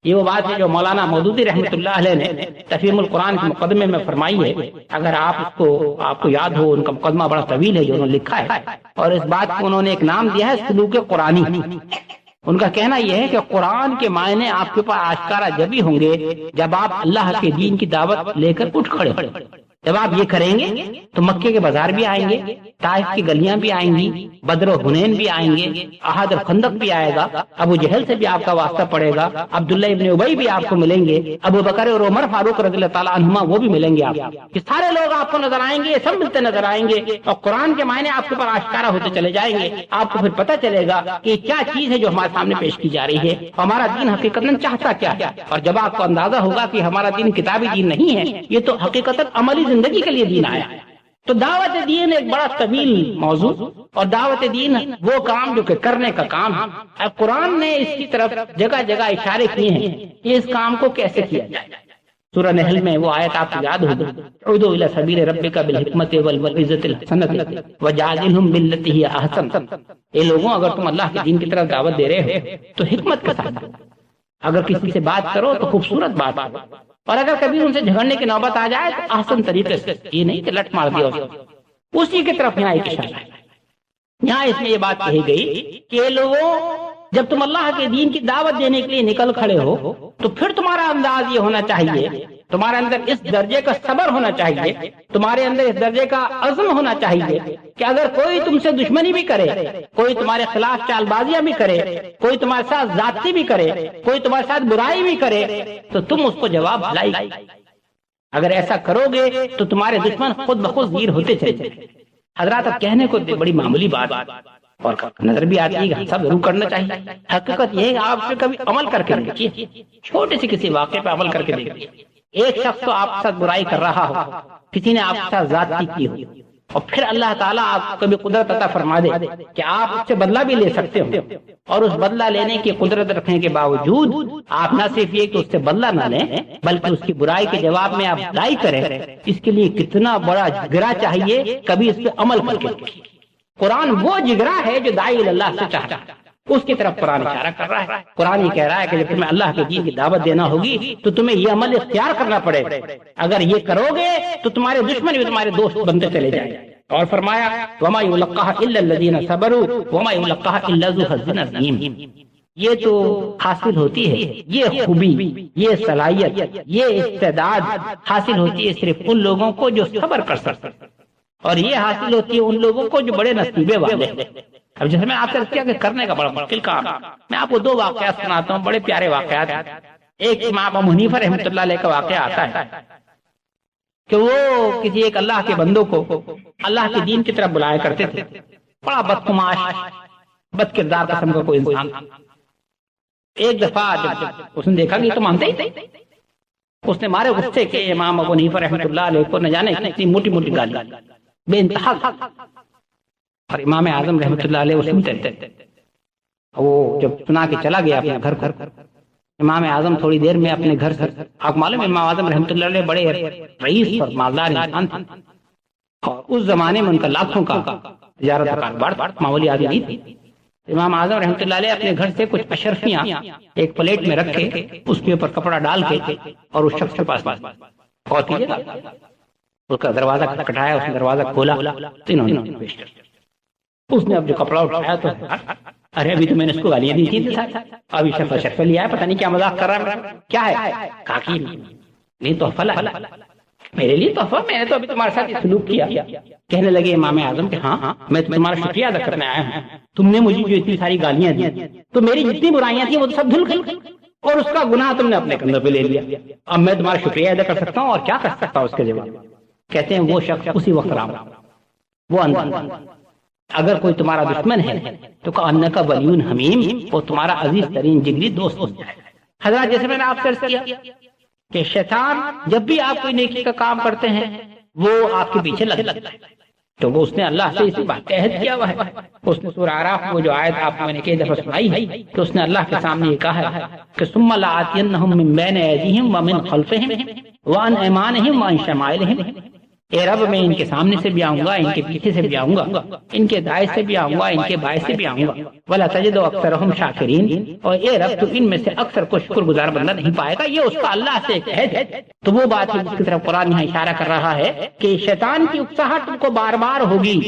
یہ وہ بات ہے جو مولانا مودودی رحمۃ اللہ علیہ نے تفہیم القرآن کے مقدمے میں فرمائی ہے۔ اگر آپ کو یاد ہو، ان کا مقدمہ بڑا طویل ہے جو انہوں نے لکھا ہے، اور اس بات کو انہوں نے ایک نام دیا ہے سلوک قرآنی۔ ان کا کہنا یہ ہے کہ قرآن کے معنی آپ کے پاس آشکارا جبھی ہوں گے جب آپ اللہ کے دین کی دعوت لے کر اٹھ کھڑے۔ جب آپ یہ کریں گے تو مکے کے بازار بھی آئیں گے، طائف کی گلیاں بھی آئیں گی، بدر و حنین بھی آئیں گے، احد الخندق بھی آئے گا، ابو جہل سے بھی آپ کا واسطہ پڑے گا، عبداللہ ابن ابی بھی آپ کو ملیں گے، ابو بکر اور عمر فاروق رضی اللہ تعالیٰ عنہما وہ بھی ملیں گے آپ۔ یہ سارے لوگ آپ کو نظر آئیں گے، سب ملتے نظر آئیں گے، اور قرآن کے معنی آپ کے پر آشکارا ہوتے چلے جائیں گے۔ آپ کو پھر پتہ چلے گا کہ کیا چیز ہے جو ہمارے سامنے پیش کی جا رہی ہے، ہمارا دین حقیقتاً چاہتا کیا ہے۔ اور جب آپ کو اندازہ ہوگا کہ ہمارا دین کتابی دین نہیں ہے، یہ تو حقیقتاً عملی زندگی کے لیے دین آیا۔ تو دعوت دین ایک بڑا طویل موضوع، اور دعوت دین وہ کام جو کہ کرنے کا کام ہے۔ اب قرآن نے اس کی طرف جگہ جگہ اشارے کیے ہیں کہ اس کام کو کیسے کیا جائے۔ سورہ نحل میں وہ آیت آپ کو یاد ہوگی، ادعو الی سبیل ربک بالحکمت والموعظۃ الحسنۃ وجادلھم باللتی ہی احسن۔ اے لوگوں، اگر تم اللہ کے دین کی طرف دعوت دے رہے ہو تو حکمت کے ساتھ، اگر کسی سے بات کرو تو خوبصورت بات کرو، اور اگر کبھی ان سے جھگڑنے کی نوبت آ جائے تو احسن طریقے سے، یہ نہیں کہ لٹ مار دیا اسی کی طرف یہاں ایک اشارہ ہے۔ یہاں اس میں یہ بات کہی گئی کہ لوگوں، جب تم اللہ کے دین کی دعوت دینے کے لیے نکل کھڑے ہو تو پھر تمہارا انداز یہ ہونا چاہیے، تمہارے اندر اس درجے کا صبر ہونا چاہیے، تمہارے اندر اس درجے کا عزم ہونا چاہیے کہ اگر کوئی تم سے دشمنی بھی کرے، کوئی تمہارے خلاف چال بازیاں بھی کرے، کوئی تمہارے ساتھ زیادتی بھی کرے، کوئی تمہارے ساتھ برائی بھی کرے، تو تم اس کو جواب دلائی۔ اگر ایسا کرو گے تو تمہارے دشمن خود بخود زیر ہوتے چلے جائیں۔ حضرات، اب کہنے کو بڑی معمولی بات اور نظر بھی آتی ہے کہ سب ضرور کرنا چاہیے۔ حقیقت یہ ہے کہ آپ کبھی عمل کر کے دیکھیے، چھوٹے سے کسی واقعے پہ عمل کر کے دیکھیے۔ ایک شخص تو آپ کے ساتھ برائی کر رہا ہو، کسی نے آپ کے ساتھ زیادتی کی ہو، اور پھر اللہ تعالیٰ آپ کو کبھی قدرت عطا فرما دے کہ آپ اس سے بدلہ بھی لے سکتے ہو، اور اس بدلہ لینے کی قدرت رکھنے کے باوجود آپ نہ صرف یہ کہ اس سے بدلہ نہ لیں بلکہ اس کی برائی کے جواب میں آپ بھلائی کریں، اس کے لیے کتنا بڑا جگرا چاہیے، کبھی اس پہ عمل کر کے۔ قرآن وہ جگرا ہے جو داعی اللہ سے چاہتا ہے، اس کی طرف قرآن اشارہ کر رہا ہے۔ قرآن یہ کہہ رہا ہے کہ جب تمہیں اللہ کے دین کی دعوت دینا ہوگی تو تمہیں یہ عمل اختیار کرنا پڑے گا، اگر یہ کرو گے تو تمہارے دشمن بھی تمہارے دوست بنتے چلے جائیں۔ اور فرمایا وَمَا يُلَقَّاهَا إِلَّا الَّذِينَ صَبَرُوا وَمَا يُلَقَّاهَا إِلَّا ذُو حَظٍّ عَظِيمٍ۔ یہ تو حاصل ہوتی ہے، یہ خوبی، یہ صلاحیت، یہ استعداد حاصل ہوتی ہے صرف ان لوگوں کو جو صبر کر سکتے، اور یہ حاصل ہوتی ہے ان لوگوں کو جو بڑے نصیبے والے ہیں۔ اب جیسے میں آپ سے کیا کہ کرنے کا بڑا مشکل کام، میں آپ کو دو واقعات سناتا ہوں، بڑے پیارے واقعات ہیں۔ ایک امام ابو حنیفہ رحمۃ اللہ علیہ کا واقعہ آتا ہے کہ وہ کسی ایک اللہ کے بندوں کو اللہ کے دین کی طرف بلایا کرتے تھے، بڑا بدقماش بد کردار قسم کا کوئی انسان۔ ایک دفعہ جب اس نے دیکھا کہ تو مانتے ہی تھے، اس نے مارے غصے کے امام ابو حنیفہ رحمۃ اللہ علیہ کو نہ جانے اتنی موٹی موٹی گالی بے انتہا، اور امام اعظم رحمۃ اللہ علیہ سنتے تھے۔ وہ جب سنا کے چلا گیا اپنے گھر پر، امام اعظم تھوڑی دیر میں اپنے گھر سے، آپ معلوم امام اعظم رحمۃ اللہ علیہ بڑے رئیس اور مالدار انسان تھے، اور اس زمانے میں ان کا لاکھوں کا تجارت کا کاروبار، معمولی آدمی نہیں تھی۔ امام اعظم رحمۃ اللہ علیہ اپنے گھر سے کچھ اشرفیاں ایک پلیٹ میں رکھ کے اس کے اوپر کپڑا ڈال کے اور اس شخص کے پاس اور کیجیے گا، اس کا دروازہ کھٹکھٹایا، اس نے دروازہ کھولا تو انہوں نے پیش کر، اس نے اب جو کپڑا اٹھایا تو ارے ابھی تو میں نے اس کو گالیاں دی تھی، ابھی شرف لیا ہے، پتہ نہیں کیا مذاق کر رہا ہے، کیا ہے کاکی نہیں تحفہ لایا میرے لیے تحفہ، میں نے تو ابھی تمہارے ساتھ سلوک کیا۔ کہنے لگے امام اعظم کہ ہاں میں تمہارا شکریہ ادا کرنے آیا ہوں، تم نے مجھے جو اتنی ساری گالیاں دی تو میری جتنی برائیاں تھیں وہ تو سب دھل گئی، اور اس کا گناہ تم نے اپنے کندھوں پہ لے لیا، اب میں تمہارا شکریہ ادا کر سکتا ہوں اور کیا کر سکتا ہوں اس کے جواب۔ کہتے ہیں وہ شخص اسی وقت رام، وہ اندر، اگر کوئی تمہارا دشمن ہے تو کأنک ولی حمیم، وہ تمہارا عزیز ترین جگری دوست بن جائے۔ حضرات جیسے میں نے آپ سے عرض کیا کہ شیطان جب بھی آپ کوئی نیکی کا کام کرتے ہیں وہ آپ کے پیچھے لگتا ہے، تو وہ اس نے اللہ سے اسی بات کا عہد کیا ہوا ہے۔ اس نے سورہ اعراف وہ جو آیت آپ میں نے کئی دفعہ سنائی ہے کہ اس نے اللہ کے سامنے یہ کہا ہے کہ ثم لآتینہم من بین ایدیہم ومن خلفہم وعن ایمانہم وعن شمائلہم، اے رب میں ان کے سامنے سے بھی آؤں گا، ان کے پیچھے سے بھی آؤں گا، ان کے دائیں سے بھی آؤں گا، ان کے بائیں سے بھی آؤں گا، ولا تجد اکثرہم شاکرین، اور اے رب تو ان میں سے اکثر کو شکر گزار بندہ نہیں پائے گا۔ یہ اس کا اللہ سے ایک عہد ہے۔ تو وہ بات ہے جس کی طرف قرآن یہاں اشارہ کر رہا ہے کہ شیطان کی اکساہٹ تم کو بار بار ہوگی،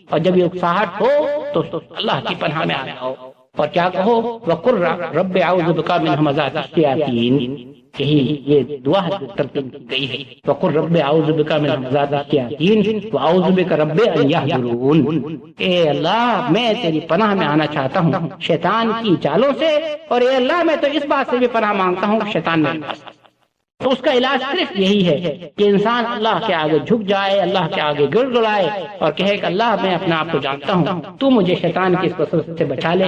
اور جب یہ اکساہٹ ہو تو اللہ کی پناہ میں آ جاؤ اور کیا کہو، وقل رب اعوذ بک من ہمزات الشیاطین، یہی یہ دعا ہے جو ترتیب کی گئی ہے، وقل رب اعوذ بک من ہمزات الشیاطین واعوذ بک رب ان یحضرون، اے اللہ میں تیری پناہ میں آنا چاہتا ہوں شیطان کی چالوں سے، اور اے اللہ میں تو اس بات سے بھی پناہ مانگتا ہوں کہ شیطان میرے پاس۔ تو اس کا علاج صرف یہی ہے کہ انسان اللہ کے آگے جھک جائے، اللہ کے آگے گر گڑائے اور کہے کہ اللہ میں اپنے آپ کو جانتا ہوں، تو مجھے شیطان کی اس وسوسے سے بچا لے،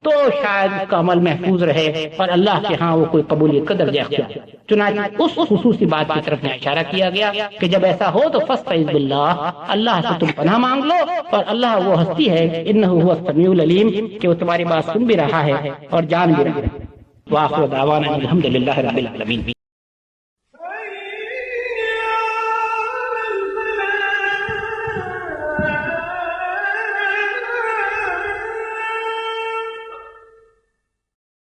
تو شاید اس کا عمل محفوظ رہے اور اللہ کے ہاں وہ کوئی قبولیت کا درجہ اختیار۔ چنانچہ اس خصوصی بات کی طرف میں اشارہ کیا گیا کہ جب ایسا ہو تو فاستعذ باللہ، اللہ سے تم پناہ مانگ لو، اور اللہ وہ ہستی ہے انہ هو السمیع العلیم کہ وہ تمہاری بات سن بھی رہا ہے اور جان بھی رہا ہے۔ وآخر دعوانا الحمد للہ رب العالمین۔